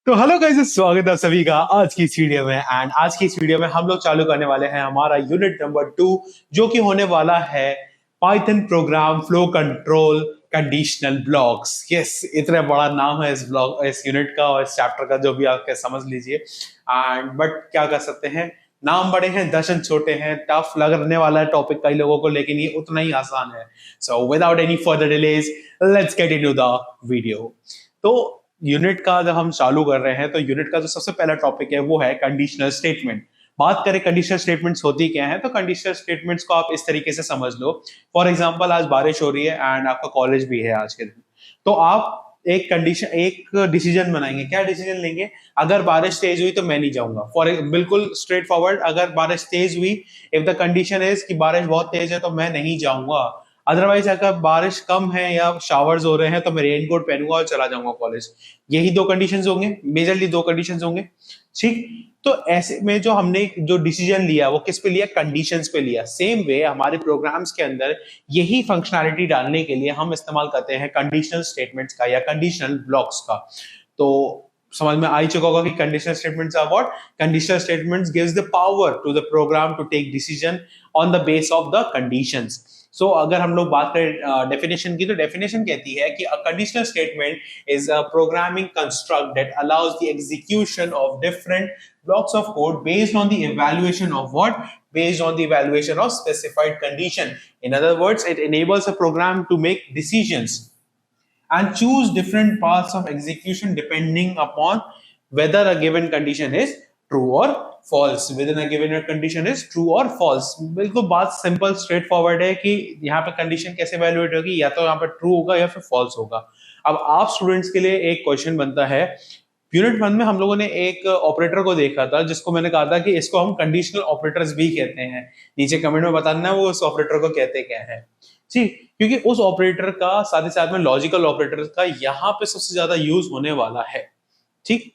तो hello guys, स्वागत है सभी का आज की इस वीडियो में। एंड आज की इस वीडियो में हम लोग चालू करने वाले हैं हमारा यूनिट नंबर 2, जो कि होने वाला है Python programme flow control conditional blocks. Yes, इतना बड़ा नाम है इस यूनिट का और इस चैप्टर का, जो भी आप समझ लीजिए। एंड बट क्या कर सकते हैं, नाम बड़े हैं दर्शन छोटे हैं। टफ लगने वाला है टॉपिक कई लोगों को, लेकिन ये उतना ही आसान है। सो without any further delays, let's get into the video. तो यूनिट का जब हम चालू कर रहे हैं तो यूनिट का जो सबसे पहला टॉपिक है वो है कंडीशनल स्टेटमेंट। बात करें कंडीशनल स्टेटमेंट्स होती क्या है, तो कंडीशनल स्टेटमेंट्स को आप इस तरीके से समझ लो। फॉर एग्जांपल, आज बारिश हो रही है एंड आपका कॉलेज भी है आज के दिन, तो आप एक डिसीजन बनाएंगे। क्या डिसीजन लेंगे? अगर बारिश तेज हुई तो मैं नहीं जाऊंगा। बिल्कुल स्ट्रेट फॉरवर्ड, अगर बारिश तेज हुई, इफ द कंडीशन इज कि बारिश बहुत तेज है तो मैं नहीं जाऊंगा। अदरवाइज अगर बारिश कम है या शावर्स हो रहे हैं तो मैं रेनकोट पहनूंगा और चला जाऊंगा कॉलेज। यही दो कंडीशंस होंगे, मेजरली दो कंडीशंस होंगे। ठीक, तो ऐसे में जो हमने जो डिसीजन लिया वो किस पे लिया? कंडीशंस पे लिया। सेम वे हमारे प्रोग्राम्स के अंदर यही फंक्शनैलिटी डालने के लिए हम इस्तेमाल करते हैं कंडीशनल स्टेटमेंट्स का या कंडीशनल ब्लॉक्स का। तो समझ में आ ही चुका होगा कि conditional statements are what? Conditional statements gives the power to the program to take decision on the base of the conditions. सो अगर हम लोग बात करें डेफिनेशन की, तो डेफिनेशन कहती है कि a conditional statement is a programming construct that allows the execution of different blocks of code based on the evaluation of what? Based on the evaluation of specified condition. In other words, it enables a program to make decisions and choose different paths of execution depending upon whether a given condition is true or false. Within a given condition is true or false. बिल्कुल बात simple straight forward है कि यहाँ पे condition कैसे valuate होगी, या तो यहाँ पे ट्रू होगा या फिर फॉल्स होगा। अब आप स्टूडेंट्स के लिए एक क्वेश्चन बनता है। यूनिट 1 में हम लोगों ने एक ऑपरेटर को देखा था जिसको मैंने कहा था कि इसको हम कंडीशनल ऑपरेटर्स भी कहते हैं। नीचे कमेंट में बताना वो उस ऑपरेटर को कहते क्या है। ठीक, क्योंकि उस ऑपरेटर का साथ ही साथ में लॉजिकल ऑपरेटर का यहाँ पे सबसे ज्यादा यूज होने वाला है। ठीक,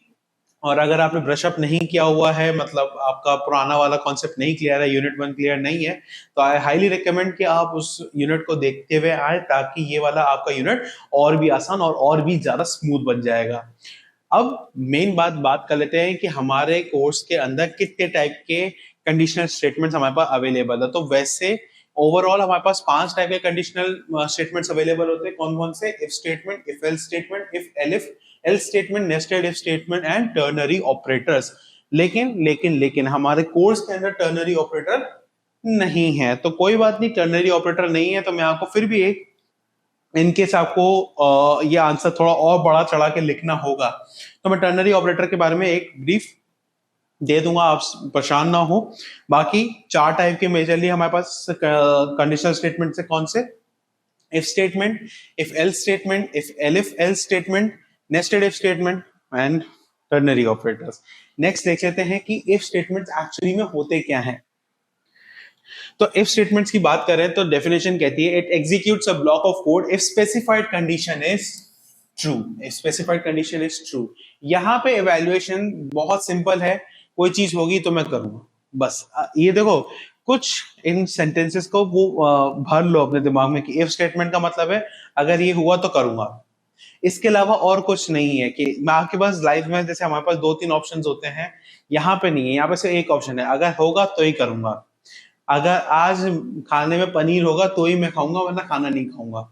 और अगर आपने ब्रश अप नहीं किया हुआ है, मतलब आपका पुराना वाला कॉन्सेप्ट नहीं क्लियर है, यूनिट 1 क्लियर नहीं है, तो आई हाईली रिकमेंड कि आप उस यूनिट को देखते हुए आए, ताकि ये वाला आपका यूनिट और भी आसान और भी ज्यादा स्मूथ बन जाएगा। अब मेन बात कर लेते हैं कि हमारे कोर्स के अंदर कितने टाइप के कंडीशनल स्टेटमेंट्स हमारे पास अवेलेबल है। तो वैसे ओवरऑल हमारे पास 5 टाइप के कंडीशनल स्टेटमेंट्स अवेलेबल होते हैं। कौन कौन से? If statement, if else statement, if else statement, nested if statement and ternary operators. लेकिन हमारे कोर्स के अंदर टर्नरी ऑपरेटर नहीं है। तो कोई बात नहीं, टर्नरी ऑपरेटर नहीं है तो मैं आपको फिर भी एक, इनकेस आपको ये आंसर थोड़ा और बड़ा चढ़ा के लिखना होगा तो मैं टर्नरी ऑपरेटर के बारे में एक ब्रीफ दे दूंगा, आप परेशान ना हो। बाकी 4 टाइप के मेजरली हमारे पास कंडीशनल स्टेटमेंट से कौन से? If statement, if else statement, if elif else statement, nested if statement and ternary operators. Next देख लेते हैं कि इफ स्टेटमेंट्स एक्चुअली में होते क्या हैं। तो इफ स्टेटमेंट्स की बात करें तो डेफिनेशन कहती है it executes a block of code if specified condition is true. If specified condition is true. यहां पे इवैल्यूएशन बहुत सिंपल है, कोई चीज होगी तो मैं करूंगा बस। ये देखो, कुछ इन सेंटेंसेस को वो भर लो अपने दिमाग में कि इफ स्टेटमेंट का मतलब है अगर ये हुआ तो करूंगा। इसके अलावा और कुछ नहीं है कि मैं आपके पास लाइफ में जैसे हमारे पास 2-3 ऑप्शंस होते हैं, यहाँ पे नहीं है। यहाँ पे सिर्फ एक ऑप्शन है, अगर होगा तो ही करूंगा। अगर आज खाने में पनीर होगा तो ही मैं खाऊंगा, वरना खाना नहीं खाऊंगा।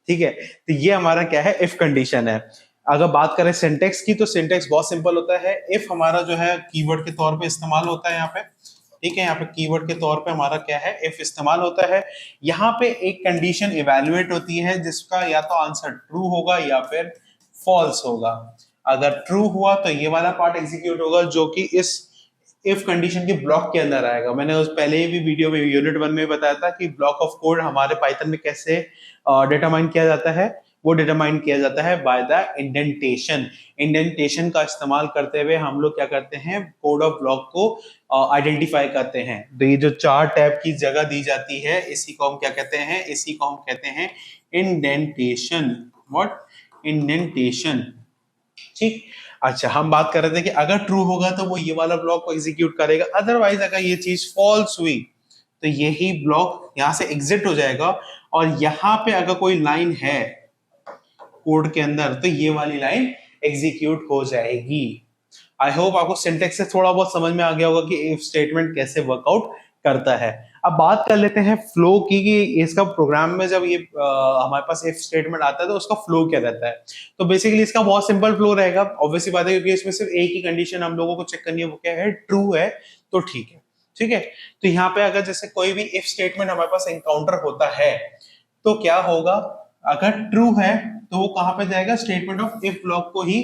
ठीक है, तो ये हमारा क्या है? इफ कंडीशन है। अगर बात करें सिंटेक्स की, तो सिंटेक्स बहुत सिंपल होता है। इफ हमारा जो है कीवर्ड के तौर पे इस्तेमाल होता है यहाँ पे। ठीक है, यहाँ पे कीवर्ड के तौर पे हमारा क्या है? इफ इस्तेमाल होता है। यहाँ पे एक कंडीशन इवेल्युएट होती है जिसका या तो आंसर ट्रू होगा या फिर फॉल्स होगा। अगर ट्रू हुआ तो ये वाला पार्ट एग्जीक्यूट होगा जो कि इस इफ कंडीशन के ब्लॉक के अंदर आएगा। मैंने उस पहले भी वीडियो में यूनिट 1 में बताया था कि ब्लॉक ऑफ कोड हमारे पाइथन में कैसे डिटरमाइन किया जाता है। वो डिटरमाइन किया जाता है बाय द इंडेंटेशन। इंडेंटेशन का इस्तेमाल करते हुए हम लोग क्या करते हैं? कोड ऑफ ब्लॉक को आइडेंटिफाई करते हैं। तो ये जो 4 टैब की जगह दी जाती है, इसी को हम क्या कहते हैं? इसी को हम कहते हैं इंडेंटेशन। व्हाट? इंडेंटेशन। ठीक, अच्छा, हम बात कर रहे थे कि अगर ट्रू होगा तो वो ये वाला ब्लॉक को एग्जीक्यूट करेगा। अदरवाइज अगर ये चीज फॉल्स हुई तो यही ब्लॉक यहां से एग्जिट हो जाएगा। और यहां पे अगर कोई लाइन है कोड के अंदर तो ये वाली लाइन एग्जीक्यूट हो जाएगी। आई होप आपको सिंटेक्स से थोड़ा बहुत समझ में आ गया होगा कि इफ स्टेटमेंट कैसे वर्कआउट करता है। अब बात कर लेते हैं फ्लो की कि इसका प्रोग्राम में जब ये हमारे पास इफ स्टेटमेंट आता है तो उसका फ्लो क्या रहता है। तो बेसिकली इसका बहुत सिंपल फ्लो रहेगा, ऑब्वियसली बात है, क्योंकि इसमें सिर्फ एक ही कंडीशन हम लोगों को चेक करनी है, वो क्या है, ट्रू है तो ठीक है। ठीक है, तो यहाँ पे अगर जैसे कोई भी इफ स्टेटमेंट हमारे पास एनकाउंटर होता है तो क्या होगा, अगर ट्रू है तो वो कहां पे जाएगा, स्टेटमेंट ऑफ इफ ब्लॉक को ही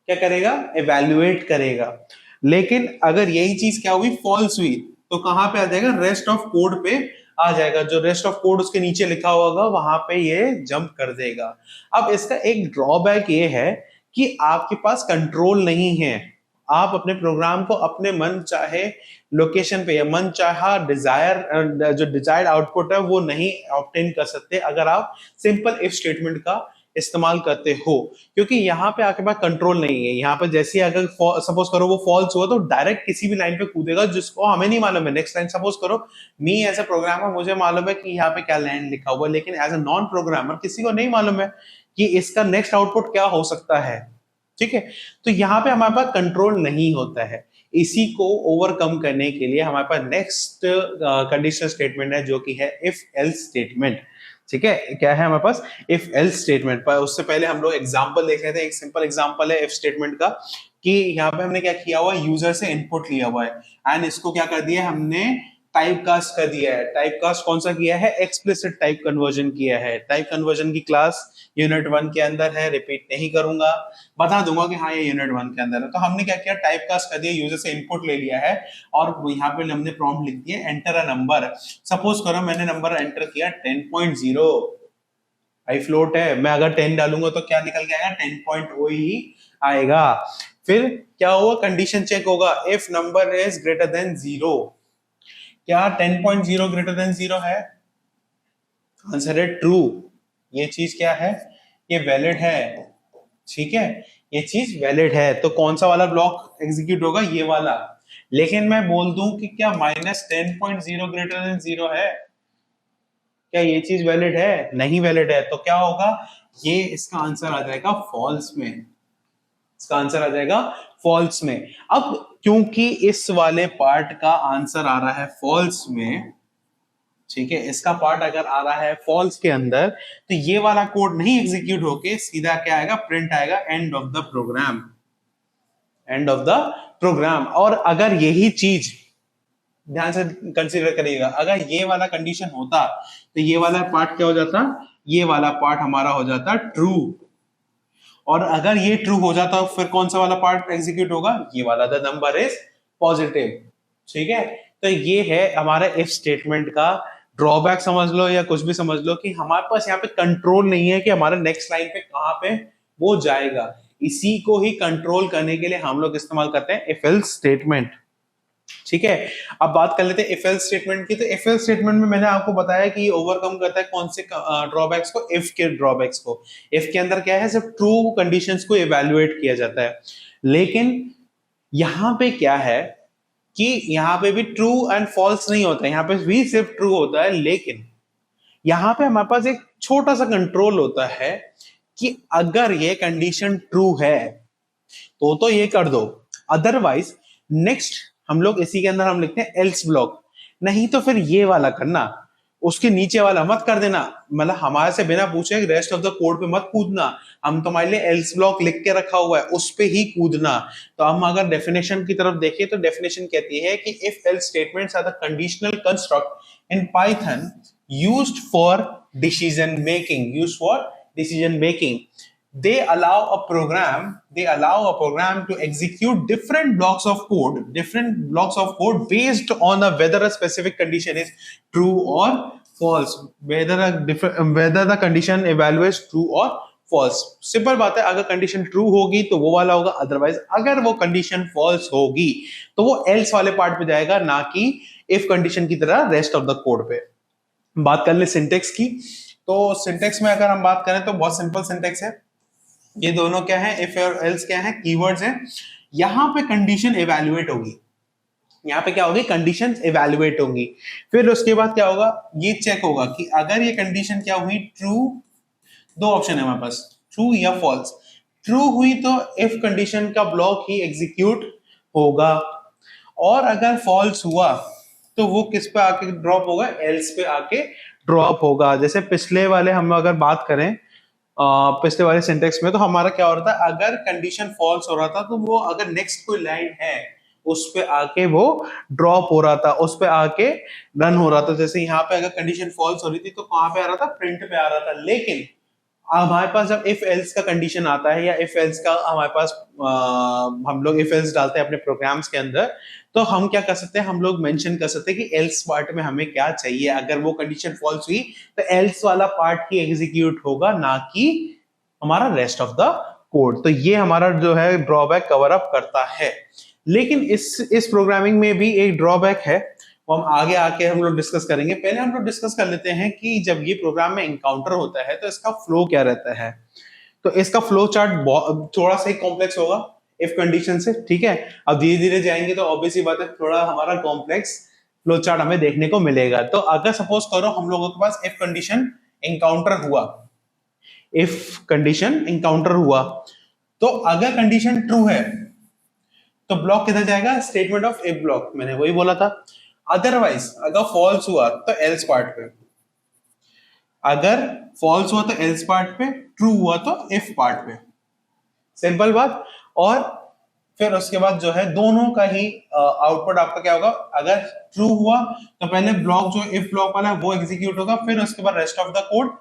क्या करेगा, एवेल्युएट करेगा। लेकिन अगर यही चीज क्या हुई, फॉल्स हुई, तो कहां पे आ जाएगा, रेस्ट ऑफ कोड पे आ जाएगा। जो रेस्ट ऑफ कोड उसके नीचे लिखा होगा वहां पे ये जंप कर देगा। अब इसका एक ड्रॉबैक ये है कि आपके पास कंट्रोल नहीं है। आप अपने प्रोग्राम को अपने मन चाहे लोकेशन पे या मन चाहा डिजायर जो डिजायर्ड आउटपुट है वो नहीं ऑब्टेन कर सकते अगर आप सिंपल इफ स्टेटमेंट का इस्तेमाल करते हो, क्योंकि यहाँ पे आपके पास कंट्रोल नहीं है। यहाँ पे जैसे अगर सपोज करो वो फॉल्स हुआ तो डायरेक्ट किसी भी लाइन पे कूदेगा जिसको हमें नहीं मालूम है। नेक्स्ट लाइन सपोज करो मी एज अ प्रोग्रामर मुझे मालूम है कि यहाँ पे क्या लाइन लिखा हुआ है, लेकिन एज अ नॉन प्रोग्रामर किसी को नहीं मालूम है कि इसका नेक्स्ट आउटपुट क्या हो सकता है। ठीक है, तो यहाँ पे हमारे पास कंट्रोल नहीं होता है। इसी को ओवरकम करने के लिए हमारे पास नेक्स्ट कंडीशनल स्टेटमेंट है जो कि है इफ एल्स स्टेटमेंट। ठीक है, क्या है हमारे पास, इफ एल्स स्टेटमेंट। पर उससे पहले हम लोग एग्जांपल देख रहे थे। एक सिंपल एग्जांपल है इफ स्टेटमेंट का कि यहाँ पे हमने क्या किया हुआ है, यूजर से इनपुट लिया हुआ है एंड इसको क्या कर दिया हमने, टाइप कास्ट कर दिया है। टाइप कास्ट कौन सा किया है, एक्सप्लिसिट टाइप कन्वर्जन किया है। टाइप कन्वर्जन की क्लास यूनिट 1 के अंदर है, रिपीट नहीं करूंगा, बता दूंगा कि हाँ ये यूनिट 1 के अंदर है। तो हमने क्या किया, टाइप कास्ट कर दिया, यूजर से इनपुट ले लिया है और यहाँ पे हमने प्रॉम्प्ट लिख दिया एंटर अ नंबर। सपोज करो मैंने नंबर एंटर किया 10.0, आई फ्लोट है, मैं अगर 10 डालूंगा तो क्या निकल के आएगा, 10.0 ही आएगा। फिर क्या हुआ, कंडीशन चेक होगा, if number is greater than 0। क्या 10.0 ग्रेटर देन 0 है, आंसर है ट्रू। ये चीज क्या है, ये वैलिड है। ठीक है, ये चीज वैलिड है, तो कौन सा वाला ब्लॉक एग्जीक्यूट होगा, ये वाला। लेकिन मैं बोल दूं कि क्या -10.0 ग्रेटर देन 0 है, क्या ये चीज वैलिड है, नहीं वैलिड है, तो क्या होगा, ये इसका आंसर आ जाएगा फॉल्स में। इसका आंसर आ जाएगा फॉल्स में। अब क्योंकि इस वाले पार्ट का आंसर आ रहा है फॉल्स में, ठीक है, इसका पार्ट अगर आ रहा है फॉल्स के अंदर तो ये वाला कोड नहीं एग्जीक्यूट होके सीधा क्या आएगा, प्रिंट आएगा end of the program, end of the program. और अगर यही चीज ध्यान से कंसीडर करिएगा, अगर ये वाला कंडीशन होता तो ये वाला पार्ट क्या हो जाता, ये वाला पार्ट हमारा हो जाता ट्रू। और अगर ये ट्रू हो जाता फिर कौन सा वाला पार्ट एग्जीक्यूट होगा, ये वाला, द नंबर इज पॉजिटिव। ठीक है, तो ये है हमारा इफ स्टेटमेंट का ड्रॉबैक समझ लो या कुछ भी समझ लो कि हमारे पास यहाँ पे कंट्रोल नहीं है कि हमारा नेक्स्ट लाइन पे कहां पे वो जाएगा। इसी को ही कंट्रोल करने के लिए हम लोग इस्तेमाल करते हैं इफ एल्स स्टेटमेंट। ठीक है, अब बात कर लेते हैं इफ एल्स स्टेटमेंट की। तो इफ एल्स स्टेटमेंट में मैंने आपको बताया कि ये ओवरकम करता है कौन से ड्रॉबैक्स को, इफ के ड्रॉबैक्स को। इफ के अंदर क्या है, सिर्फ ट्रू कंडीशंस को इवैल्यूएट किया जाता है। लेकिन यहां पे क्या है कि यहां पे भी ट्रू एंड फॉल्स नहीं होता है, यहां पे भी सिर्फ ट्रू होता है। लेकिन यहां पे हमारे पास एक छोटा सा कंट्रोल होता है कि अगर ये कंडीशन ट्रू है तो ये कर दो, अदरवाइज नेक्स्ट हम लोग इसी के अंदर हम लिखते हैं एल्स ब्लॉक। नहीं तो फिर ये वाला करना, उसके नीचे वाला मत कर देना, मतलब हमारे से बिना पूछे रेस्ट ऑफ द कोड पे मत कूदना। हम तुम्हारे लिए एल्स ब्लॉक लिख के रखा हुआ है, उस पे ही कूदना। तो हम अगर डेफिनेशन की तरफ देखें तो डेफिनेशन कहती है कि if else statements are the conditional construct in Python used for decision making. They allow a program to execute different blocks of code based on whether a specific condition is true or false, whether the condition evaluates true or false। Simple बात है, अगर condition true होगी तो वो वाला होगा, otherwise अगर वो कंडीशन फॉल्स होगी तो वो एल्स वाले पार्ट पे जाएगा, ना कि इफ कंडीशन की तरह रेस्ट ऑफ द कोड पे। बात कर ले सिंटेक्स की, तो सिंटेक्स में अगर हम बात करें तो बहुत सिंपल सिंटेक्स है। ये दोनों क्या है, इफ और एल्स क्या है, कीवर्ड्स हैं। यहां पे कंडीशन इवैल्यूएट होगी, यहाँ पे क्या होगी, कंडीशन इवैल्यूएट होंगी। फिर उसके बाद क्या होगा, ये चेक होगा कि अगर ये कंडीशन क्या हुई, ट्रू, दो ऑप्शन है हमारे पास, ट्रू या फॉल्स। ट्रू हुई तो इफ कंडीशन का ब्लॉक ही एग्जीक्यूट होगा, और अगर फॉल्स हुआ तो वो किस पे आके ड्रॉप होगा, एल्स पे आके ड्रॉप होगा। जैसे पिछले वाले हम अगर बात करें पिछले वाले सिंटेक्स में, तो हमारा क्या हो रहा था, अगर कंडीशन फॉल्स हो रहा था तो वो अगर नेक्स्ट कोई लाइन है उस पे आके वो ड्रॉप हो रहा था, उस पे आके रन हो रहा था। जैसे यहाँ पे अगर कंडीशन फॉल्स हो रही थी तो कहाँ पे आ रहा था, प्रिंट पे आ रहा था। लेकिन हमारे पास जब इफ एल्स का कंडीशन आता है, या इफ एल्स का हमारे पास हम लोग इफ एल्स डालते हैं अपने प्रोग्राम्स के अंदर, तो हम क्या कर सकते हैं, हम लोग मेंशन कर सकते हैं कि एल्स पार्ट में हमें क्या चाहिए। अगर वो कंडीशन फॉल्स हुई तो एल्स वाला पार्ट ही एग्जीक्यूट होगा, ना कि हमारा रेस्ट ऑफ द कोड। तो ये हमारा जो है ड्रॉबैक कवर अप करता है। लेकिन इस प्रोग्रामिंग में भी एक ड्रॉबैक है, वो हम आगे आके हम लोग डिस्कस करेंगे। पहले हम लोग डिस्कस कर लेते हैं कि जब ये प्रोग्राम में एनकाउंटर होता है तो इसका फ्लो क्या रहता है। तो इसका फ्लो चार्ट थोड़ा सा कॉम्प्लेक्स होगा इफ कंडीशन से, ठीक है। अब धीरे धीरे जाएंगे तो ऑब्वियसली बात है थोड़ा हमारा कॉम्प्लेक्स फ्लो चार्ट हमें देखने को मिलेगा। तो अगर सपोज करो हम लोगों के पास इफ कंडीशन एनकाउंटर हुआ, इफ कंडीशन एनकाउंटर हुआ, तो अगर कंडीशन ट्रू है तो ब्लॉक किधर जाएगा, स्टेटमेंट ऑफ इफ ब्लॉक, मैंने वही बोला था। अदरवाइज अगर फॉल्स हुआ तो एल्स पार्ट पे, अगर फॉल्स हुआ तो एल्स पार्ट पे, ट्रू हुआ तो इफ पार्ट पे, सिंपल बात। और फिर उसके बाद जो है दोनों का ही आउटपुट आपका क्या होगा, अगर ट्रू हुआ तो पहले ब्लॉक जो इफ ब्लॉक वाला है वो एग्जीक्यूट होगा, फिर उसके बाद रेस्ट ऑफ द कोड।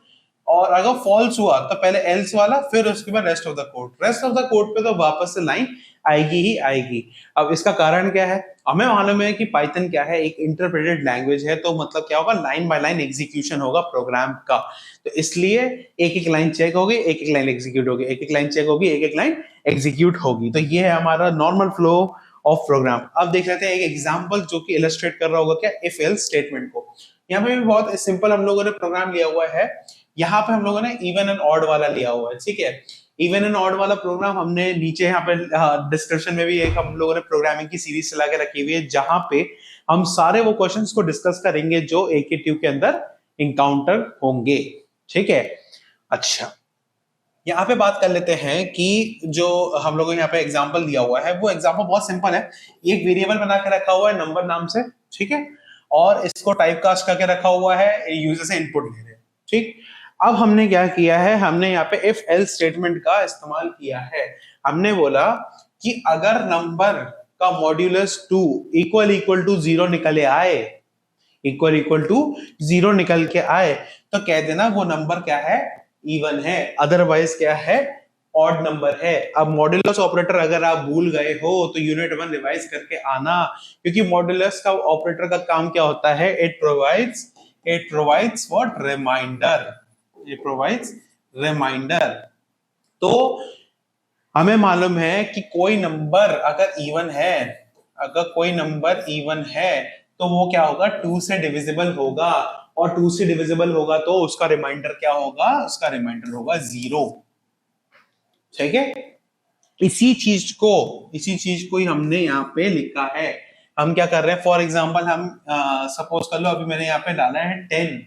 और अगर फॉल्स हुआ तो पहले एल्स वाला, फिर उसके बाद rest of the code. Rest of the code पे तो वापस से लाइन आएगी ही आएगी। अब इसका कारण क्या है, हमें मालूम है कि पाइथन क्या है, एक इंटरप्रेटेड लैंग्वेज है, तो मतलब क्या होगा, लाइन बाय लाइन एग्जीक्यूशन होगा प्रोग्राम का। तो इसलिए एक एक लाइन चेक होगी, एक एक लाइन एग्जीक्यूट होगी, एक एक लाइन चेक होगी, एक एक लाइन एग्जीक्यूट होगी। तो ये है हमारा नॉर्मल फ्लो ऑफ प्रोग्राम। अब देख लेते हैं एक एग्जांपल जो कि इलस्ट्रेट कर रहा होगा क्या, इफ एल्स स्टेटमेंट को। यहाँ पे भी बहुत सिंपल हम लोगों ने प्रोग्राम लिया हुआ है। यहाँ पे हम लोगों ने इवन एंड ऑड वाला लिया हुआ है, ठीक है। इवन एंड ऑड वाला प्रोग्राम हमने नीचे यहाँ पे डिस्क्रिप्शन में भी एक हम लोगों ने प्रोग्रामिंग की सीरीज चला के रखी हुई है, जहां पे हम सारे वो क्वेश्चंस को डिस्कस करेंगे जो एकेटीयू के अंदर इंकाउंटर होंगे, ठीक है। अच्छा, यहाँ पे बात कर लेते हैं कि जो हम लोगों ने यहाँ पे एग्जांपल दिया हुआ है, वो एग्जांपल बहुत सिंपल है। एक वेरिएबल बना के रखा हुआ है नंबर नाम से, ठीक है, और इसको टाइप कास्ट करके रखा हुआ है, यूजर से इनपुट ले रहे हैं, ठीक। अब हमने क्या किया है, हमने यहाँ पे इफ एल्स स्टेटमेंट का इस्तेमाल किया है। हमने बोला कि अगर नंबर का मॉड्यूलस 2 इक्वल इक्वल टू 0 निकले आए, इक्वल इक्वल टू 0 निकल के आए, तो कह देना वो नंबर क्या है, इवन है। अदरवाइज क्या है, ऑड नंबर है। अब मॉड्यूलस ऑपरेटर अगर आप भूल गए हो तो यूनिट 1 रिवाइज करके आना, क्योंकि मॉड्यूलस का ऑपरेटर का काम क्या होता है, it provides what, reminder, it provides reminder. तो हमें मालूम है कि कोई नंबर अगर इवन है, अगर कोई नंबर इवन है तो वो क्या होगा, 2 से डिविजिबल होगा, और 2 से डिविजिबल होगा तो उसका रिमाइंडर क्या होगा, उसका रिमाइंडर होगा 0, ठीक है। इसी चीज को ही हमने यहाँ पे लिखा है। हम क्या कर रहे हैं, फॉर एग्जाम्पल हम सपोज कर लो अभी मैंने यहाँ पे डाला है 10,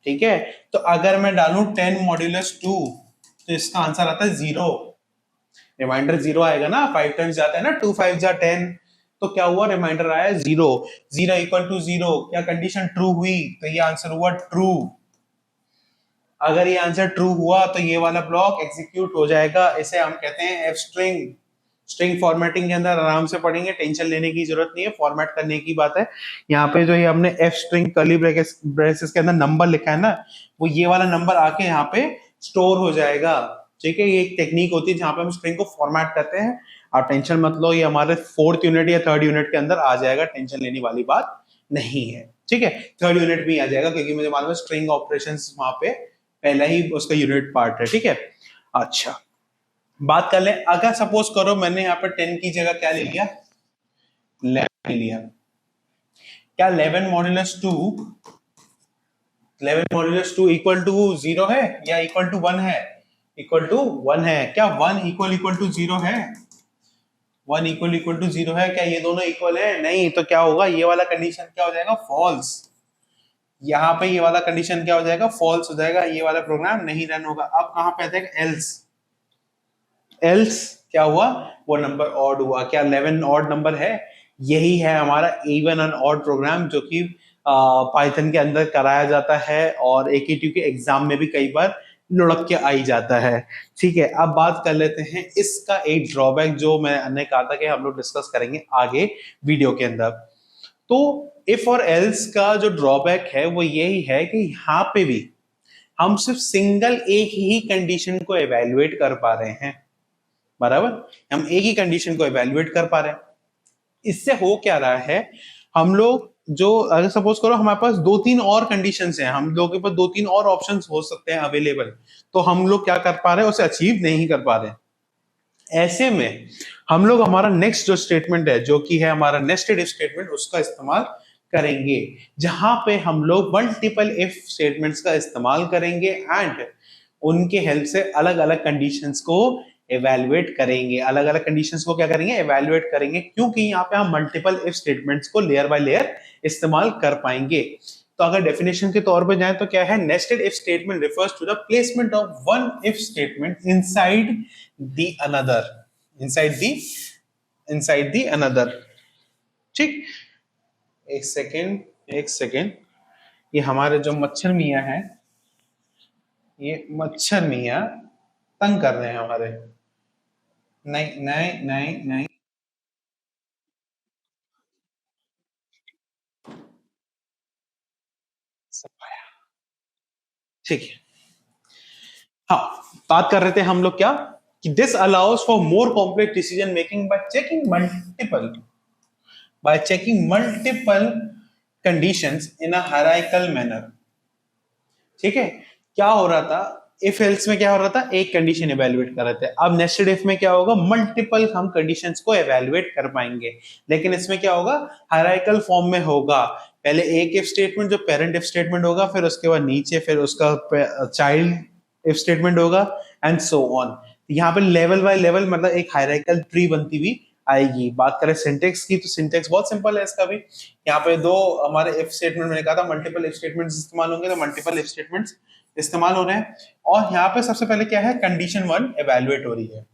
ठीक है। तो अगर मैं डालू 10 मॉड्यूलस 2 तो इसका आंसर आता है 0, रिमाइंडर 0 आएगा ना, 5 टाइम्स जाता है ना, 2 5 जा 10, तो क्या हुआ, रिमाइंडर आया 0, 0 इक्वल टू 0। क्या कंडीशन ट्रू हुई, तो ये आंसर हुआ ट्रू। अगर ये आंसर ट्रू हुआ तो ये वाला ब्लॉक एग्जीक्यूट हो जाएगा। इसे हम कहते हैं एफ स्ट्रिंग। स्ट्रिंग फॉर्मेटिंग के अंदर आराम से पढ़ेंगे, टेंशन लेने की जरूरत नहीं है, फॉर्मेट करने की बात है। यहाँ पे जो ये हमने एफ स्ट्रिंग कर्ली ब्रेसेस के अंदर नंबर लिखा है ना, वो ये वाला नंबर आके यहाँ पे स्टोर हो जाएगा, ठीक है। ये एक टेक्निक होती है जहाँ पे हम स्ट्रिंग को फॉर्मेट करते हैं। आप टेंशन मत लो, ये हमारे 4th यूनिट या 3rd यूनिट के अंदर आ जाएगा, टेंशन लेने वाली बात नहीं है, ठीक है। 3rd यूनिट में आ जाएगा, क्योंकि मुझे मालूम है स्ट्रिंग ऑपरेशंस वहां पे पहला ही उसका यूनिट पार्ट है, ठीक है। अच्छा, बात कर ले, अगर सपोज करो मैंने यहाँ पे 10 की जगह क्या ले लिया, 11 ले लिया। क्या 11 मॉड्यूलस 2 इक्वल टू 0 है या इक्वल टू 1 है, इक्वल टू 1 है। क्या 1 इक्वल इक्वल टू 0 है, 1 इक्वल इक्वल टू 0 है, क्या ये दोनों इक्वल है, नहीं। तो क्या होगा, ये वाला कंडीशन क्या हो जाएगा, फॉल्स। यहाँ पे ये वाला कंडीशन क्या हो जाएगा, फॉल्स हो जाएगा, ये वाला प्रोग्राम नहीं रन होगा। अब कहां पे आ जाएगा, एल्स। एल्स क्या हुआ, वो नंबर ऑड हुआ। क्या 11 ऑड नंबर है? यही है हमारा इवन एंड ऑड प्रोग्राम, जो कि पाइथन के अंदर कराया जाता है और एकेटीयू के एग्जाम में भी कई बार लुढ़क के आई जाता है। ठीक है, अब बात कर लेते हैं इसका एक ड्रॉबैक, जो मैंने कहा था कि हम लोग डिस्कस करेंगे आगे वीडियो के अंदर। तो इफ और एल्स का जो ड्रॉबैक है वो यही है कि यहाँ पे भी हम सिर्फ सिंगल एक ही कंडीशन को एवेल्युएट कर पा रहे हैं, बराबर। हम एक ही कंडीशन को एवेल्युएट कर पा रहे हैं। इससे हो क्या रहा है, हम लोग जो अगर सपोज करो हमारे पास दो तीन और कंडीशंस हैं, हम लोगों के पास दो तीन और ऑप्शंस हो सकते हैं अवेलेबल, तो हम लोग क्या कर पा रहे हैं, उसे अचीव नहीं कर पा रहे हैं। ऐसे में हम लोग हमारा नेक्स्ट जो स्टेटमेंट है, जो कि है हमारा नेस्टेड इफ स्टेटमेंट, उसका इस्तेमाल करेंगे, जहां पे हम लोग मल्टीपल इफ स्टेटमेंट्स का इस्तेमाल करेंगे एंड उनके हेल्प से अलग अलग कंडीशंस को एवेल्युएट करेंगे। अलग अलग कंडीशंस को क्या करेंगे, एवेल्युएट करेंगे, क्योंकि यहाँ पे हम मल्टीपल इफ स्टेटमेंट्स को लेयर बाय लेयर इस्तेमाल कर पाएंगे। तो अगर डेफिनेशन के तौर पे जाए तो क्या है, nested if statement refers to the placement of one if statement inside the another, inside the another. ठीक, एक सेकेंड, ये हमारे जो मच्छर मियाँ हैं, ये मच्छर मियाँ तंग कर रहे हैं हमारे। नहीं नहीं नहीं नहीं, ठीक है। हाँ, बात कर रहे थे हम लोग क्या, कि this allow us for more complex decision making bye checking multiple conditions in a hierarchical manner. ठीक है, क्या हो रहा था, इफ एल्स में क्या हो रहा था, एक कंडीशन एवेल्युएट कर रहे थे। अब नेस्टेड इफ में क्या होगा, मल्टीपल हम कंडीशंस को एवेल्युएट कर पाएंगे, लेकिन इसमें क्या होगा, हायरार्किकल फॉर्म में होगा। पहले एक इफ स्टेटमेंट जो पेरेंट इफ स्टेटमेंट होगा, फिर उसके बाद नीचे फिर उसका चाइल्ड इफ स्टेटमेंट होगा एंड सो ऑन। यहाँ पे लेवल बाय लेवल मतलब एक हायरार्किकल ट्री बनती हुई आएगी। बात करें सिंटेक्स की, तो सिंटेक्स बहुत सिंपल है इसका भी। यहाँ पे दो हमारे इफ स्टेटमेंट, मैंने कहा था मल्टीपल इफ स्टेटमेंट्स इस्तेमाल होंगे, तो मल्टीपल इफ स्टेटमेंट्स इस्तेमाल हो रहे हैं। और यहाँ पे सबसे पहले क्या है, कंडीशन वन एवेल्युएट हो रही है।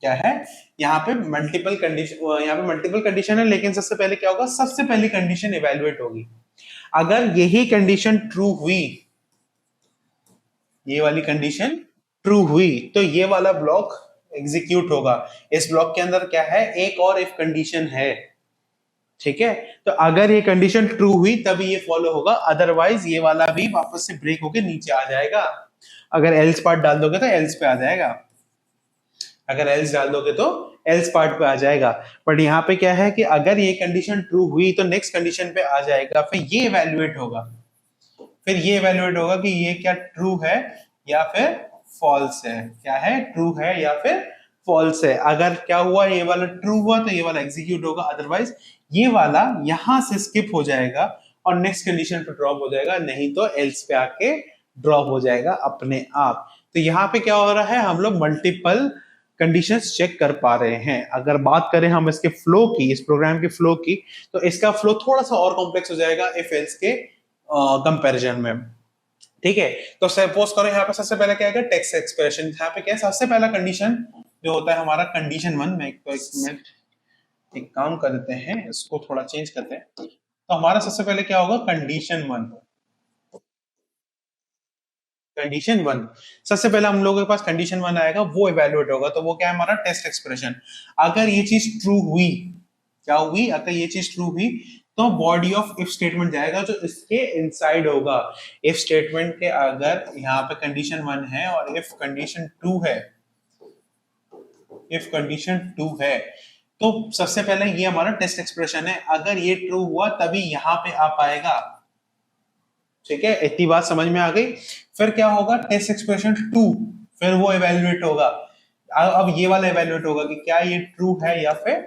क्या है, यहाँ पे मल्टीपल कंडीशन, यहाँ पे मल्टीपल कंडीशन है, लेकिन सबसे पहले क्या होगा, सबसे पहली कंडीशन एवेल्युएट होगी। अगर यही कंडीशन ट्रू हुई, ये वाली कंडीशन ट्रू हुई, तो ये वाला ब्लॉक एग्जीक्यूट होगा। इस ब्लॉक के अंदर क्या है, एक और इफ कंडीशन है। ठीक है, तो अगर ये कंडीशन ट्रू हुई तभी ये फॉलो होगा, अदरवाइज ये वाला भी वापस से ब्रेक होके नीचे आ जाएगा। अगर एल्स पार्ट डाल दोगे तो एल्स पे आ जाएगा, अगर एल्स डाल दोगे तो एल्स पार्ट पे आ जाएगा। बट यहाँ पे क्या है कि अगर ये कंडीशन ट्रू हुई तो नेक्स्ट कंडीशन पे आ जाएगा, फिर ये इवैल्यूएट होगा, फिर ये इवैल्यूएट होगा कि ये क्या ट्रू है या फिर फॉल्स है, क्या है, ट्रू है या फिर फॉल्स है। अगर क्या हुआ, ये वाला ट्रू हुआ तो ये वाला एग्जीक्यूट होगा, अदरवाइज ये वाला यहां से स्किप हो जाएगा और नेक्स्ट कंडीशन पे ड्रॉप हो जाएगा, नहीं तो एल्स पे आके ड्रॉप हो जाएगा अपने आप। तो यहाँ पे क्या हो रहा है, हम लोग मल्टीपल कंडीशंस चेक कर पा रहे हैं। अगर बात करें हम इसके फ्लो की, इस प्रोग्राम के फ्लो की, तो इसका फ्लो थोड़ा सा और कॉम्प्लेक्स हो जाएगा इफ एल्स के कंपैरिजन में। ठीक है, तो सपोज करो यहाँ पे सबसे पहले क्या है, टेक्स्ट एक्सप्रेशन। यहाँ पे क्या है, सबसे पहला कंडीशन जो होता है हमारा कंडीशन वन में, एक मिनट एक काम कर देते हैं, इसको थोड़ा चेंज करते हैं। तो हमारा सबसे पहले क्या होगा, कंडीशन वन, कंडीशन वन सबसे पहले हम लोगों के पास कंडीशन वन आएगा, वो इवैल्यूएट होगा। तो वो क्या है, हमारा टेस्ट एक्सप्रेशन। अगर ये चीज ट्रू हुई, क्या हुई, अगर ये चीज ट्रू हुई तो बॉडी ऑफ इफ स्टेटमेंट जाएगा जो इसके इनसाइड होगा। इफ स्टेटमेंट के अगर यहाँ पे कंडीशन वन है और इफ कंडीशन टू है, इफ कंडीशन टू है, तो सबसे पहले ये हमारा टेस्ट एक्सप्रेशन है। अगर ये ट्रू हुआ तभी यहाँ पे आ पाएगा। ठीक है, इतनी बात समझ में आ गई। फिर क्या होगा, टेस्ट एक्सप्रेशन टू, फिर वो इवेल्युएट होगा। अब ये वाला इवेल्युएट होगा कि क्या ये ट्रू है या फिर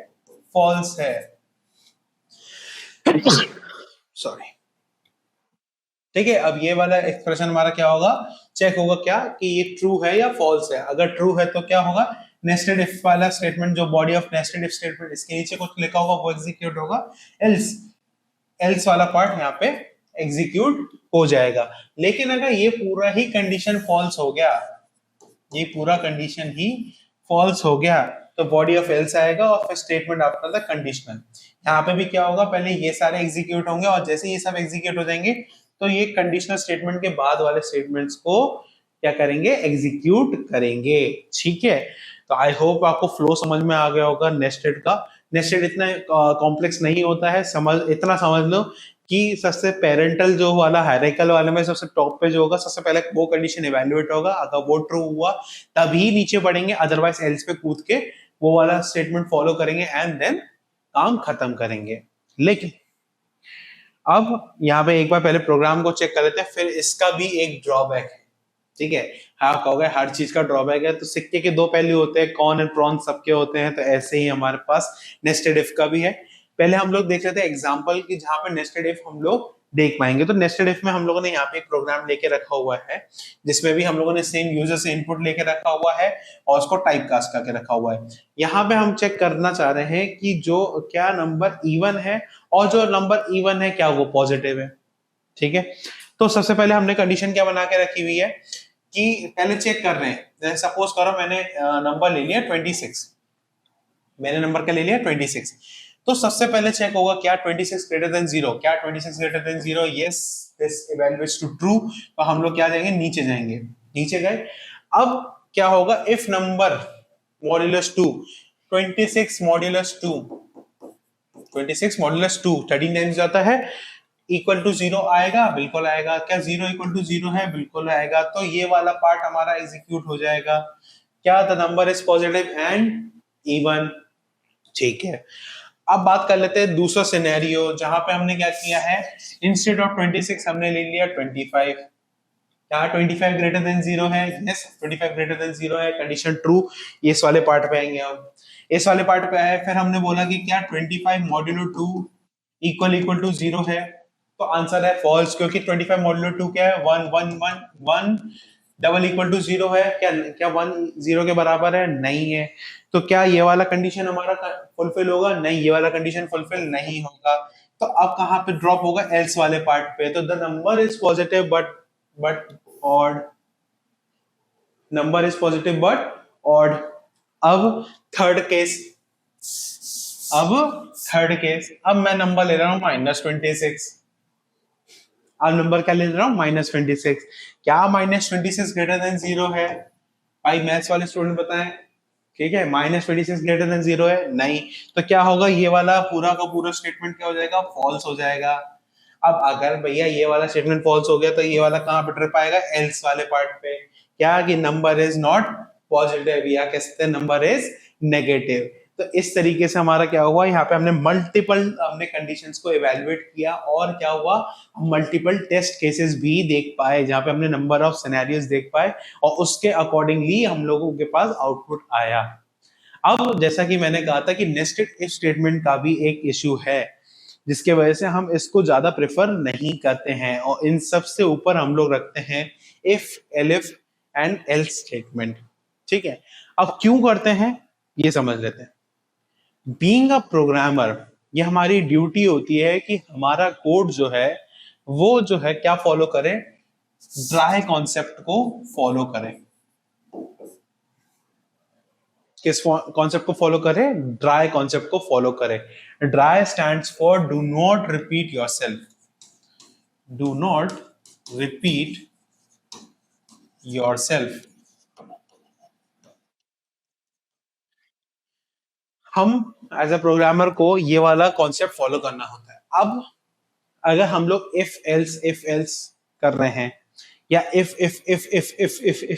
फॉल्स है। सॉरी, ठीक है, अब ये वाला एक्सप्रेशन हमारा क्या होगा, चेक होगा क्या कि ये ट्रू है या फॉल्स है। अगर ट्रू है तो क्या होगा, नेस्टेड इफ वाला स्टेटमेंट, जो body of nested if statement इसके नीचे कुछ लिखा होगा वो एग्जीक्यूट होगा, एल्स एल्स वाला पार्ट यहाँ पे एग्जीक्यूट हो जाएगा। लेकिन अगर ये पूरा ही कंडीशन फॉल्स हो गया, ये पूरा कंडीशन ही फॉल्स हो गया तो बॉडी ऑफ एल्स आएगा और फिर स्टेटमेंट आफ्टर द कंडीशनल। यहाँ पे भी क्या होगा, पहले ये सारे एग्जीक्यूट होंगे और जैसे ये सब एग्जीक्यूट हो जाएंगे तो ये कंडीशनल स्टेटमेंट के बाद वाले स्टेटमेंट्स को क्या करेंगे, एग्जीक्यूट करेंगे। ठीक है, तो आई होप आपको फ्लो समझ में आ गया होगा नेस्टेड का। नेस्टेड इतना कॉम्प्लेक्स नहीं होता है, इतना समझ लो कि सबसे पेरेंटल जो वाला हायरार्किकल वाले में सबसे टॉप पे जो होगा, सबसे पहले वो कंडीशन इवैल्यूएट होगा, अगर वो ट्रू हुआ तभी नीचे बढ़ेंगे, अदरवाइज एल्स पे कूद के वो वाला स्टेटमेंट फॉलो करेंगे एंड देन काम खत्म करेंगे। लेकिन अब यहाँ पे एक बार पहले प्रोग्राम को चेक कर लेते हैं, फिर इसका भी एक ड्रॉबैक है। ठीक है, हाँ कहोगे हर चीज का ड्रॉबैक है, तो सिक्के के दो पहलू होते हैं, कॉन एंड प्रॉन सबके होते हैं, तो ऐसे ही हमारे पास नेस्टेड इफ का भी है। पहले हम लोग देख लेते हैं एग्जांपल की जहां पे नेस्टेड इफ हम लोग देख पाएंगे। तो नेस्टेड इफ में हम लोगों ने यहाँ पे एक प्रोग्राम लेके रखा हुआ है जिसमें भी हम लोगों ने सेम यूजर से इनपुट लेके रखा हुआ है और उसको टाइप कास्ट करके रखा हुआ है। यहाँ पे हम चेक करना चाह रहे हैं कि जो क्या नंबर इवन है और जो नंबर इवन है क्या वो पॉजिटिव है। ठीक है, तो सबसे पहले हमने कंडीशन क्या बना के रखी हुई है कि पहले चेक कर रहे हैं, जैसे सपोज करो मैंने नंबर ले लिया 26, मैंने नंबर क्या ले लिया 26, तो सबसे पहले चेक होगा क्या 26 ग्रेटर देन 0, क्या 26 greater than 0, yes this evaluates to true. तो हम लोग क्या जाएंगे, नीचे जाएंगे, नीचे गए। अब क्या होगा, if number modulus 2 26 modulus 2 26 modulus 2 13 times जाता है, इक्वल टू 0 आएगा, बिल्कुल आएगा। क्या 0 इक्वल टू 0 है, बिल्कुल आएगा। तो ये वाला पार्ट हमारा एग्जीक्यूट हो जाएगा। क्या the number is positive and even. ठीक है, अब बात कर लेते हैं दूसरा सिनेरियो जहां पे हमने क्या किया है, इंस्टेड ऑफ 26 हमने ले लिया 25। क्या 25 ग्रेटर देन 0 है, यस 25 ग्रेटर देन 0 है, कंडीशन ट्रू। इस वाले पार्ट पे आएंगे हम, इस वाले पार्ट पे आए, फिर हमने बोला कि क्या 25 मॉड्यूलो 2 इक्वल टू 0 है, तो आंसर है फॉल्स, क्योंकि 25 मॉड्यूलो 2 क्या है, 1 1 1 1 डबल इक्वल टू 0 है। क्या क्या 1 0 के बराबर है, नहीं है। तो क्या ये वाला कंडीशन हमारा फुलफिल होगा, नहीं, ये वाला कंडीशन फुलफिल नहीं होगा। तो अब कहां पे ड्रॉप होगा, एल्स वाले पार्ट पे। तो the number is positive but odd, number is positive but odd. अब थर्ड केस, अब मैं नंबर ले रहा हूं -26। अब नंबर क्या ले रहा हूं, -26। क्या -26 ग्रेटर देन 0 है, भाई मैथ्स वाले स्टूडेंट बताएं। ठीक है, -26 ग्रेटर देन 0 है, नहीं। तो क्या होगा, ये वाला पूरा का पूरा स्टेटमेंट क्या हो जाएगा, फॉल्स हो जाएगा। अब अगर भैया ये वाला स्टेटमेंट फॉल्स हो गया तो ये वाला कहां पे ट्रिप आएगा, एल्स वाले पार्ट पे। क्या कि नंबर इज नॉट पॉजिटिव, या कह सकते हैं नंबर इज नेगेटिव। तो इस तरीके से हमारा क्या हुआ, यहाँ पे हमने कंडीशंस को इवेलुएट किया और क्या हुआ, हम मल्टीपल टेस्ट केसेस भी देख पाए जहां पे हमने नंबर ऑफ सिनेरियोस देख पाए और उसके अकॉर्डिंगली हम लोगों के पास आउटपुट आया। अब जैसा कि मैंने कहा था कि नेस्टेड इफ स्टेटमेंट का भी एक इश्यू है जिसके वजह से हम इसको ज्यादा प्रेफर नहीं करते हैं, और इन सब से ऊपर हम लोग रखते हैं if, elif and else statement. ठीक है, अब क्यों करते हैं ये समझ लेते हैं। बीइंग अ प्रोग्रामर, ये हमारी ड्यूटी होती है कि हमारा कोड जो है वो जो है क्या फॉलो करें, ड्राई कॉन्सेप्ट को फॉलो करें। किस कॉन्सेप्ट को फॉलो करें, ड्राई कॉन्सेप्ट को फॉलो करें। Dry stands for do not repeat yourself, do not repeat yourself. हम एज अ प्रोग्रामर को ये वाला कॉन्सेप्ट फॉलो करना होता है। अब अगर हम लोग इफ एल्स कर रहे हैं या इफ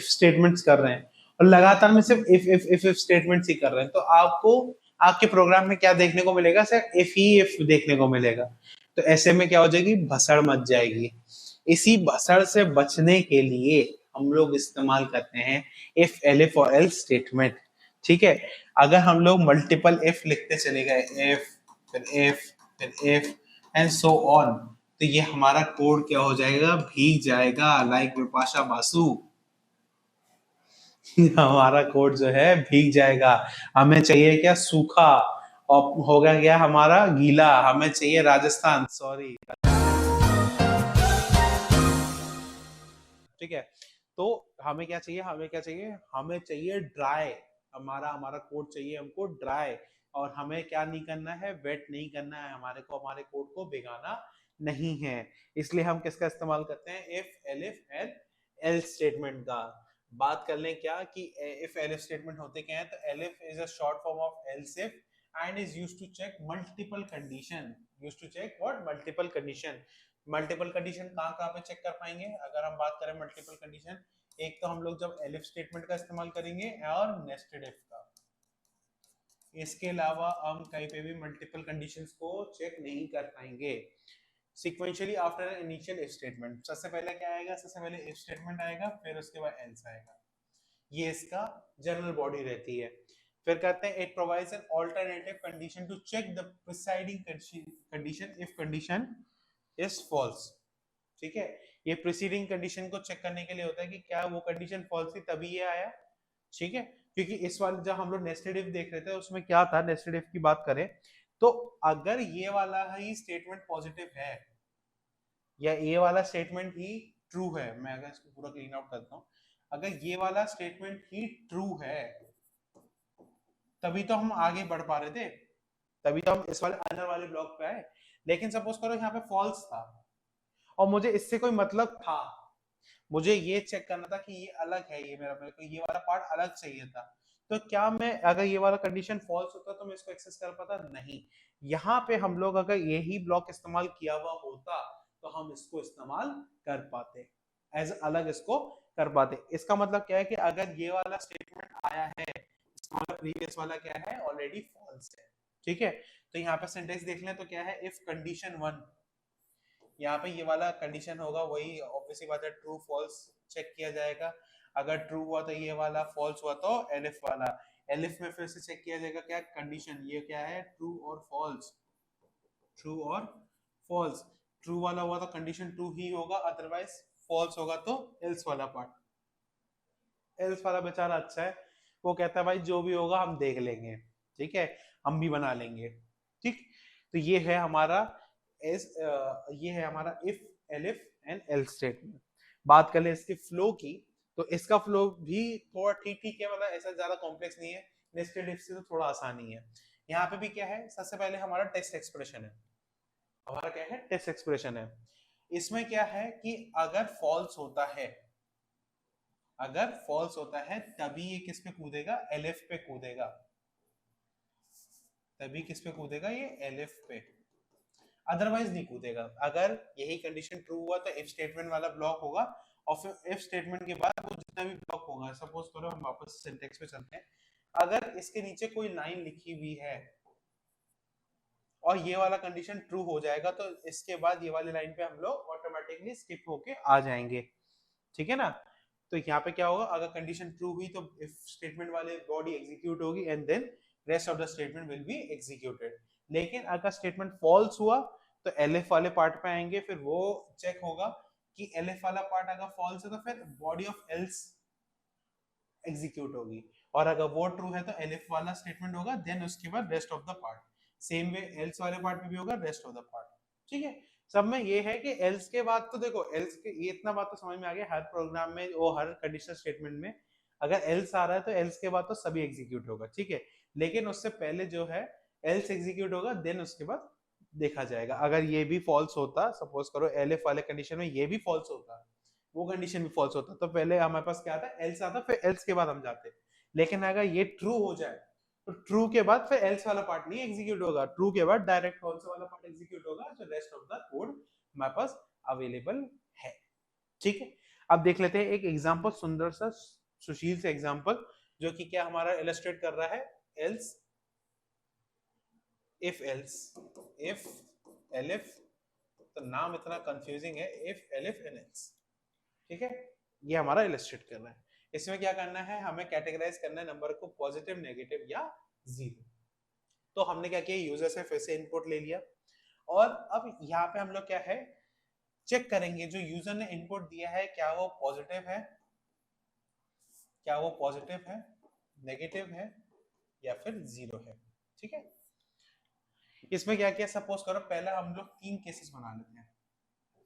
स्टेटमेंट्स कर रहे हैं और लगातार में सिर्फ इफ स्टेटमेंट्स ही कर रहे हैं, तो आपको आपके प्रोग्राम में क्या देखने को मिलेगा, सिर्फ इफ देखने को मिलेगा। तो ऐसे में क्या हो जाएगी, भसड़ मच जाएगी। इसी भसड़ से बचने के लिए हम लोग इस्तेमाल करते हैं इफ, एलिफ और एल्स स्टेटमेंट। ठीक है, अगर हम लोग मल्टीपल इफ लिखते चले गए, इफ एंड सो ऑन, तो ये हमारा कोड क्या हो जाएगा, भीग जाएगा, लाइक विपाशा बासु। हमारा कोड जो है भीग जाएगा। हमें चाहिए क्या, सूखा, और होगा क्या हमारा, गीला। हमें चाहिए राजस्थान, सॉरी। ठीक है, तो हमें क्या चाहिए, हमें चाहिए ड्राई। हमारा हमारा कोड चाहिए हमको ड्राई, और हमें क्या नहीं करना है, वेट नहीं करना है, हमारे को हमारे कोड को भिगाना नहीं है। इसलिए हम किसका इस्तेमाल करते हैं, if elif and else statement का। बात कर लें क्या कि इफ एलिफ स्टेटमेंट होते क्या है, तो elif is a short form of else if and is used to check multiple condition. Used to check what, multiple condition. Multiple condition कहाँ कहाँ पे चेक कर पाएंगे अगर हम बात करें मल्टीपल कंडीशन, एक तो हम लोग जब एलिफ स्टेटमेंट का इस्तेमाल करेंगे और नेस्टेड इफ का। इसके अलावा हम कहीं पे भी मल्टीपल कंडीशंस को चेक नहीं कर पाएंगे। Sequentially after an initial if statement, सबसे पहले क्या आएगा, सबसे पहले इफ स्टेटमेंट आएगा, फिर उसके बाद एल्स आएगा। ये इसका जनरल बॉडी रहती है। फिर कहते हैं it provides an alternative condition to check the preceding condition if condition is false. ठीक है, ये प्रीसीडिंग कंडीशन को चेक करने के लिए होता है कि क्या वो कंडीशन फॉल्स थी तभी ये आया। ठीक है, क्योंकि इस वाले जब हम लोग नेस्टेड इफ देख रहे थे उसमें क्या था, नेस्टेड इफ की बात करें तो अगर ये वाला ही स्टेटमेंट पॉजिटिव है या ये वाला स्टेटमेंट ही ट्रू है, मैं अगर इसको पूरा क्लीन आउट करता हूँ, अगर ये वाला स्टेटमेंट ही ट्रू है तभी तो हम आगे बढ़ पा रहे थे, तभी तो हम इस वाले अंदर वाले ब्लॉक पे आए। लेकिन सपोज करो यहाँ पे फॉल्स था और मुझे इससे कोई मतलब था, मुझे ये चेक करना था कि ये अलग है, ये मेरे को ये वाला पार्ट अलग चाहिए था, तो क्या मैं अगर ये वाला कंडीशन फॉल्स होता तो मैं इसको एक्सेस कर पाता, नहीं। यहाँ पे हम लोग अगर यही ब्लॉक इस्तेमाल किया हुआ होता तो हम इसको इस्तेमाल कर पाते, एज अलग इसको कर पाते। इसका मतलब क्या है कि अगर ये वाला स्टेटमेंट आया है, इसका मतलब प्रीवियस वाला क्या है, ऑलरेडी फॉल्स है। ठीक है, तो यहाँ पे सिंटेक्स देख लें तो क्या है, इफ कंडीशन 1, यहाँ पे ये वाला कंडीशन होगा, वही ऑब्वियसली बात है, ट्रू फॉल्स चेक किया जाएगा। अगर ट्रू हुआ तो ये वाला, फॉल्स हुआ तो एलिफ वाला। एलिफ में फिर से चेक किया जाएगा क्या कंडीशन, ये क्या है, ट्रू और फॉल्स, ट्रू और फॉल्स। ट्रू वाला हुआ तो कंडीशन ट्रू ही होगा, अदरवाइज फॉल्स होगा तो एल्स वाला पार्ट। एल्स वाला बेचारा अच्छा है, वो कहता है भाई जो भी होगा हम देख लेंगे, ठीक है, हम भी बना लेंगे। ठीक, तो ये है हमारा ये है हमारा if elif and else statement. बात कर ले इसके फ्लो की, तो इसका फ्लो भी थोड़ा ठीक ठीक है, मतलब ऐसा ज्यादा कॉम्प्लेक्स नहीं है, नेस्टेड इफ से तो थोड़ा आसान ही है। यहाँ पे भी क्या है, सबसे पहले हमारा टेस्ट एक्सप्रेशन है, हमारा क्या है, टेस्ट एक्सप्रेशन है। इसमें क्या है कि अगर फॉल्स होता है, अगर फॉल्स होता है तभी ये किस पे कूदेगा, एलिफ पे कूदेगा, तभी किस पे कूदेगा, ये एलिफ पे, अदरवाइज नहीं कूदेगा। अगर यही कंडीशन ट्रू हुआ तो इफ स्टेटमेंट वाला ब्लॉक होगा, और फिर इफ स्टेटमेंट के बाद वो जितना भी ब्लॉक होगा, सपोज करो हम वापस सिंटेक्स पे चलते हैं, अगर इसके नीचे कोई लाइन लिखी हुई है और ये वाला कंडीशन ट्रू हो जाएगा तो इसके बाद ये वाली लाइन पे हम लोग ऑटोमेटिकली स्किप होके आ जाएंगे। ठीक है ना, तो यहाँ पे क्या होगा, अगर कंडीशन ट्रू हुई तो इफ स्टेटमेंट वाले बॉडी एग्जीक्यूट होगी and then rest of the statement will be executed. लेकिन अगर स्टेटमेंट फॉल्स हुआ तो एलिफ वाले पार्ट पे आएंगे, फिर वो चेक होगा कि एलिफ वाला पार्ट अगर फॉल्स है तो फिर बॉडी ऑफ एल्स एग्जीक्यूट होगी, और अगर वो ट्रू है तो एलिफ वाला स्टेटमेंट होगा, देन उसके बाद rest of the part. Same way else वाले पार्ट पे भी होगा रेस्ट ऑफ द पार्ट। ठीक है, सब में ये है कि एल्स के बाद तो देखो, एल्स के ये इतना बात तो समझ में आ गया, हर प्रोग्राम में वो हर कंडीशनल स्टेटमेंट में अगर एल्स आ रहा है तो एल्स के बाद तो सभी एग्जीक्यूट होगा। ठीक है, लेकिन उससे पहले जो है एल्स एग्जीक्यूट होगा, देन उसके बाद देखा जाएगा। अगर ये भी फॉल्स होता, सपोज करो एलिफ वाले कंडीशन में ये भी फॉल्स होता, वो कंडीशन भी फॉल्स होता, तो पहले हमारे पास क्या आता, एल्स आता, फिर एल्स के बाद हम जाते। लेकिन अगर ये ट्रू हो जाए तो ट्रू के बाद फिर एल्स वाला पार्ट नहीं एग्जीक्यूट होगा, ट्रू के बाद डायरेक्ट फॉल्स वाला पार्ट एग्जीक्यूट होगा, तो रेस्ट ऑफ द कोड हमारे पास अवेलेबल है। ठीक है, अब देख लेते हैं एक एग्जांपल, सुंदर सा सुशील से एग्जांपल, जो कि क्या हमारा इलस्ट्रेट कर रहा है, else if else, if elif, तो नाम इतना कंफ्यूजिंग है, इफ एलिफ एंड एल्स। ठीक है, ये हमारा इलस्ट्रेट करना है। इसमें क्या करना है, हमें कैटेगराइज करना है नंबर को पॉजिटिव, नेगेटिव या जीरो। तो हमने क्या किया, यूजर से फिर से इनपुट ले लिया, और अब यहाँ पे हम लोग क्या है, चेक करेंगे जो यूजर ने इनपुट दिया है क्या वो पॉजिटिव है, क्या वो पॉजिटिव है, नेगेटिव है या फिर जीरो है। ठीक है, इसमें क्या किया, सपोज करो पहला हम लोग 3 केसेस बना लेते हैं।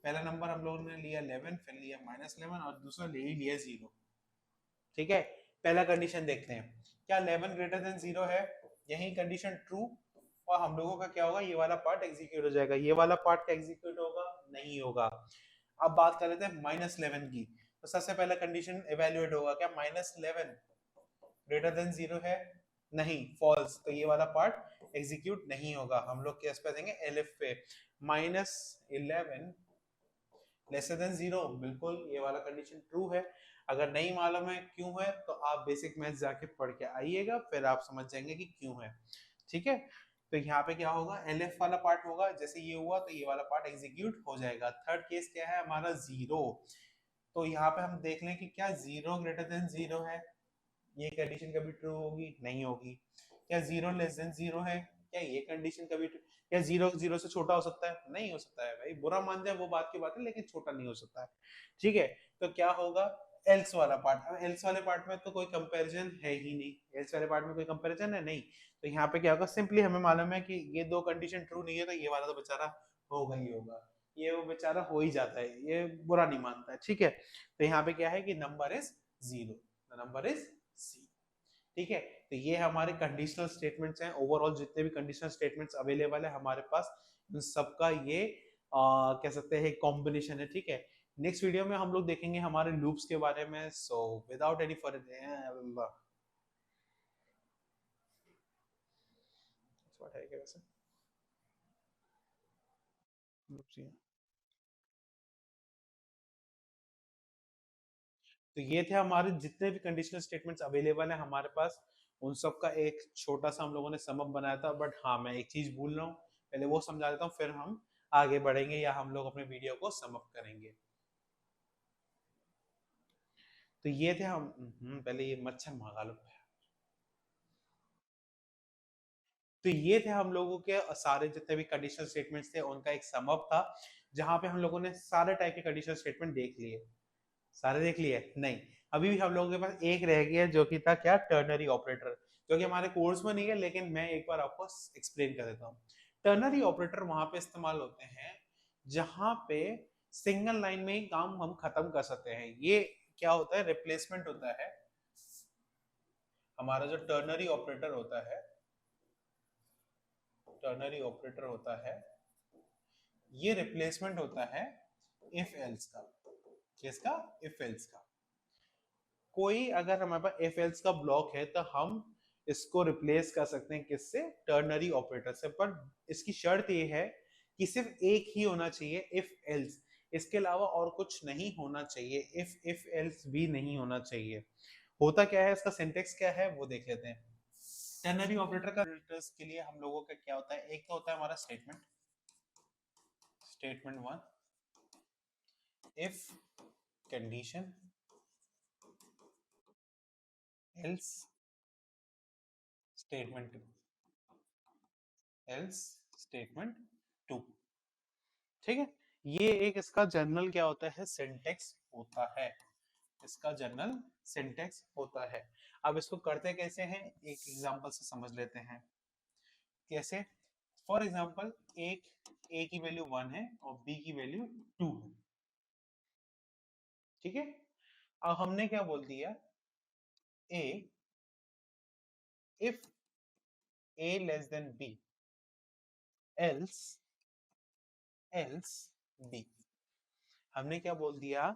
पहला नंबर हम लोगों ने लिया 11, फिर लिया -11 और दूसरा ले ही लिया 0। ठीक है, पहला कंडीशन देखते हैं, क्या 11 ग्रेटर देन 0 है, यही कंडीशन ट्रू, और हम लोगों का क्या होगा, ये वाला पार्ट एग्जीक्यूट हो जाएगा। ये वाला पार्ट का एग्जीक्यूट होगा, नहीं होगा। अब बात कर लेते हैं -11 की। तो सबसे पहला कंडीशन इवेल्युएट होगा, क्या -11 ग्रेटर देन 0 है, नहीं, फॉल्स। तो ये वाला पार्ट एग्जीक्यूट नहीं होगा। हम लोग किस पे देंगे, एलिफ पे। -11 लेसर देन 0, बिल्कुल ये वाला कंडीशन ट्रू है। अगर नहीं मालूम है क्यों है, तो आप बेसिक मैथ्स जाके पढ़ के आइएगा, फिर आप समझ जाएंगे कि क्यों है। ठीक है, तो यहाँ पे क्या होगा, एलएफ वाला पार्ट होगा, जैसे ये हुआ तो ये वाला पार्ट एग्जीक्यूट हो जाएगा। थर्ड केस क्या है हमारा, 0। तो यहाँ पे हम देख लें कि क्या 0 ग्रेटर देन 0 है, ये कंडीशन कभी ट्रू होगी, नहीं होगी। क्या 0 लेस देन 0 है, क्या ये कंडीशन कभी, क्या 0 0 से छोटा हो सकता है, नहीं हो सकता है भाई, बुरा मान जाए वो बात की बात है, लेकिन छोटा नहीं हो सकता है। ठीक है, तो क्या होगा, एल्स वाला पार्ट। अब एल्स वाले पार्ट में तो कोई कंपैरिजन है ही नहीं, एल्स वाले पार्ट में कोई कंपैरिजन है नहीं, तो यहाँ पे क्या होगा, सिंपली हमें मालूम है कि ये दो कंडीशन ट्रू नहीं है, तो ये वाला तो बेचारा होगा ही होगा, ये वो बेचारा हो ही जाता है, ये बुरा नहीं मानता है। ठीक है, तो यहाँ पे क्या है कि number is 0, number is C. ठीक है, तो ये हमारे कंडीशनल स्टेटमेंट्स हैं। ओवरऑल जितने भी कंडीशनल स्टेटमेंट्स अवेलेबल है हमारे पास, उन सबका ये कह सकते हैं कॉम्बिनेशन है। ठीक है, नेक्स्ट वीडियो में हम लोग देखेंगे हमारे लूप्स के बारे में। सो विदाउट एनी फर्दर व्हाट है क्या वैसे loops ही हैं। तो ये थे हमारे जितने भी कंडीशनल स्टेटमेंट्स अवेलेबल है हमारे पास, उन सब का एक छोटा सा हम लोगों ने समअप बनाया था। बट हाँ, मैं एक चीज भूल रहा हूँ, पहले वो समझा देता हूँ, फिर हम आगे बढ़ेंगे या हम लोग अपने वीडियो को समअप करेंगे। तो ये थे हम, पहले ये मच्छर मंगा लो। तो ये थे हम लोगों के सारे जितने भी कंडीशनल स्टेटमेंट्स थे, उनका एक समअप था, जहां पे हम लोगों ने सारे टाइप के कंडीशनल स्टेटमेंट देख लिए। सारे देख लिए, नहीं, अभी भी हम लोगों के पास एक रह गया, जो कि था क्या, टर्नरी ऑपरेटर, जो कि हमारे कोर्स में नहीं है, लेकिन मैं एक बार आपको एक्सप्लेन कर देता हूँ। टर्नरी ऑपरेटर वहां पे इस्तेमाल होते हैं जहां पे सिंगल लाइन में ही काम हम खत्म कर सकते हैं। ये क्या होता है, रिप्लेसमेंट होता है। हमारा जो टर्नरी ऑपरेटर होता है, टर्नरी ऑपरेटर होता है, ये रिप्लेसमेंट होता है इफ एल्स का। किसका, इफ एल्स का। कोई अगर हमारे पास इफ एल्स का ब्लॉक है, तो हम इसको रिप्लेस कर सकते हैं किससे, टर्नरी ऑपरेटर से। पर इसकी शर्त ये है कि सिर्फ एक ही होना चाहिए इफ एल्स, इसके अलावा और कुछ नहीं होना चाहिए, इफ एल्स भी नहीं होना चाहिए। होता क्या है, इसका सिंटेक्स क्या है वो देख लेते हैं। टर्नरी ऑपरेटर का के लिए हम लोगों का क्या होता है, एक तो होता है हमारा statement, statement one, if condition else statement 2, else statement 2। ठीक है, ये एक इसका जनरल क्या होता है, सिंटेक्स होता है, इसका जनरल सिंटेक्स होता है। अब इसको करते कैसे हैं, एक एग्जांपल से समझ लेते हैं। कैसे, फॉर एग्जांपल एक ए की वैल्यू 1 है और बी की वैल्यू 2 है। ठीक है, अब हमने क्या बोल दिया, ए if a less than b, else else b। हमने क्या बोल दिया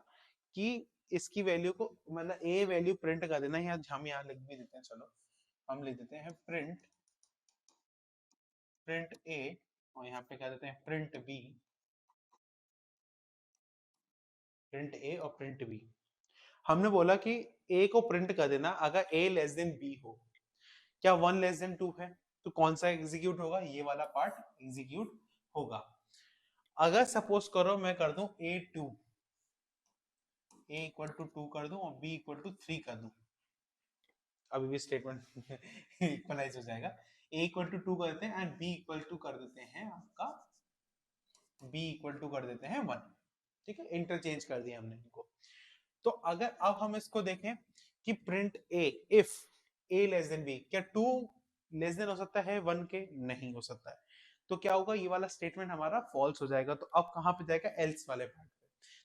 कि इसकी वैल्यू को, मतलब ए वैल्यू प्रिंट कर देना, या हम यहाँ लिख भी देते हैं, चलो हम लिख देते हैं प्रिंट, प्रिंट ए, और यहाँ पे क्या देते हैं प्रिंट बी, प्रिंट ए और प्रिंट बी। हमने बोला कि ए को प्रिंट कर देना अगर ए लेस देन बी हो। क्या 1 लेस देन 2 है, तो कौन सा एग्जीक्यूट होगा, ये वाला पार्ट एग्जीक्यूट होगा। अगर सपोज करो मैं कर दूं a2, a इक्वल टू 2 कर दूं और b इक्वल टू 3 कर दूं, अभी भी स्टेटमेंट इक्वलाइज हो जाएगा। a इक्वल टू 2 कर देते हैं एंड b इक्वल टू कर देते हैं आपका, b इक्वल टू कर देते हैं 1। ठीक है, इंटरचेंज कर दिया हमने इनको। तो अगर अब हम इसको देखें कि print a, if a less than b, क्या 2 लेस देन हो सकता है 1 के, नहीं हो सकता है। तो क्या होगा, ये वाला स्टेटमेंट हमारा फॉल्स हो जाएगा। तो अब कहां पे जाएगा, एल्स वाले पार्ट पे।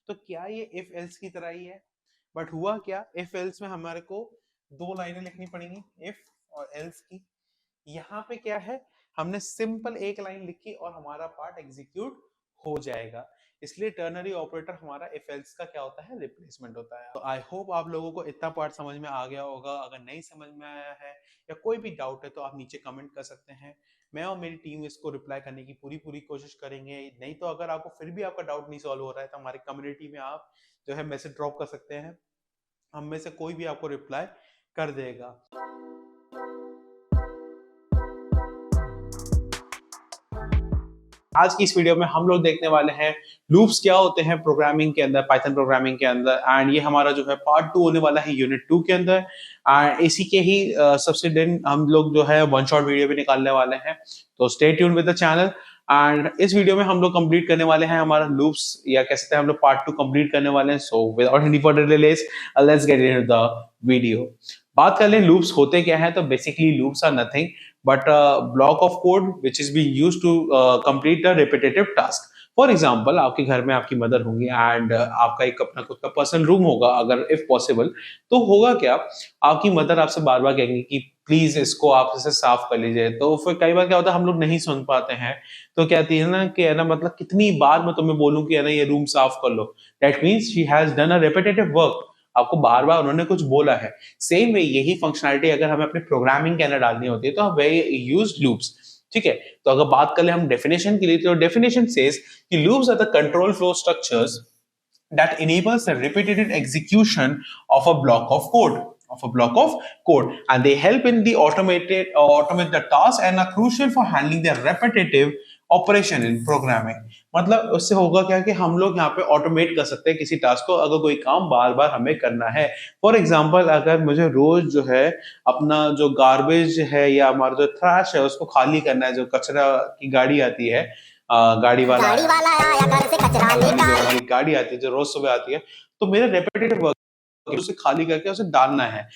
तो क्या ये इफ एल्स की तरह ही है, बट हुआ क्या, इफ एल्स में हमारे को दो लाइनें लिखनी पड़ेंगी इफ और एल्स की। यहाँ पे क्या है, हमने सिंपल एक लाइन लिखी और हमारा पार्ट एग्जीक्यूट हो जाएगा। इसलिए टर्नरी ऑपरेटर हमारा इफ एल्स का क्या होता है, रिप्लेसमेंट होता है। तो आई होप आप लोगों को इतना पार्ट समझ में आ गया होगा। अगर नहीं समझ में आया है या कोई भी डाउट है तो आप नीचे कमेंट कर सकते हैं। मैं और मेरी टीम इसको रिप्लाई करने की पूरी पूरी कोशिश करेंगे। नहीं तो अगर आपको फिर भी आपका डाउट नहीं सॉल्व हो रहा है तो हमारी कम्युनिटी में आप जो है मैसेज ड्रॉप कर सकते हैं, हम में से कोई भी आपको रिप्लाई कर देगा। आज की इस वीडियो में हम लोग देखने वाले हैं लूप्स क्या होते हैं प्रोग्रामिंग के अंदर, पाइथन प्रोग्रामिंग के अंदर। एंड ये हमारा जो है पार्ट 2 होने वाला है यूनिट 2 के अंदर। एंड इसी के ही सब्सिडेंट हम लोग जो है वन शॉट वीडियो भी निकालने वाले हैं। तो stay tune with the channel. And इस वीडियो में हम लोग कंप्लीट करने वाले हैं हमारा लूप्स, या कह सकते हैं हम लोग पार्ट 2 कंप्लीट करने वाले हैं। So without any further delays let's get into the video. बात कर लें लूप्स होते क्या हैं, तो basically loops are nothing but a block of code which is being used to complete a repetitive task. For example आपके घर में आपकी मदर होंगी एंड आपका एक अपना खुद का पर्सनल रूम होगा, अगर इफ पॉसिबल तो होगा क्या, आपकी मदर आपसे बार बार कहेंगी कि प्लीज इसको आप इसे साफ कर लीजिए। तो फिर कई बार क्या होता है हम लोग नहीं सुन पाते हैं, तो कहती है ना कि है ना, मतलब कितनी बार मैं तुम्हें बोलूं कि है ना ये रूम साफ कर लो। That means she has done a repetitive work, आपको बार बार उन्होंने कुछ बोला है। सेम वे यही फंक्शनैलिटी अगर हमें अपने प्रोग्रामिंग के अंदर डालनी होती है तो वे यूज लूप्स। ठीक है, तो अगर बात कर ले हम डेफिनेशन के लिए, तो डेफिनेशन सेज कि loops are the control flow structures that enables the repeated execution of a block of code and they help in the automate the task and are crucial for handling the repetitive operation in programming. मतलब उससे होगा क्या कि हम लोग यहाँ पे automate कर सकते हैं किसी टास्क को, अगर कोई काम बार बार हमें करना है। फॉर एग्जांपल अगर मुझे रोज जो है अपना जो गार्बेज है या हमारा जो थ्रैश है उसको खाली करना है, जो कचरा की गाड़ी आती है, गाड़ी वाला आया घर से कचरा लेकर, गाड़ी आती है जो रोज सुबह आती है, तो मेरा रेपिटेटिव वर्क उसे खाली करके उसे डालना है।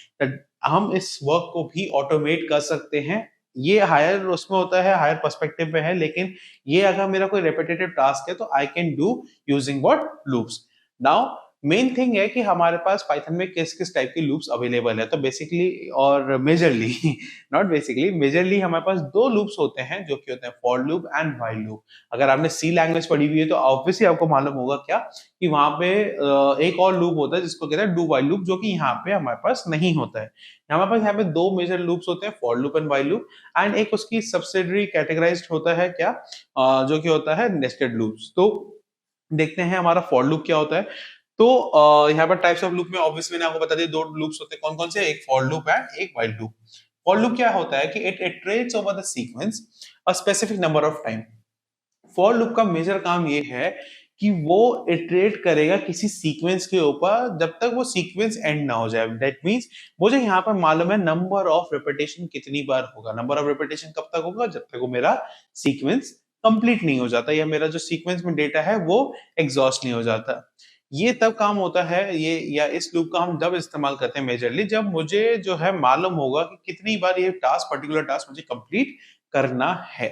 हम इस वर्क को भी ऑटोमेट कर सकते हैं। ये हायर उसमें होता है, हायर पर्सपेक्टिव पे है, लेकिन ये अगर मेरा कोई रेपिटेटिव टास्क है तो I can do using what, loops. Now main thing है कि हमारे पास पाइथन में किस किस टाइप की लूप्स अवेलेबल है। तो बेसिकली और मेजरली नॉट बेसिकली, मेजरली हमारे पास दो लूप्स होते हैं जो कि होते हैं for loop and while loop. अगर आपने सी लैंग्वेज पढ़ी हुई है तो ऑब्वियसली आपको मालूम होगा क्या कि वहां पे एक और लूप होता है जिसको कहते हैं डू व्हाइल लूप, जो कि यहाँ पे हमारे पास नहीं होता है। हमारे पास यहाँ पे दो मेजर लूप्स होते हैं, for loop and while loop. And एक उसकी सब्सिडरी कैटेगराइज्ड होता है क्या, जो कि होता है नेस्टेड लूप्स। तो देखते हैं हमारा फॉर लूप क्या होता है। तो यहाँ पर टाइप्स ऑफ लूप में ऑब्वियसली मैंने आपको बता दिया दो लूप्स होते हैं, कौन कौन से, एक फॉर लूप है एक व्हाइल लूप। फॉर लूप क्या होता है कि it iterates over the sequence a specific number of time. For loop का मेजर काम ये है कि वो इटरेट करेगा किसी सीक्वेंस के ऊपर जब तक वो सीक्वेंस एंड ना हो जाए। दैट मींस मुझे यहाँ पर मालूम है नंबर ऑफ रिपीटेशन कितनी बार होगा। नंबर ऑफ रिपीटेशन कब तक होगा, जब तक वो मेरा सीक्वेंस कंप्लीट नहीं हो जाता या मेरा जो सीक्वेंस में डेटा है वो एग्जॉस्ट नहीं हो जाता। ये तब काम होता है ये, या इस लूप का हम जब इस्तेमाल करते हैं मेजरली जब मुझे जो है मालूम होगा कि कितनी बार ये टास्क, पर्टिकुलर टास्क मुझे कंप्लीट करना है।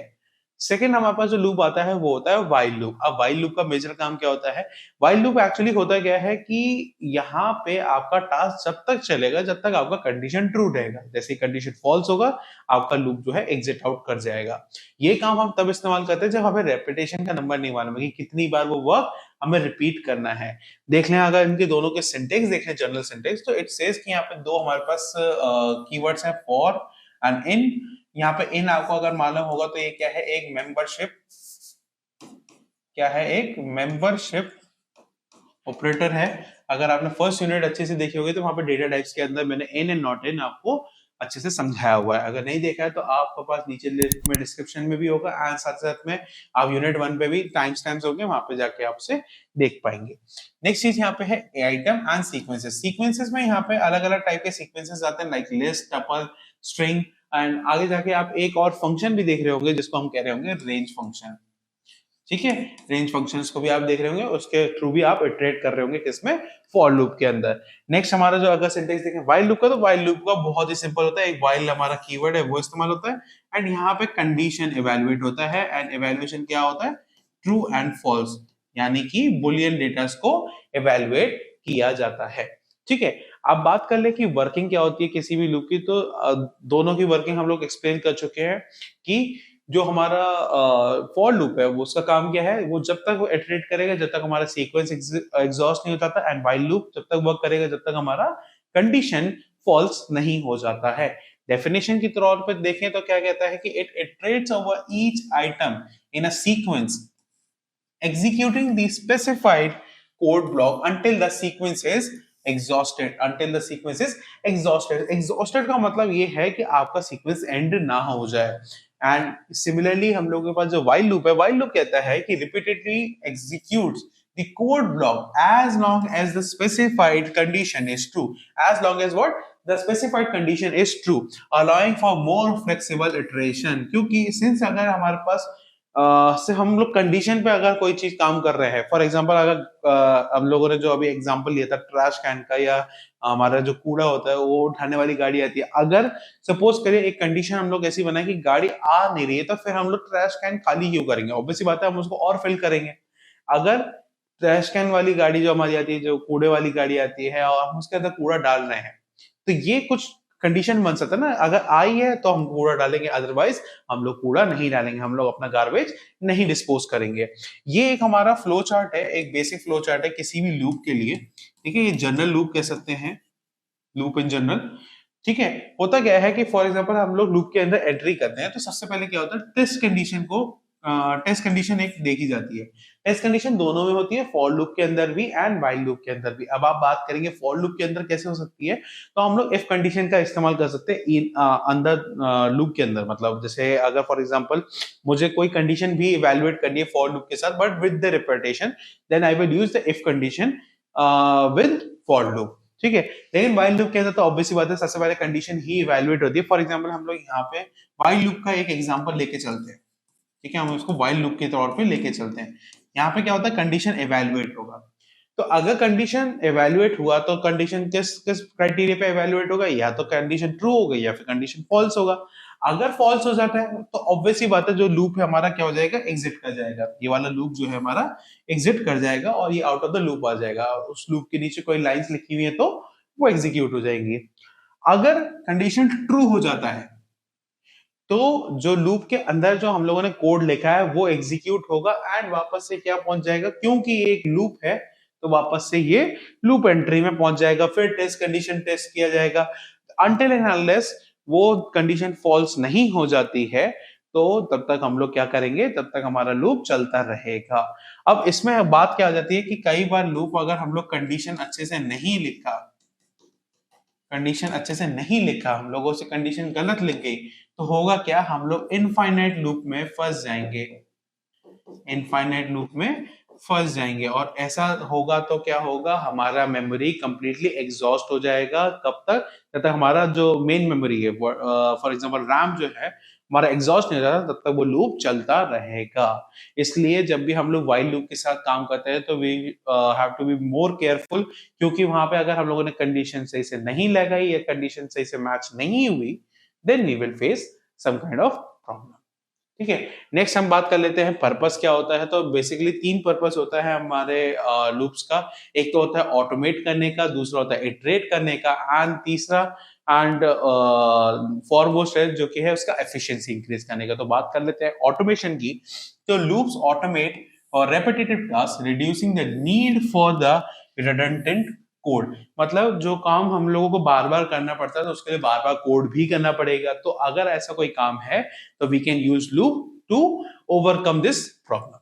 सेकेंड हमारे पास जो लूप आता है वो होता है व्हाइल लूप। अब व्हाइल लूप का मेजर काम क्या होता है, व्हाइल लूप एक्चुअली होता क्या है कि यहाँ पे आपका टास्क जब तक चलेगा जब तक आपका कंडीशन ट्रू रहेगा। जैसे कंडीशन फॉल्स होगा आपका लूप जो है एग्जिट आउट कर जाएगा। ये काम हम तब इस्तेमाल करते हैं जब हमें रेपिटेशन का नंबर नहीं मालूम है कि कितनी बार वो वर्क हमें रिपीट करना है। देख लें अगर इनके दोनों के सिंटेक्स देख लें, जनरल सिंटेक्स, तो इट सेज कि यहाँ पे दो हमारे पास कीवर्ड्स हैं, फॉर एंड इन। यहाँ पे इन आपको अगर मालूम होगा तो ये क्या है, एक मेंबरशिप, क्या है, एक मेंबरशिप ऑपरेटर है। अगर आपने फर्स्ट यूनिट अच्छे से देखी होगी तो वहां पे डेटा टाइप्स के अंदर मैंने इन एंड नॉट इन आपको अच्छे से समझाया हुआ है। अगर नहीं देखा है तो आपके पास नीचे लिस्ट में डिस्क्रिप्शन में भी होगा एंड साथ साथ में आप यूनिट 1 पे भी टाइम स्टैम्प्स होंगे, वहां पे जाके आप उसे देख पाएंगे। नेक्स्ट चीज यहाँ पे है आइटम एंड सीक्वेंसेस। सीक्वेंसेस में यहाँ पे अलग अलग टाइप के सीक्वेंसेस आते हैं, like list, tuple, string, and आगे जाके आप एक और फंक्शन भी देख रहे होंगे जिसको हम कह रहे होंगे रेंज फंक्शन। ठीक है, रेंज फंक्शंस को भी आप देख रहे होंगे, उसके थ्रू भी आप इटरेट कर रहे होंगे किसमें, फॉर लूप के अंदर। नेक्स्ट हमारा जो अगर सिंटेक्स देखें व्हाइल लूप का, तो व्हाइल लूप का बहुत ही सिंपल होता है, एक व्हाइल हमारा कीवर्ड है वो इस्तेमाल होता है एंड यहाँ पे कंडीशन इवैल्यूएट होता है। एंड इवैल्यूएशन क्या होता है, ट्रू एंड फॉल्स, यानी कि बुलियन डेटा को इवैल्यूएट किया जाता है। ठीक है, अब बात कर ले कि वर्किंग क्या होती है किसी भी लूप की, तो दोनों की वर्किंग हम लोग एक्सप्लेन कर चुके हैं कि जो हमारा फॉर लूप है वो उसका काम क्या है, वो जब तक वो इटरेट करेगा जब तक हमारा सीक्वेंस एग्जॉस्ट नहीं हो जाता, एंड व्हाइल लूप जब तक वर्क करेगा जब तक हमारा कंडीशन फॉल्स नहीं हो जाता है। डेफिनेशन के तौर पे देखें तो क्या कहता है कि it iterates over each item in a sequence executing the specified code block until the sequence is exhausted का मतलब ये है कि आपका सीक्वेंस एंड ना हो जाए। एंड सिमिलरली हम लोगों के पास जो while loop है, while loop कहता है कि repeatedly executes the code block as long as the specified condition is true, as long as what the specified condition is true, allowing for more flexible iteration। क्योंकि since अगर हमारे पास से हम लोग कंडीशन पे अगर कोई चीज काम कर रहे हैं, फॉर एग्जांपल अगर हम लोगों ने जो अभी एग्जांपल लिया था ट्रैश कैन का, या हमारा जो कूड़ा होता है वो उठाने वाली गाड़ी आती है, अगर सपोज करिए एक कंडीशन हम लोग ऐसी बनाए कि गाड़ी आ नहीं रही है, तो फिर हम लोग ट्रैश कैन खाली क्यों करेंगे? ऑब्वियस सी बात है हम उसको और फिल करेंगे। अगर ट्रैश कैन वाली गाड़ी जो हमारी आती है, जो कूड़े वाली गाड़ी आती है, और हम उसके अंदर कूड़ा डाल रहे हैं, तो ये कुछ कंडीशन बन सकता है ना, अगर आई है तो हम कूड़ा डालेंगे, अदरवाइज हम लोग कूड़ा नहीं डालेंगे, हम लोग अपना गार्बेज नहीं डिस्पोज करेंगे। ये एक हमारा फ्लो चार्ट है, एक बेसिक फ्लो चार्ट है किसी भी लूप के लिए। ठीक है, ये जनरल लूप कह सकते हैं, लूप इन जनरल। ठीक है, होता क्या है कि फॉर एग्जांपल हम लोग लूप के अंदर एंट्री करते हैं, तो सबसे पहले क्या होता है, टेस्ट कंडीशन एक देखी जाती है। टेस्ट कंडीशन दोनों में होती है, फॉर लूप के अंदर भी एंड व्हाइल लूप के अंदर भी। अब आप बात करेंगे फॉर लूप के अंदर कैसे हो सकती है, तो हम लोग इफ कंडीशन का इस्तेमाल कर सकते हैं अंदर लूप के अंदर। मतलब जैसे अगर फॉर एग्जांपल मुझे कोई कंडीशन भी इवैल्यूएट करनी है फॉर लूप के साथ, but with the repetition, then I will use the if condition with for loop. ठीक है, लेकिन व्हाइल लूप के अंदर तो ऑब्वियस सी बात है सबसे पहले कंडीशन ही इवैल्यूएट होती है। फॉर एग्जांपल हम लोग यहाँ पे व्हाइल लूप का एक एग्जांपल लेके चलते हैं। ठीक है, हम इसको व्हाइल लूप के तौर पे लेके चलते हैं। यहाँ पे क्या होता है, कंडीशन इवैल्यूएट होगा। तो अगर कंडीशन इवैल्यूएट हुआ तो कंडीशन किस किस क्राइटेरिया पे इवैल्यूएट होगा, या तो कंडीशन ट्रू हो गई या फिर कंडीशन फॉल्स होगा। अगर फॉल्स हो जाता है तो ऑब्वियस ही बात है जो लूप है हमारा क्या हो जाएगा, एग्जिट कर जाएगा। ये वाला लूप जो है हमारा एग्जिट कर जाएगा और ये आउट ऑफ द लूप आ जाएगा। उस लूप के नीचे कोई लाइंस लिखी हुई है तो वो एग्जीक्यूट हो जाएंगी। अगर कंडीशन ट्रू हो जाता है तो जो लूप के अंदर जो हम लोगों ने कोड लिखा है वो एग्जीक्यूट होगा एंड वापस से क्या पहुंच जाएगा, क्योंकि ये एक लूप है तो वापस से ये लूप एंट्री में पहुंच जाएगा। फिर टेस्ट कंडीशन टेस्ट किया जाएगा अनटिल एंड अनलेस वो कंडीशन फॉल्स नहीं हो जाती है, तो तब तक हम लोग क्या करेंगे, तब तक हमारा लूप चलता रहेगा। अब इसमें बात क्या आ जाती है कि कई बार लूप अगर हम लोग कंडीशन अच्छे से नहीं लिखा, हम लोगों से कंडीशन गलत लिख गई, तो होगा क्या, हम लोग इनफाइनाइट लूप में फंस जाएंगे। और ऐसा होगा तो क्या होगा, हमारा मेमोरी कंप्लीटली एग्जॉस्ट हो जाएगा। कब तक, जब तक हमारा जो मेन मेमोरी है, फॉर एग्जांपल रैम जो है हमारा एग्जॉस्ट नहीं हो जाता, तब तक वो लूप चलता रहेगा। इसलिए जब भी हम लोग व्हाइल लूप के साथ काम करते हैं तो we have to be more careful, क्योंकि वहां पे अगर हम लोगों ने कंडीशन सही से नहीं लगाई या कंडीशन सही से मैच नहीं हुई, then we will face some kind of problem. ठीक है, नेक्स्ट हम बात कर लेते हैं पर्पस क्या होता है। तो बेसिकली 3 पर्पस होता है हमारे लूप्स का। एक तो होता है ऑटोमेट करने का, दूसरा होता है इटरेट करने का, एंड तीसरा एंड फॉरमोस्ट है जो कि है उसका एफिशिएंसी इंक्रीज करने का। तो बात कर लेते हैं ऑटोमेशन की। तो लूप्स ऑटोमेट और repetitive task reducing the need for the redundant code. मतलब जो काम हम लोगों को बार बार करना पड़ता है तो उसके लिए बार बार कोड भी करना पड़ेगा। तो अगर ऐसा कोई काम है तो we can use loop to overcome this problem.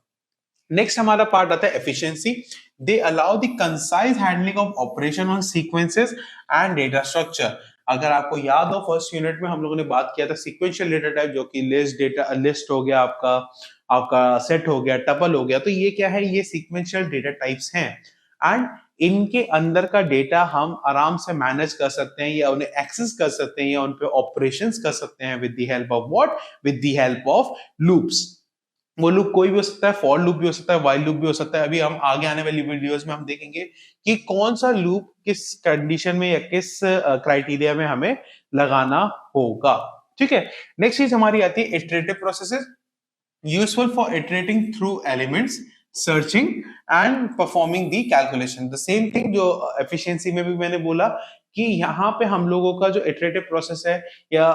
Next हमारा पार्ट आता है efficiency. They allow the concise handling of operation on sequences and data structure. अगर आपको याद हो फर्स्ट यूनिट में हम लोगों ने बात किया था सीक्वेंशियल डेटा टाइप, जो कि लिस्ट हो गया, आपका सेट हो गया, टपल हो गया। तो ये क्या है, ये सीक्वेंशियल डेटा टाइप्स हैं एंड इनके अंदर का डेटा हम आराम से मैनेज कर सकते हैं या उन्हें एक्सेस कर सकते हैं या उन पे ऑपरेशंस कर सकते हैं with the help of what, with the help of loops. वो लूप कोई भी हो सकता है, फॉर लूप भी हो सकता है, व्हाइल लूप भी हो सकता है। अभी हम आगे आने वाली वीडियोस में हम देखेंगे कि कौन सा लूप किस कंडीशन में या किस क्राइटेरिया में हमें लगाना होगा। ठीक है, नेक्स्ट चीज हमारी आती है iterative processes, useful for iterating through elements, searching and performing the calculation. The same thing जो एफिशिएंसी में भी मैंने बोला कि यहाँ पे हम लोगों का जो इटरेटिव प्रोसेस है या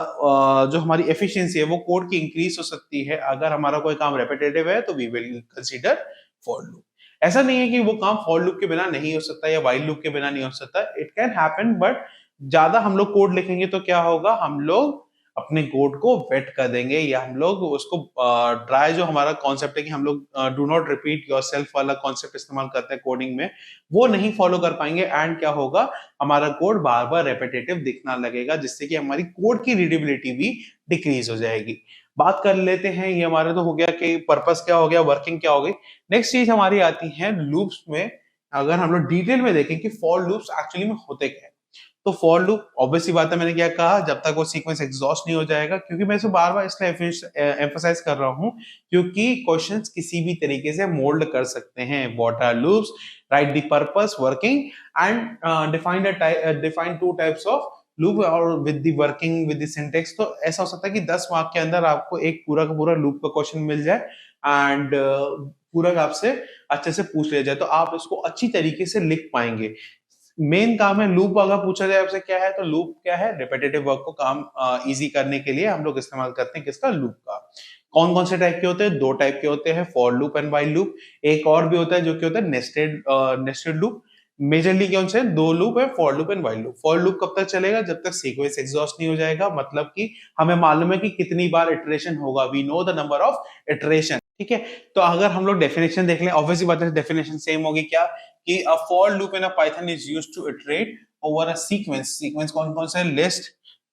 जो हमारी एफिशिएंसी है वो कोड की इंक्रीज हो सकती है अगर हमारा कोई काम रेपिटेटिव है तो we will consider for loop. ऐसा नहीं है कि वो काम फॉर लूप के बिना नहीं हो सकता या व्हाइल लूप के बिना नहीं हो सकता, इट कैन हैपन, बट ज्यादा हम लोग कोड लिखेंगे तो क्या होगा, हम लोग अपने कोड को वेट कर देंगे या हम लोग उसको ड्राई, जो हमारा कॉन्सेप्ट है कि हम लोग डू नॉट रिपीट योरसेल्फ वाला कॉन्सेप्ट इस्तेमाल करते हैं कोडिंग में, वो नहीं फॉलो कर पाएंगे एंड क्या होगा, हमारा कोड बार बार रेपिटेटिव दिखना लगेगा जिससे कि हमारी कोड की रीडेबिलिटी भी डिक्रीज हो जाएगी। बात कर लेते हैं, ये हमारा तो हो गया कि पर्पस क्या हो गया, वर्किंग क्या हो गई। नेक्स्ट चीज हमारी आती है लूप्स में। अगर हम लोग डिटेल में देखें कि फॉर लूप्स एक्चुअली में होते क्या है, तो फॉर लूप ऑब्वियसली बात है, मैंने क्या कहा, जब तक वो सीक्वेंस एग्जॉस्ट नहीं हो जाएगा, क्योंकि मैं इसे बार बार इसलिए एम्फसाइज कर रहा हूं क्योंकि क्वेश्चंस किसी भी तरीके से मोल्ड कर सकते हैं। What are loops, write the purpose, working and define two types of loop और with the working with the syntax. तो ऐसा हो सकता है कि 10 मार्क के अंदर आपको एक पूरा का पूरा लूप का क्वेश्चन मिल जाए एंड पूरा आपसे अच्छे से पूछ लिया जाए तो आप इसको अच्छी तरीके से लिख पाएंगे। मेन काम है लूप, अगर पूछा जाए आपसे क्या है, तो लूप क्या है, रिपीटेटिव वर्क को काम इजी करने के लिए हम लोग इस्तेमाल करते हैं किसका, लूप का। कौन कौन से टाइप के होते हैं, दो टाइप के होते हैं, for loop and while loop. एक और भी होता है जो कि होता है नेस्टेड लूप। मेजरली कौन से दो लूप है, for loop and while loop. For loop कब तक चलेगा, जब तक सीक्वेंस एग्जॉस्ट नहीं हो जाएगा, मतलब कि हमें मालूम है कि कितनी बार इटरेशन होगा, we know the number of iteration, ठीक है। तो अगर हम लोग डेफिनेशन देख लें, ऑब्वियसली बात है डेफिनेशन सेम होगी क्या, कि a for loop in a Python is used to iterate over a sequence। sequence कौन कौन सा है, list,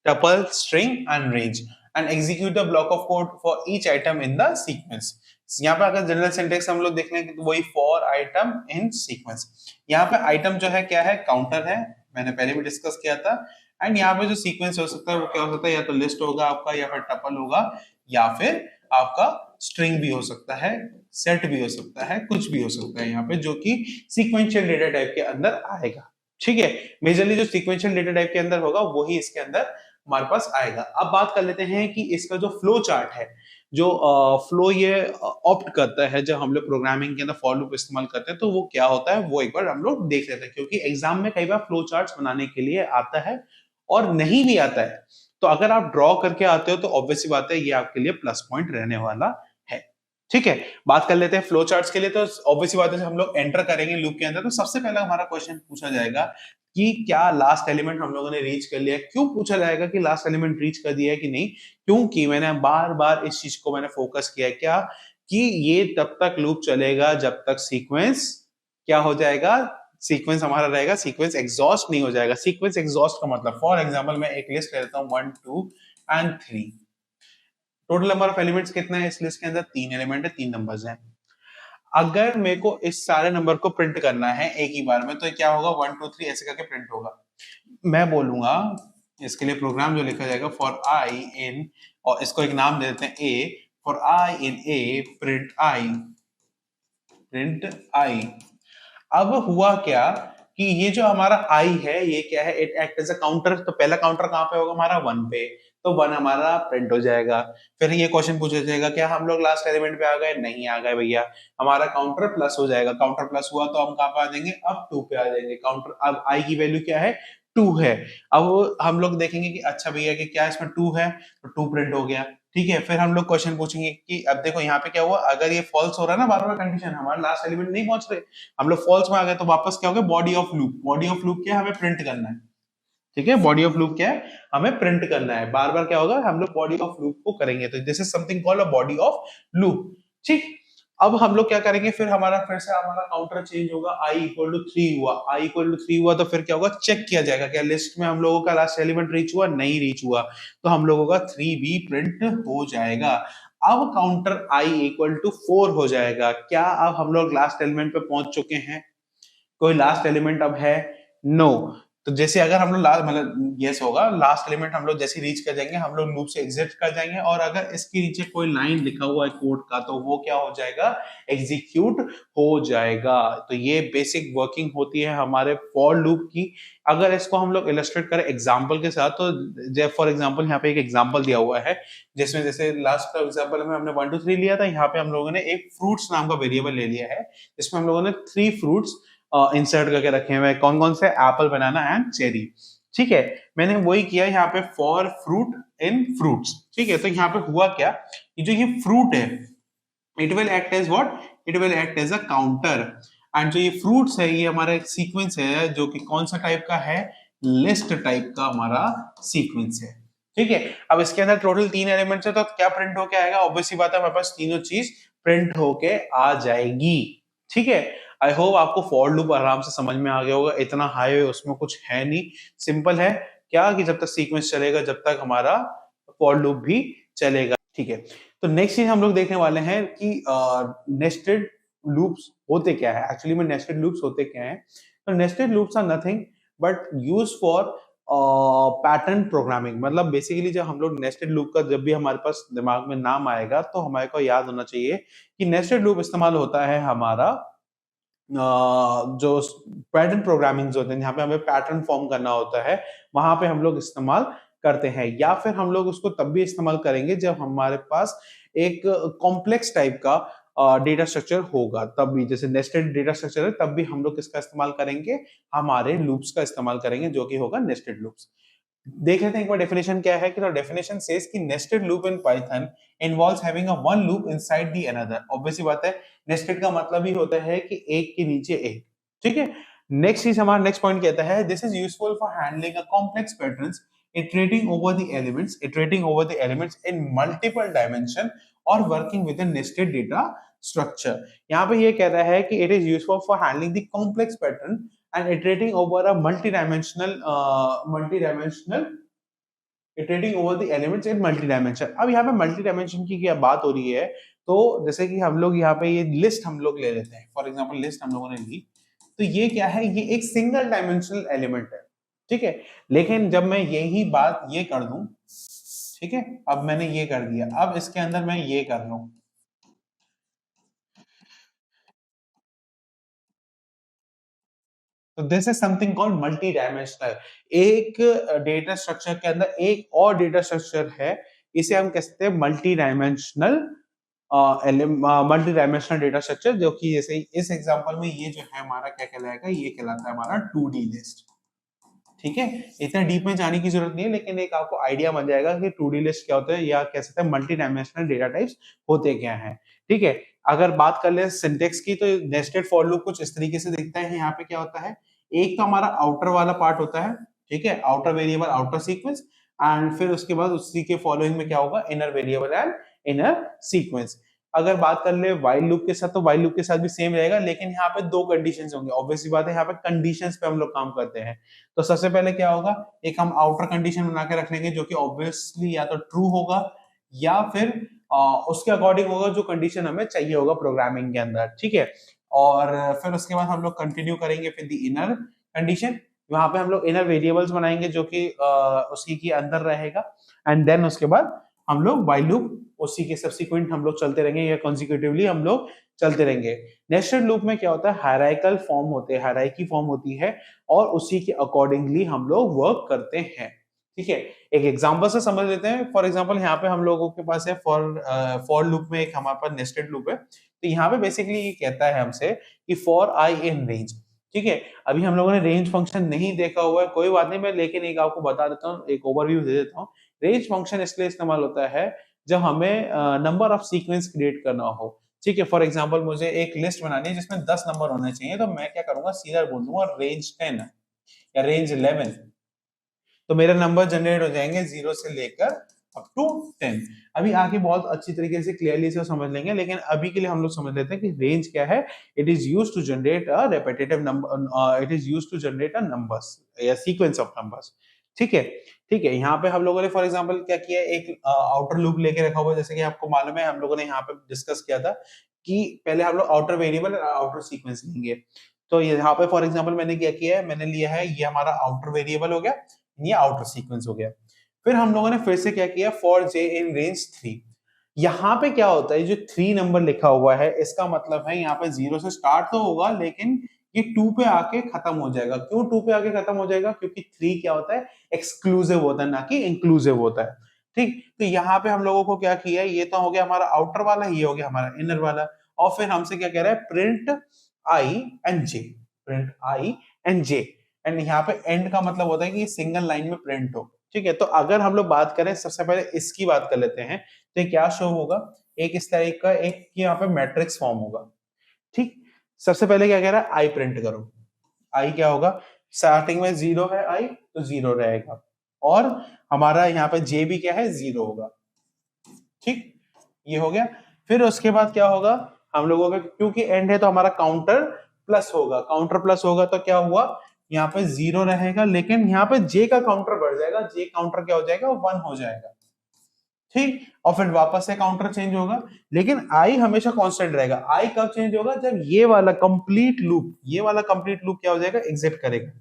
tuple, string and range, and execute the block of code for each item in the sequence। यहाँ पे अगर general syntax हम लोग देख लें तो वही for item in sequence। यहाँ पे आइटम जो है क्या है, काउंटर है, मैंने पहले भी डिस्कस किया था। एंड यहाँ पे जो सीक्वेंस हो सकता है वो क्या हो सकता है, या तो लिस्ट होगा आपका, या फिर टपल होगा, या फिर आपका स्ट्रिंग भी हो सकता है, सेट भी हो सकता है, कुछ भी हो सकता है यहाँ पे, जो कि सीक्वेंशियल डेटा टाइप के अंदर आएगा, ठीक है। मेजरली जो सीक्वेंशियल डेटा टाइप के अंदर होगा वही इसके अंदर हमारे पास आएगा। अब बात कर लेते हैं कि इसका जो फ्लो चार्ट है, जो फ्लो ये ऑप्ट करता है जब हम लोग प्रोग्रामिंग के अंदर फॉर लूप इस्तेमाल करते हैं, तो वो क्या होता है वो एक बार हम लोग देख लेते हैं, क्योंकि एग्जाम में कई बार फ्लो चार्ट्स बनाने के लिए आता है और नहीं भी आता है। तो अगर आप ड्रॉ करके आते हो तो ऑब्वियसली बात है ये आपके लिए प्लस पॉइंट रहने वाला है, ठीक है। बात कर लेते हैं फ्लो चार्ट्स के लिए। तो ऑब्वियसली बात है हम लोग एंटर करेंगे लूप के अंदर, तो सबसे पहला हमारा क्वेश्चन पूछा जाएगा कि क्या लास्ट एलिमेंट हम लोगों ने रीच कर लिया है। क्यों पूछा जाएगा कि लास्ट एलिमेंट रीच कर दिया है कि नहीं, क्योंकि मैंने बार बार इस चीज को मैंने फोकस किया है क्या, कि ये तब तक लूप चलेगा जब तक सीक्वेंस क्या हो जाएगा, सीक्वेंस हमारा रहेगा, सीक्वेंस एग्जॉस्ट नहीं हो जाएगा। सीक्वेंस एग्जॉस्ट का मतलब, फॉर एग्जांपल मैं एक लिस्ट ले लेता हूं 1 2 and 3, total number of elements कितना है इस लिस्ट के अंदर, 3 एलिमेंट है, 3 नंबर्स हैं। अगर मेरे को इस सारे नंबर को प्रिंट करना है एक ही बार में, तो क्या होगा, 1 2 3 ऐसे करके प्रिंट होगा। मैं बोलूंगा इसके लिए प्रोग्राम जो लिखा जाएगा, फॉर आई इन, और इसको एक नाम दे देते हैं a, for i in a print i, print i. अब हुआ क्या कि ये जो हमारा आई है ये क्या है, it act as a counter. तो पहला काउंटर कहां पे होगा, हमारा 1 पे, तो 1 हमारा प्रिंट हो जाएगा। फिर ये क्वेश्चन पूछा जाएगा क्या हम लोग लास्ट एलिमेंट पे आ गए, नहीं आ गए भैया, हमारा काउंटर प्लस हो जाएगा। काउंटर प्लस हुआ तो हम कहां पे आ जाएंगे, अब 2 पे आ जाएंगे। काउंटर अब आई की वैल्यू क्या है, 2 है। अब हम लोग देखेंगे कि अच्छा भैया कि क्या इसमें 2 है, तो 2 प्रिंट हो गया, ठीक है। फिर हम लोग क्वेश्चन पूछेंगे कि अब देखो यहाँ पे क्या हुआ, अगर ये फॉल्स हो रहा है ना बार बार कंडीशन, हमारे लास्ट एलिमेंट नहीं पहुंच रहे, हम लोग फॉल्स में आ गए, तो वापस क्या हो गया, body of loop. Body of loop क्या है, हमें प्रिंट करना है, ठीक है। बॉडी ऑफ लूप क्या है, हमें प्रिंट करना है। बार बार क्या होगा, हम लोग बॉडी ऑफ लूप को करेंगे, तो this is something called a body of loop, ठीक। अब हम लोग क्या करेंगे, फिर हमारा फिर से हमारा काउंटर चेंज होगा, i इक्वल टू 3 हुआ, i इक्वल टू 3 हुआ, तो फिर क्या होगा, चेक किया जाएगा क्या लिस्ट में हम लोगों का लास्ट एलिमेंट रीच हुआ, नहीं रीच हुआ, तो हम लोगों का 3 भी प्रिंट हो जाएगा। अब काउंटर i इक्वल टू 4 हो जाएगा। क्या अब हम लोग लास्ट एलिमेंट पे पहुंच चुके हैं, कोई लास्ट एलिमेंट अब है, नो। तो जैसे अगर हम लोग लास्ट मतलब यस होगा, लास्ट एलिमेंट हम लोग जैसे रीच कर जाएंगे, हम लोग लूप से एग्जिट कर जाएंगे, और अगर इसके नीचे कोई लाइन लिखा हुआ है कोड का, तो वो क्या हो जाएगा, एग्जीक्यूट हो जाएगा। तो ये बेसिक वर्किंग होती है हमारे फॉर लूप की। अगर इसको हम लोग इलस्ट्रेट करें एग्जांपल के साथ, तो फॉर एग्जांपल यहाँ पे एक एग्जांपल दिया हुआ है, जिसमें जैसे लास्ट का एग्जांपल में हमने 1 2 3 लिया था, यहाँ पे हम लोगों ने एक फ्रूट्स नाम का वेरिएबल ले लिया है, जिसमें हम लोगों ने 3 फ्रूट्स इंसर्ट करके रखे हुए हैं। कौन कौन से, एप्पल, बनाना एंड चेरी। ठीक है, मैंने वही किया यहाँ पे फॉर फ्रूट इन फ्रूट्स। ठीक है, तो यहाँ पे हुआ क्या, ये जो ये फ्रूट है, it will act as what, it will act as a counter. And जो ये फ्रूट्स है, ये हमारा एक सीक्वेंस है जो कि कौन सा टाइप का है, लिस्ट टाइप का हमारा सीक्वेंस है। ठीक है, अब इसके अंदर टोटल 3 एलिमेंट्स है, तो क्या प्रिंट होके आएगा, ऑब्वियसली बात है हमारे पास तीनों चीज प्रिंट होके आ जाएगी। ठीक है, आई होप आपको फॉर लूप आराम से समझ में आ गया होगा, इतना हाई उसमें कुछ है नहीं, सिंपल है क्या कि जब तक सीक्वेंस चलेगा जब तक हमारा फॉर लूप भी चलेगा। ठीक है, तो नेक्स्ट चीज हम लोग देखने वाले हैं कि नेस्टेड लूप्स होते क्या है, एक्चुअली में नेस्टेड लूप्स होते क्या है। तो nested loops are nothing but use for pattern programming. मतलब बेसिकली जब हम लोग नेस्टेड लूप का जब भी हमारे पास दिमाग में नाम आएगा तो हमारे को याद होना चाहिए कि नेस्टेड लूप इस्तेमाल होता है हमारा जो पैटर्न प्रोग्रामिंग होते हैं, जहाँ पे हमें पैटर्न फॉर्म करना होता है, वहां पे हम लोग इस्तेमाल करते हैं। या फिर हम लोग उसको तब भी इस्तेमाल करेंगे जब हमारे पास एक कॉम्प्लेक्स टाइप का डेटा स्ट्रक्चर होगा, तब भी जैसे नेस्टेड डेटा स्ट्रक्चर है तब भी हम लोग किसका इस्तेमाल करेंगे, हमारे लूप्स का इस्तेमाल करेंगे जो कि होगा नेस्टेड लूप्स। देख लेते हैं एक बार डेफिनेशन क्या है कि तो डेफिनेशन सेज कि nested loop in Python involves having a one loop inside the another. Obviously बात है, नेस्टेड का मतलब ही होता है कि एक के नीचे एक। ठीक है, नेक्स्ट चीज हमारा नेक्स्ट पॉइंट कहता है this is useful for handling a complex patterns iterating over the elements in multiple dimension or working with a nested data structure। यहाँ पे ये कह रहा है कि it is useful for handling the complex pattern and iterating over a multi-dimensional iterating over the elements in multi-dimension। अब यहाँ पे multi-dimension की क्या बात हो रही है, तो जैसे कि हम लोग यहाँ पे ये लिस्ट हम लोग ले लेते हैं, फॉर एग्जांपल लिस्ट हम लोगों ने ली, तो ये क्या है, ये एक सिंगल डायमेंशनल एलिमेंट है। ठीक है, लेकिन जब मैं यही बात ये कर दूं, ठीक है, अब मैंने ये कर दिया, अब इसके अंदर मैं ये कर लूं, तो this is something called multi dimensional. एक डेटा स्ट्रक्चर के अंदर एक और डेटा स्ट्रक्चर है, इसे हम कहते हैं multi dimensional multi dimensional data structure, जो कि जैसे इस एग्जांपल में ये जो है हमारा क्या कहलाएगा, ये कहलाता है हमारा 2D लिस्ट। ठीक है, इतना डीप में जाने की जरूरत नहीं है, लेकिन एक आपको आइडिया बन जाएगा कि 2D लिस्ट क्या होता है या कह सकते हैं मल्टी डायमेंशनल डेटा टाइप्स होते क्या हैं। ठीक है, अगर बात कर ले सिंटेक्स की, तो नेस्टेड फॉर लूप कुछ इस तरीके से दिखता है। यहाँ पे क्या होता है, एक तो हमारा आउटर वाला पार्ट होता है, ठीक है, outer variable outer sequence, and फिर उसके बाद उसी के फॉलोइंग में क्या होगा, inner variable and inner sequence. अगर बात कर ले व्हाइल लूप के साथ, तो व्हाइल लूप के साथ भी सेम रहेगा, लेकिन यहाँ पे दो कंडीशंस होंगे। ऑब्वियसली बात है, यहाँ पे कंडीशंस पे हम लोग काम करते हैं। तो सबसे पहले क्या होगा, एक हम आउटर कंडीशन बना के रख लेंगे जो कि ऑब्वियसली या तो ट्रू होगा या फिर उसके अकॉर्डिंग होगा जो कंडीशन हमें चाहिए होगा प्रोग्रामिंग के अंदर। ठीक है, और फिर उसके बाद हम लोग कंटिन्यू करेंगे फिर दी इनर कंडीशन, वहां पे हम लोग इनर वेरिएबल्स बनाएंगे जो कि उसी के अंदर रहेगा, एंड देन उसके बाद हम लोग व्हाइल लूप उसी के सब्सिक्वेंट हम लोग चलते रहेंगे या कॉन्सिक्यूटिवली हम लोग चलते रहेंगे। नेस्टेड लूप में क्या होता है, हायरार्किकल फॉर्म होते हैं, हायरार्की फॉर्म होती है और उसी के अकॉर्डिंगली हम लोग वर्क करते हैं। ठीक है, एक एग्जांपल से समझ लेते हैं। फॉर एग्जांपल यहाँ पे हम लोगों के पास है फॉर लूप में एक हमारे पास नेस्टेड लूप है, तो यहाँ पे बेसिकली ये कहता है हमसे कि फॉर आई इन रेंज। ठीक है, अभी हम लोगों ने रेंज फंक्शन नहीं देखा हुआ है, कोई बात नहीं, मैं लेकिन एक आपको बता देता हूँ, एक ओवरव्यू दे देता हूँ। रेंज फंक्शन इसलिए इस्तेमाल होता है जब हमें नंबर ऑफ सीक्वेंस क्रिएट करना हो। ठीक है, फॉर एग्जांपल मुझे एक लिस्ट बनानी है जिसमें 10 नंबर होने चाहिए, तो मैं क्या करूंगा, सीधा बोल दूंगा रेंज 10 या रेंज 11, तो मेरे नंबर जनरेट हो जाएंगे 0 से लेकर अप टू 10। अभी आगे बहुत अच्छी तरीके से क्लियरली से समझ लेंगे, लेकिन अभी के लिए हम लोग समझ लेते हैं कि रेंज क्या है। It is used to generate a repetitive number, it is used to generate a numbers या सीक्वेंस ऑफ नंबर्स। ठीक है, ठीक है, यहाँ पे हम लोगों ने फॉर एग्जांपल क्या किया, एक आउटर लूप लेके रखा हुआ है, जैसे कि आपको मालूम है हम लोगों ने यहाँ पे डिस्कस किया था कि पहले हम लोग आउटर वेरिएबल और आउटर सीक्वेंस लेंगे। तो यहाँ पे फॉर एग्जांपल मैंने क्या किया है, मैंने लिया है ये हमारा आउटर वेरिएबल हो गया, ये आउटर सीक्वेंस हो गया। फिर हम लोगों ने फिर से क्या किया, फॉर जे इन रेंज 3। यहाँ पे क्या होता है, जो 3 नंबर लिखा हुआ है इसका मतलब है यहाँ पे 0 से स्टार्ट तो होगा लेकिन ये 2 पे आके खत्म हो जाएगा। क्यों 2 पे आके खत्म हो जाएगा, क्योंकि 3 क्या होता है, एक्सक्लूसिव होता है ना कि इंक्लूसिव होता है। ठीक, तो यहाँ पे हम लोगों को क्या किया, ये तो हो गया हमारा आउटर वाला, ये हो गया हमारा इनर वाला, और फिर हमसे क्या कह रहा है, print I and J, print I and J. And यहाँ पे एंड का मतलब होता है कि सिंगल लाइन में प्रिंट हो। ठीक है, तो अगर हम लोग बात करें सबसे पहले इसकी बात कर लेते हैं, तो क्या शो होगा, एक इस तरह का एक यहाँ पे मैट्रिक्स फॉर्म होगा। ठीक, सबसे पहले क्या कह रहा है, आई प्रिंट करो। आई क्या होगा, स्टार्टिंग में 0 है आई, तो 0 रहेगा, और हमारा यहाँ पे जे भी क्या है, 0 होगा। ठीक, ये हो गया। फिर उसके बाद क्या होगा, हम लोगों का क्योंकि एंड है तो हमारा काउंटर प्लस होगा, काउंटर प्लस होगा तो क्या हुआ, यहाँ पे 0 रहेगा, लेकिन यहाँ पे जे का काउंटर बढ़ जाएगा, जे काउंटर क्या हो जाएगा, 1 हो जाएगा। ठीक, और फिर वापस से काउंटर चेंज होगा, लेकिन आई हमेशा कांस्टेंट रहेगा। आई कब चेंज होगा, जब ये वाला कंप्लीट लूप, ये वाला कंप्लीट लूप क्या हो जाएगा, एग्जिट करेगा।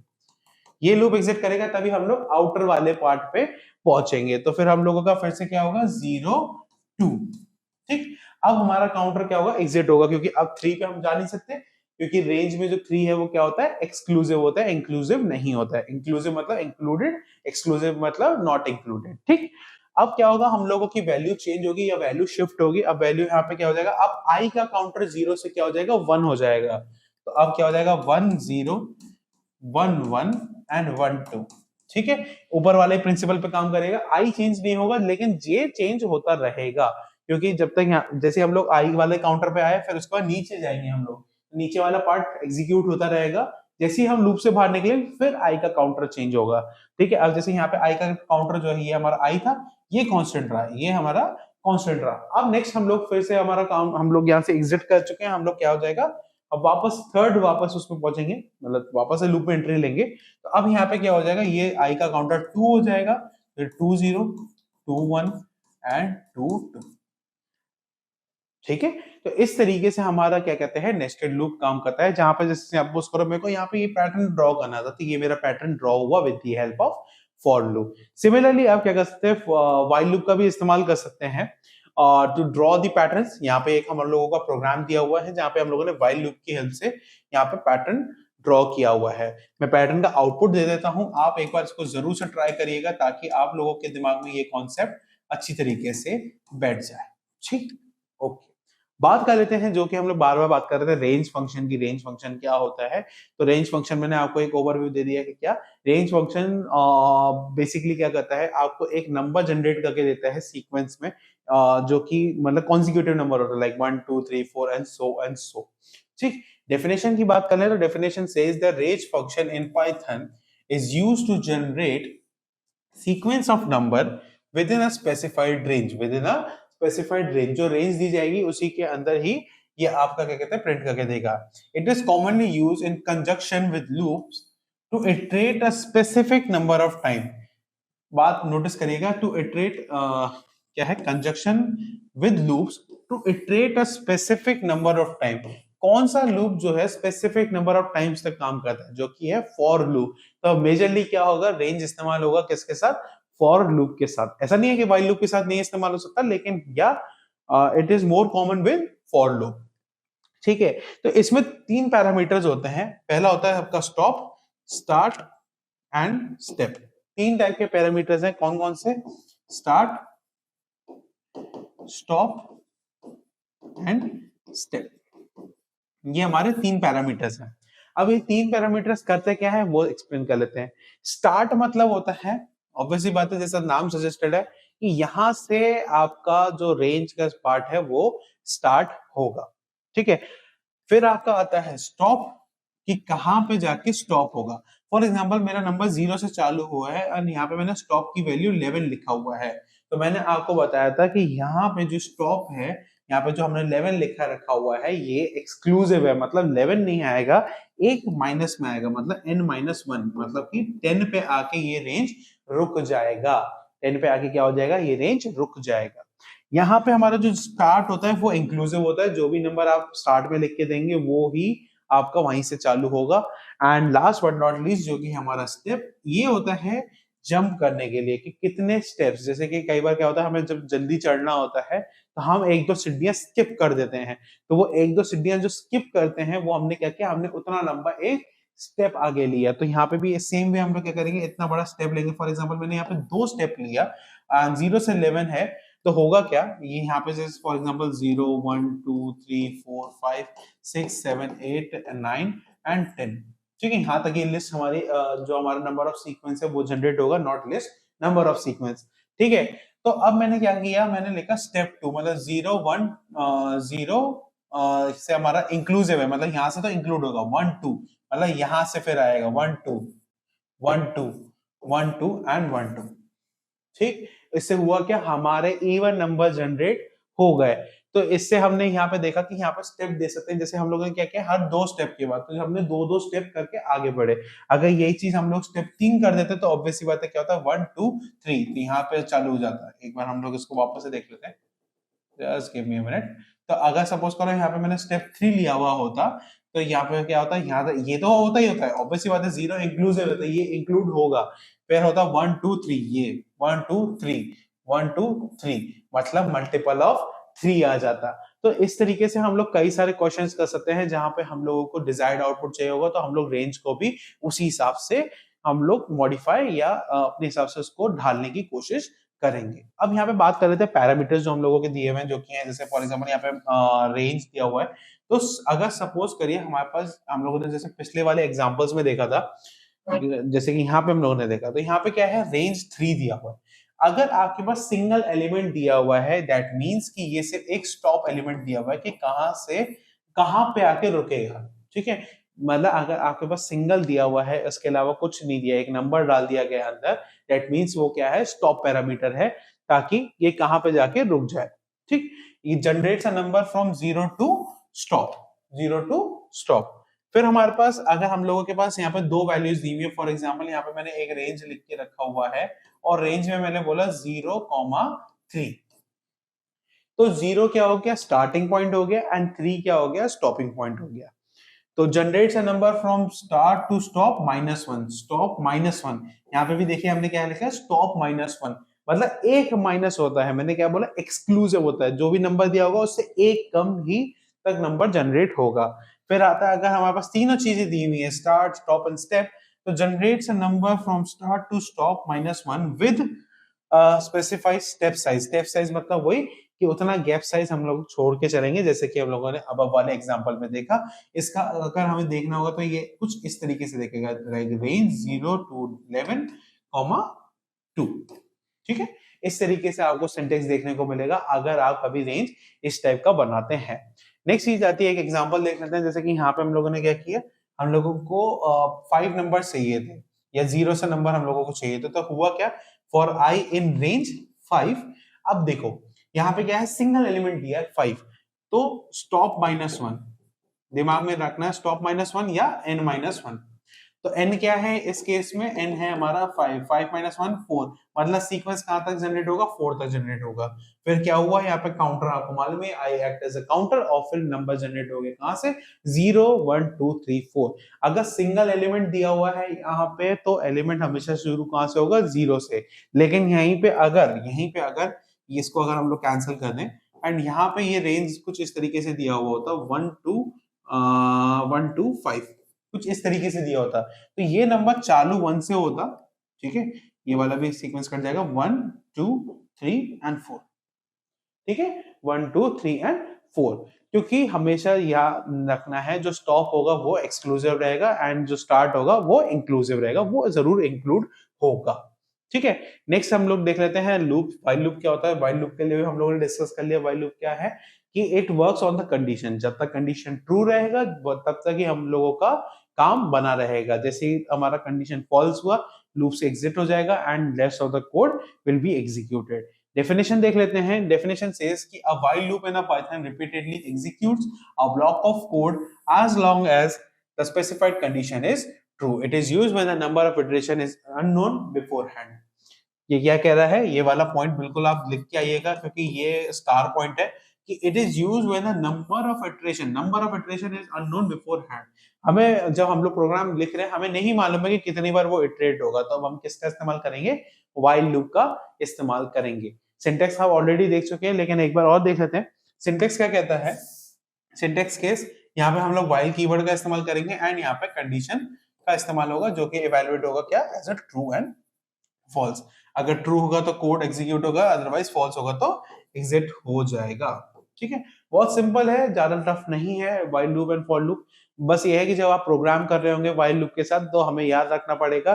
ये लूप एग्जिट करेगा तभी हम लोग आउटर वाले पार्ट पे पहुंचेंगे, तो फिर हम लोगों का फिर से क्या होगा, 0 2। ठीक, अब हमारा काउंटर क्या होगा, एग्जिट होगा, क्योंकि अब 3 पे हम जा नहीं सकते, क्योंकि रेंज में जो 3 है वो क्या होता है, एक्सक्लूसिव होता है, इंक्लूसिव नहीं होता है। इंक्लूसिव मतलब इंक्लूडेड, एक्सक्लूसिव मतलब नॉट इंक्लूडेड। ठीक, अब क्या होगा, हम लोगों की वैल्यू चेंज होगी या वैल्यू शिफ्ट होगी। अब वैल्यू यहाँ पे क्या हो जाएगा, अब आई का काउंटर 0 से क्या हो जाएगा, 1 हो जाएगा। तो अब क्या हो जाएगा, 1 0 1 1 एंड 1 2। ठीक है, ऊपर वाले प्रिंसिपल पे काम करेगा, आई चेंज नहीं होगा, लेकिन जे चेंज होता रहेगा, क्योंकि जब तक यहाँ जैसे हम लोग आई वाले काउंटर पे आए, फिर उसके बाद नीचे जाएंगे हम लोग, नीचे वाला पार्ट एग्जीक्यूट होता रहेगा। जैसे ही हम लूप से बाहर निकले, फिर आई का काउंटर चेंज होगा। ठीक है, अब जैसे यहाँ पे आई का काउंटर जो है, ये हमारा आई था, ये कांस्टेंट रहा, ये हमारा कांस्टेंट रहा। अब नेक्स्ट हम लोग फिर से हमारा काम, हम लोग यहाँ से एग्जिट कर चुके हैं, हम लोग क्या हो जाएगा, अब वापस थर्ड वापस उसमें पहुंचेंगे, मतलब वापस से लूप में एंट्री लेंगे। तो अब यहाँ पे क्या हो जाएगा, ये आई का काउंटर 2 हो जाएगा, फिर 2 0 2 1 एंड 2 2। ठीक है, तो इस तरीके से हमारा क्या कहते हैं, नेस्टेड लूप काम करता है, जहां पे जैसे आप पोस्ट करो, मेरे को यहाँ पे ये पैटर्न ड्रॉ करना था, तो ये मेरा पैटर्न ड्रॉ हुआ with the help of for loop. Similarly आप क्या कर सकते हैं, व्हाइल लूप का भी इस्तेमाल कर सकते हैं टू ड्रॉ दी पैटर्न्स। यहाँ पे एक हम लोगों का प्रोग्राम दिया हुआ है, जहाँ पे हम लोगों ने व्हाइल लूप की हेल्प से यहाँ पे पैटर्न ड्रॉ किया हुआ है। मैं पैटर्न का आउटपुट दे देता हूँ, आप एक बार इसको जरूर से ट्राई करिएगा, ताकि आप लोगों के दिमाग में ये कॉन्सेप्ट अच्छी तरीके से बैठ जाए। ठीक, ओके। बात कर लेते हैं, जो कि हम लोग बार बार बात कर रहे थे, रेंज फंक्शन की। रेंज फंक्शन क्या होता है, तो रेंज फंक्शन मैंने आपको एक ओवरव्यू दे दिया कि क्या रेंज फंक्शन बेसिकली क्या करता है, आपको एक नंबर जनरेट करके देता है सीक्वेंस में, जो कि मतलब कॉन्सिक्यूटिव नंबर होता है, लाइक 1 2 3 4 एंड सो। ठीक, डेफिनेशन की बात कर ले तो definition says the range function in Python is used to generate sequence of number within a specified range. Within a specified range, जो रेंज दी जाएगी उसी के अंदर ही ये आपका क्या कहते हैं, प्रिंट करके देगा। It is commonly use in conjunction with loops to iterate a specific number of time. बात नोटिस करिएगा, टू इटरेट क्या है, conjunction with loops to iterate a specific number of time. कौन सा लूप जो है स्पेसिफिक नंबर ऑफ टाइम्स तक काम करता है, जो कि है फॉर लूप। तो मेजरली क्या होगा, रेंज इस्तेमाल होगा किसके साथ, फॉर लूप के साथ। ऐसा नहीं है कि व्हाइल लूप के साथ नहीं इस्तेमाल हो सकता, लेकिन या it is more common with for loop. ठीक है, तो इसमें 3 पैरामीटर्स होते हैं। पहला होता है आपका stop, start and step. 3 type के पैरामीटर्स हैं, कौन कौन से, स्टार्ट, स्टॉप एंड स्टेप। ये हमारे 3 पैरामीटर्स हैं। अब ये 3 पैरामीटर्स करते क्या है, वो एक्सप्लेन कर लेते हैं। स्टार्ट मतलब होता है, ऑब्वियसली बात है, जैसा नाम सजेस्टेड है, कि यहां से आपका जो रेंज का पार्ट है वो स्टार्ट होगा। ठीक है, फिर आपका आता है स्टॉप, कि कहां पे जाके स्टॉप होगा। फॉर एग्जांपल मेरा नंबर 0 से चालू हुआ है और यहाँ पे मैंने स्टॉप की वैल्यू 11 लिखा हुआ है, तो मैंने आपको बताया था कि यहाँ पे जो स्टॉप है, यहाँ पे जो हमने 11 लिखा रखा हुआ है, ये एक्सक्लूसिव है, मतलब 11 नहीं आएगा, एक माइनस में आएगा, मतलब n-1, मतलब कि 10 पे आके ये रेंज रुक जाएगा। 10 पे आके क्या हो जाएगा, ये रेंज रुक जाएगा। यहाँ पे हमारा जो स्टार्ट होता है वो इंक्लूसिव होता है, जो भी नंबर आप स्टार्ट में लिख के देंगे वो ही आपका वहीं से चालू होगा। And last but not least, जो कि हमारा स्टेप, ये होता है जंप करने के लिए, कि कितने स्टेप्स। जैसे कि कई बार क्या होता है, हमें जब जल्दी चढ़ना होता है तो हम 1-2 सीढ़ियां स्किप कर देते हैं, तो वो 1-2 सीढ़ियां जो स्किप करते हैं, वो हमने क्या किया, हमने उतना लंबा एक स्टेप आगे लिया। तो यहाँ पे भी सेम वे हम लोग क्या करेंगे, इतना बड़ा स्टेप लेंगे। फॉर एग्जाम्पल मैंने यहाँ पे 2 स्टेप लिया, 0 से 11 है, तो होगा क्या, ये यहाँ पे जैसे फॉर एग्जांपल 0 1 2 3 4 5 6 7 8 9 एंड 10। ठीक है, यहाँ तक ये लिस्ट हमारी जो हमारा नंबर ऑफ सीक्वेंस है वो जनरेट होगा, not list, number of sequence. ठीक है, तो अब मैंने क्या किया, मैंने लिखा स्टेप 2, मतलब 0 1 0 से हमारा इंक्लूसिव है, मतलब यहाँ से तो इंक्लूड होगा 1 2, मतलब यहाँ से फिर आएगा 1 2 1 2 1 2 एंड 1 2। ठीक, इससे हुआ क्या, हमारे इवन नंबर जनरेट हो गए। तो इससे हमने यहाँ पे देखा कि यहाँ पे स्टेप दे सकते हैं, जैसे हम लोगों ने क्या किया, हर 2 स्टेप के बाद, तो हमने 2 2 स्टेप करके आगे बढ़े। अगर यही चीज हम लोग स्टेप 3 कर देते तो ऑब्वियसली बात है क्या होता है, 1 2 3, तो यहाँ पे चालू हो जाता है। एक बार हम लोग इसको वापस से देख लेते हैं, just give me a minute. तो अगर सपोज करो यहाँ पे मैंने स्टेप 3 लिया हुआ होता, तो यहाँ पे क्या होता है, यहाँ ये तो होता ही होता है, ऑब्वियसली बात है, 0 इंक्लूसिव होता है, ये इंक्लूड होगा, फिर होता 1 2 3, ये 1 2 3 1 2 3, मतलब मल्टीपल ऑफ 3 आ जाता। तो इस तरीके से हम लोग कई सारे क्वेश्चंस कर सकते हैं, जहां पे हम लोगों को डिजायर्ड आउटपुट चाहिए होगा, तो हम लोग रेंज को भी उसी हिसाब से हम लोग मॉडिफाई या अपने हिसाब से उसको ढालने की कोशिश करेंगे। अब यहाँ पे बात कर रहे थे पैरामीटर्स जो हम लोगों के दिए हुए हैं, जो कि हैं जैसे फॉर एग्जांपल यहाँ पे रेंज दिया हुआ है। तो अगर सपोज करिए हमारे पास, हम लोगों ने जैसे पिछले वाले एग्जांपल्स में देखा था, जैसे कि यहाँ पे हम लोगों ने देखा, तो यहाँ पे क्या है, रेंज 3 दिया हुआ है। अगर आपके पास सिंगल एलिमेंट दिया हुआ है, दैट मींस कि ये सिर्फ एक स्टॉप एलिमेंट दिया हुआ है कि कहां से कहां पे आके रुकेगा। ठीक है, मतलब अगर आपके पास सिंगल दिया हुआ है, इसके अलावा कुछ नहीं दिया, एक नंबर डाल दिया गया अंदर, दैट मींस वो क्या है, स्टॉप पैरामीटर है, ताकि ये कहां पे जाके रुक जाए। ठीक, ये generates a number from 0 to stop, 0 to stop. फिर हमारे पास, अगर हम लोगों के पास यहाँ पे 2 वैल्यूज दी हुई है, फॉर एग्जांपल यहाँ पे मैंने एक रेंज लिख के रखा हुआ है, और रेंज में मैंने बोला 0,3, तो 0 क्या हो गया, स्टार्टिंग पॉइंट हो गया, एंड 3 क्या हो गया, स्टॉपिंग पॉइंट हो गया। तो generates a number from start to stop -1, stop -1। यहाँ पे भी देखिए हमने क्या लिखा है, स्टॉप -1, मतलब एक माइनस होता है, मैंने क्या बोला, एक्सक्लूसिव होता है, जो भी नंबर दिया होगा उससे एक कम ही तक नंबर जनरेट होगा। फिर आता है, अगर हमारे पास तीनों चीजें दी हुई है, स्टार्ट स्टॉप एंड स्टेप, तो generates a number from start to stop -1 with specified step size. Step size मतलब वही कि उतना गैप साइज हम लोग छोड़ के चलेंगे, जैसे कि हम लोगों ने अब वाले एग्जांपल में देखा। इसका अगर हमें देखना होगा तो ये कुछ इस तरीके से देखेगा, रेंज 0 टू 11, 2। ठीक है, इस तरीके से आपको सिंटेक्स देखने को मिलेगा अगर आप कभी रेंज इस टाइप का बनाते हैं। नेक्स्ट चीज आती है, एक एग्जांपल देख लेते हैं, जैसे कि यहाँ पे हम लोगों ने क्या किया, हम लोगों को 5 नंबर चाहिए थे, या 0 से नंबर हम लोगों को चाहिए थे, तो हुआ क्या, फॉर आई इन रेंज 5। अब देखो यहाँ पे क्या है, सिंगल एलिमेंट दिया है 5, तो स्टॉप -1, दिमाग में रखना है, स्टॉप -1 या n-1। तो n क्या है इस केस में, n है हमारा 5, 5 - 1 4, मतलब सीक्वेंस कहां तक जनरेट होगा, 4 तक जनरेट होगा। फिर क्या हुआ, यहाँ पे काउंटर आपको मालूम है, I act as a counter, और फिर नंबर जनरेट हो गए कहां से, 0 1 2 3 4। अगर सिंगल एलिमेंट दिया हुआ है यहाँ पे, तो एलिमेंट हमेशा शुरू कहां से होगा, 0 से। लेकिन यहीं पे अगर इसको अगर हम लोग कैंसिल कर दें, एंड यहाँ पे ये रेंज कुछ इस तरीके से दिया हुआ होता, 1 2 5, कुछ इस तरीके से दिया होता, तो ये नंबर चालू 1 से होता। ठीक है, ये वाला भी सीक्वेंस कट जाएगा, 1 2 3 एंड 4। ठीक है, 1 2 3 एंड 4, क्योंकि हमेशा याद रखना है, जो स्टॉप होगा वो एक्सक्लूसिव रहेगा, एंड जो स्टार्ट होगा वो इंक्लूसिव रहेगा, वो जरूर इंक्लूड होगा। ठीक है, नेक्स्ट हम लोग देख लेते हैं लूप। व्हाइल लूप क्या होता है, व्हाइल लूप के लिए हम लोगों ने डिस्कस कर लिया। व्हाइल लूप क्या है कि it works on the condition, जब तक कंडीशन ट्रू रहेगा तब तक ही हम लोगों का काम बना रहेगा। जैसे ही हमारा कंडीशन फॉल्स हुआ, लूप से एग्जिट हो जाएगा, and rest of the code will be executed. Definition देख लेते हैं। डेफिनेशन सेज कि a while loop in a Python repeatedly executes a block of code as long as the specified condition is true. It is used when the number of iteration is unknown beforehand. ये क्या कह रहा है, ये वाला point बिल्कुल आप लिख के आइएगा, क्योंकि ये स्टार पॉइंट है कि it is used when the number of iteration is unknown beforehand. हमें जब हम लोग प्रोग्राम लिख रहे हैं, हमें नहीं मालूम है कि कितनी बार वो इटरेट होगा, तो अब हम किसका इस्तेमाल करेंगे, व्हाइल लूप का इस्तेमाल करेंगे। सिंटेक्स हम ऑलरेडी देख चुके हैं, लेकिन एक बार और देख लेते हैं। सिंटेक्स क्या कहता है, सिंटेक्स केस यहाँ पे हम लोग व्हाइल कीवर्ड का इस्तेमाल करेंगे, एंड यहाँ पे कंडीशन का इस्तेमाल होगा, जो कि इवैल्यूएट होगा क्या, as a true and false. अगर ट्रू होगा तो कोड एग्जीक्यूट होगा, अदरवाइज फॉल्स होगा तो एग्जिट हो जाएगा। ठीक है, बहुत सिंपल है, ज्यादा टफ नहीं है while loop and for loop. बस ये है कि जब आप प्रोग्राम कर रहे होंगे व्हाइल लूप के साथ तो हमें याद रखना पड़ेगा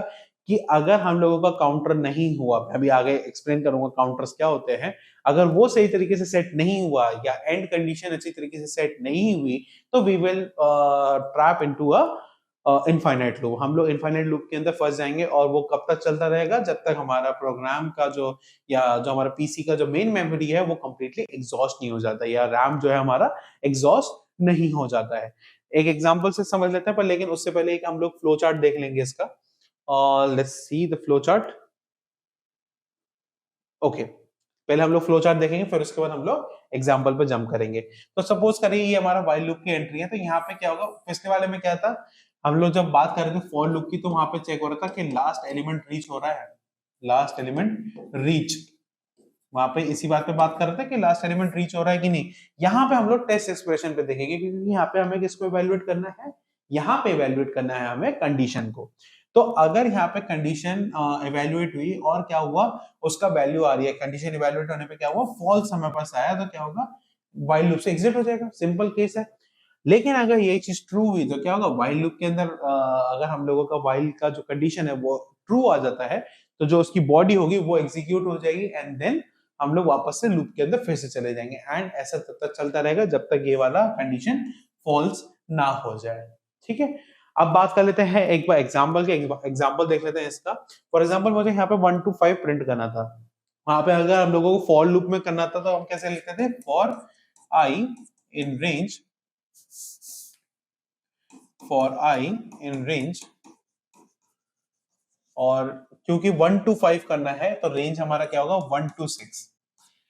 कि अगर हम लोगों का काउंटर नहीं हुआ, अभी आगे एक्सप्लेन करूंगा काउंटर्स क्या होते हैं, अगर वो सही तरीके से सेट नहीं हुआ या एंड कंडीशन अच्छी तरीके से सेट नहीं हुई तो we will trap into a infinite loop. हम लोग इनफाइनाइट लूप के अंदर फंस जाएंगे और वो कब तक चलता रहेगा, जब तक हमारा प्रोग्राम का जो या जो हमारा पीसी का जो मेन मेमोरी है वो कंप्लीटली एग्जॉस्ट नहीं हो जाता या रैम जो है हमारा एग्जॉस्ट नहीं हो जाता है। एक एग्जांपल से समझ लेते हैं, पर लेकिन उससे पहले एक हम लोग फ्लो चार्ट देख लेंगे इसका। और let's see the flow chart. Okay, पहले हम लोग फ्लो चार्ट देखेंगे, फिर उसके बाद हम लोग एग्जांपल पे जंप करेंगे। तो सपोज करिए ये हमारा व्हाइल लूप की एंट्री है, तो यहाँ पे क्या होगा, पिछले वाले में क्या था, हम लोग जब बात कर रहे थे फॉर लूप की तो वहां पे चेक हो रहा था कि लास्ट एलिमेंट रीच हो रहा है, लास्ट एलिमेंट रीच, वहां पे इसी बात पे बात कर रहे थे कि लास्ट एलिमेंट रीच हो रहा है कि नहीं। यहाँ पे हम लोग टेस्ट एक्सप्रेशन पे देखेंगे, क्योंकि यहाँ पे हमें किसको इवैल्यूएट करना है, यहाँ पे इवैल्यूएट करना है हमें कंडीशन को। तो अगर यहाँ पे कंडीशन इवैल्यूएट हुई और क्या हुआ, उसका वैल्यू आ रही है, कंडीशन इवैल्यूएट होने पे क्या हुआ, फॉल्स हमें पास आया, तो क्या होगा, व्हाइल लूप से एग्जिट हो जाएगा, सिंपल केस है। लेकिन अगर ये चीज ट्रू हुई तो क्या होगा, व्हाइल लूप के अंदर अगर हम लोगों का व्हाइल का जो कंडीशन है वो ट्रू आ जाता है, तो जो उसकी बॉडी होगी वो एग्जीक्यूट हो जाएगी एंड देन हम लोग वापस से लूप के अंदर फिर से चले जाएंगे एंड ऐसा तब तक चलता रहेगा जब तक ये वाला कंडीशन फॉल्स ना हो जाए। ठीक है, अब बात कर लेते हैं एक बार एग्जांपल के, एग्जांपल देख लेते हैं इसका। फॉर एग्जांपल मुझे यहाँ पे 1 to 5 प्रिंट करना था, वहां पे अगर हम लोगों को फॉर लूप में करना था तो हम कैसे लिखते थे, for i in range, for i in range, और क्योंकि 1 to 5 करना है तो रेंज हमारा क्या होगा, 1 to 6।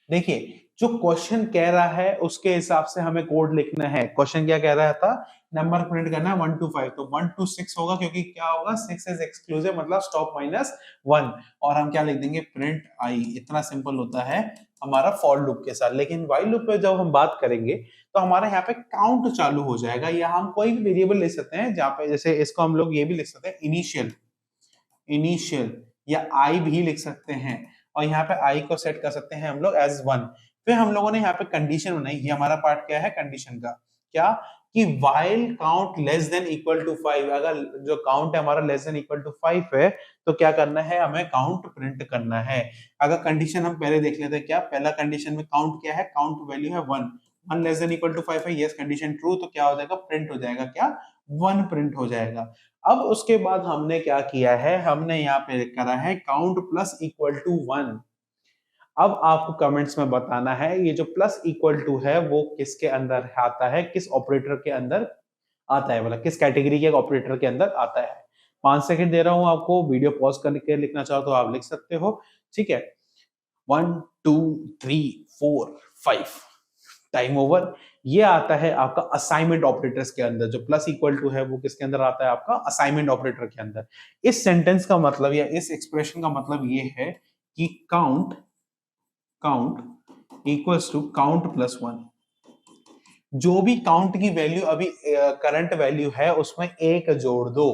देखिए जो क्वेश्चन कह रहा है उसके हिसाब से हमें कोड लिखना है। क्वेश्चन क्या कह रहा था, नंबर प्रिंट करना है 1 to 5, तो 1 to 6 होगा, क्योंकि क्या होगा, 6 इज एक्सक्लूसिव मतलब स्टॉप -1, और हम क्या लिख देंगे, प्रिंट आई। इतना सिंपल होता है हमारा फॉर लूप के साथ। लेकिन व्हाइल लूप पे जब हम बात करेंगे तो हमारा यहाँ पे काउंट चालू हो जाएगा, या हम कोई भी वेरिएबल ले सकते हैं, जहाँ पे जैसे इसको हम लोग ये भी लिख सकते हैं इनिशियल, इनिशियल या आई भी लिख सकते हैं, और यहाँ पे आई को सेट कर सकते हैं हम लोग एज 1। फिर हम लोगों ने यहाँ पे कंडीशन बनाई, ये हमारा पार्ट क्या है कंडीशन का, क्या कि while count less than equal to 5, अगर जो काउंट है हमारा लेस देन इक्वल टू 5 है तो क्या करना है, हमें काउंट प्रिंट करना है। अगर कंडीशन हम पहले देख लेते हैं, क्या पहला कंडीशन में काउंट क्या है, काउंट वैल्यू है 1, 1 लेस देन इक्वल टू 5 है, यस कंडीशन ट्रू, तो क्या हो जाएगा, प्रिंट हो जाएगा, क्या 1 प्रिंट हो जाएगा। अब उसके बाद हमने क्या किया है, हमने यहाँ पे करा है काउंट प्लस इक्वल टू 1। अब आपको कमेंट्स में बताना है ये जो प्लस इक्वल टू है वो किसके अंदर आता है, किस ऑपरेटर के अंदर आता है, मतलब किस कैटेगरी के ऑपरेटर के अंदर आता है। 5 सेकंड दे रहा हूं आपको, वीडियो पॉज करके लिखना चाहो तो आप लिख सकते हो। ठीक है, 1 2 3 4 5, टाइम ओवर। ये आता है आपका असाइनमेंट ऑपरेटर्स के अंदर, जो प्लस इक्वल टू है वो किसके अंदर आता है, आपका असाइनमेंट ऑपरेटर के अंदर। इस सेंटेंस का मतलब या इस एक्सप्रेशन का मतलब ये है कि count, count equals to count plus 1। जो भी काउंट की वैल्यू अभी करंट वैल्यू है उसमें एक जोड़ दो,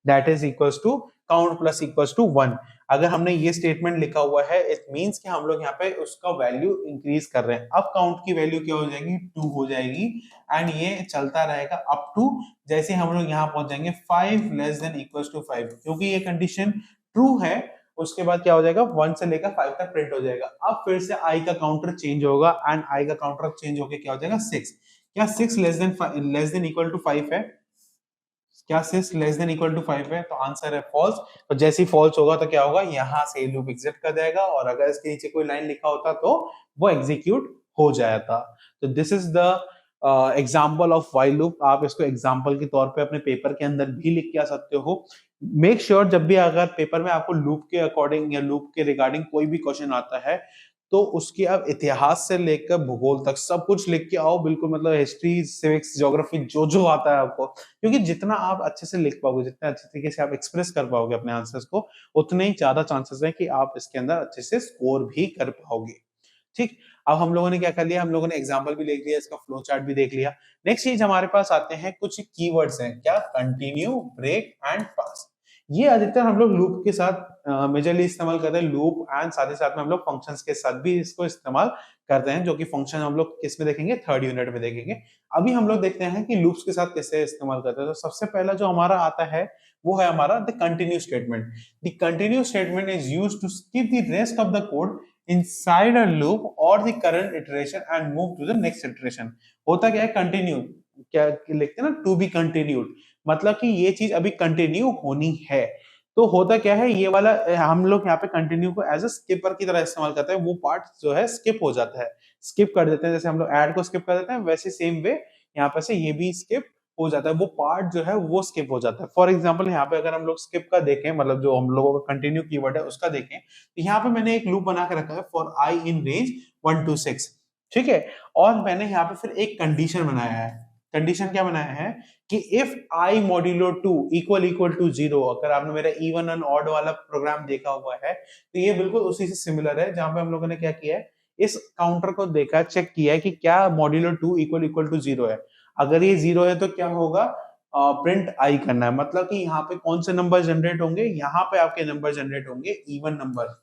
that is equals to count plus equals to 1। अगर हमने ये स्टेटमेंट लिखा हुआ है इट मींस कि हम लोग यहाँ पे उसका वैल्यू इंक्रीज कर रहे हैं। अब काउंट की वैल्यू क्या हो जाएगी, 2 हो जाएगी, एंड ये चलता रहेगा अप टू जैसे हम लोग यहाँ पहुंच जाएंगे 5 लेस देन इक्वल्स टू 5, क्योंकि ये कंडीशन ट्रू है। उसके बाद क्या हो जाएगा, 1 से लेकर 5 तक प्रिंट हो जाएगा। अब फिर से आई का काउंटर चेंज होगा एंड आई का काउंटर चेंज होकर क्या हो जाएगा 6। क्या 6 लेस देन इक्वल टू 5 है, क्या 6 लेस देन इक्वल टू 5 है, तो आंसर है फॉल्स। तो जैसे ही फॉल्स होगा तो क्या होगा, यहां से लूप एग्जिट कर जाएगा, और अगर इसके नीचे कोई लाइन लिखा होता तो वो एग्जीक्यूट हो जाता। तो this is the example of while loop. आप इसको एग्जाम्पल के तौर पे अपने पेपर के अंदर भी लिख के आ सकते हो। मेक श्योर जब भी अगर पेपर में आपको लूप के अकॉर्डिंग या लूप के रिगार्डिंग कोई भी क्वेश्चन आता है तो उसकी आप इतिहास से लेकर भूगोल तक सब कुछ लिख के आओ, बिल्कुल मतलब हिस्ट्री सिविक्स ज्योग्राफी जो जो आता है आपको, क्योंकि जितना आप अच्छे से लिख पाओगे, जितने अच्छे तरीके से आप एक्सप्रेस कर पाओगे अपने आंसर्स को, उतने ही ज्यादा चांसेस है कि आप इसके अंदर अच्छे से स्कोर भी कर पाओगे। ठीक, अब हम लोगों ने क्या कर लिया, हम लोगों ने एग्जाम्पल भी देख लिया, इसका फ्लो चार्ट भी देख लिया। नेक्स्ट चीज हमारे पास आते हैं कुछ कीवर्ड्स हैं, क्या, कंटिन्यू, ब्रेक एंड पास। ये अधिकतर हम लोग लूप के साथ मेजरली इस्तेमाल करते हैं, लूप एंड साथ ही साथ में हम लोग फंक्शंस के साथ भी इसको इस्तेमाल करते हैं, जो कि फंक्शन हम लोग किस में देखेंगे, थर्ड यूनिट में देखेंगे। अभी हम लोग देखते हैं कि लूप्स के साथ कैसे इस्तेमाल करते हैं। तो सबसे पहला जो हमारा आता है वो है हमारा the continue statement. The continue statement is used to skip the rest of the code inside a loop और the current iteration and move to the next iteration. होता क्या है, कंटिन्यू क्या लिखते हैं ना, टू बी कंटिन्यूड, मतलब कि ये चीज अभी कंटिन्यू होनी है। तो होता क्या है, ये वाला हम लोग यहाँ पे कंटिन्यू को एज अ स्किपर की तरह इस्तेमाल करते हैं। वो पार्ट जो है स्किप हो जाता है, स्किप कर देते हैं, जैसे हम लोग ऐड को स्किप कर देते हैं, वैसे सेम वे यहाँ पे से ये भी स्किप हो जाता है, वो पार्ट जो है वो स्किप हो जाता है। फॉर एग्जाम्पल यहाँ पे अगर हम लोग स्किप का देखें, मतलब जो हम लोगों का कंटिन्यू कीवर्ड है उसका देखें, तो यहाँ पे मैंने एक लूप बना के रखा है for i in range 1 to 6, ठीक है। और मैंने यहाँ पे फिर एक कंडीशन बनाया है। कंडीशन क्या बनाया है कि if I modulo 2 equal equal to 0, अगर आपने मेरा इवन एंड ऑड वाला प्रोग्राम देखा हुआ है तो ये बिल्कुल उसी से सिमिलर है, जहां पे हम लोगों ने क्या किया है, इस काउंटर को देखा, चेक किया है कि क्या मॉड्यूलो 2 इक्वल इक्वल टू 0 है। अगर ये 0 है तो क्या होगा, प्रिंट आई करना है, मतलब कि यहाँ पे कौन से नंबर जनरेट होंगे, यहाँ पे आपके नंबर जनरेट होंगे इवन नंबर।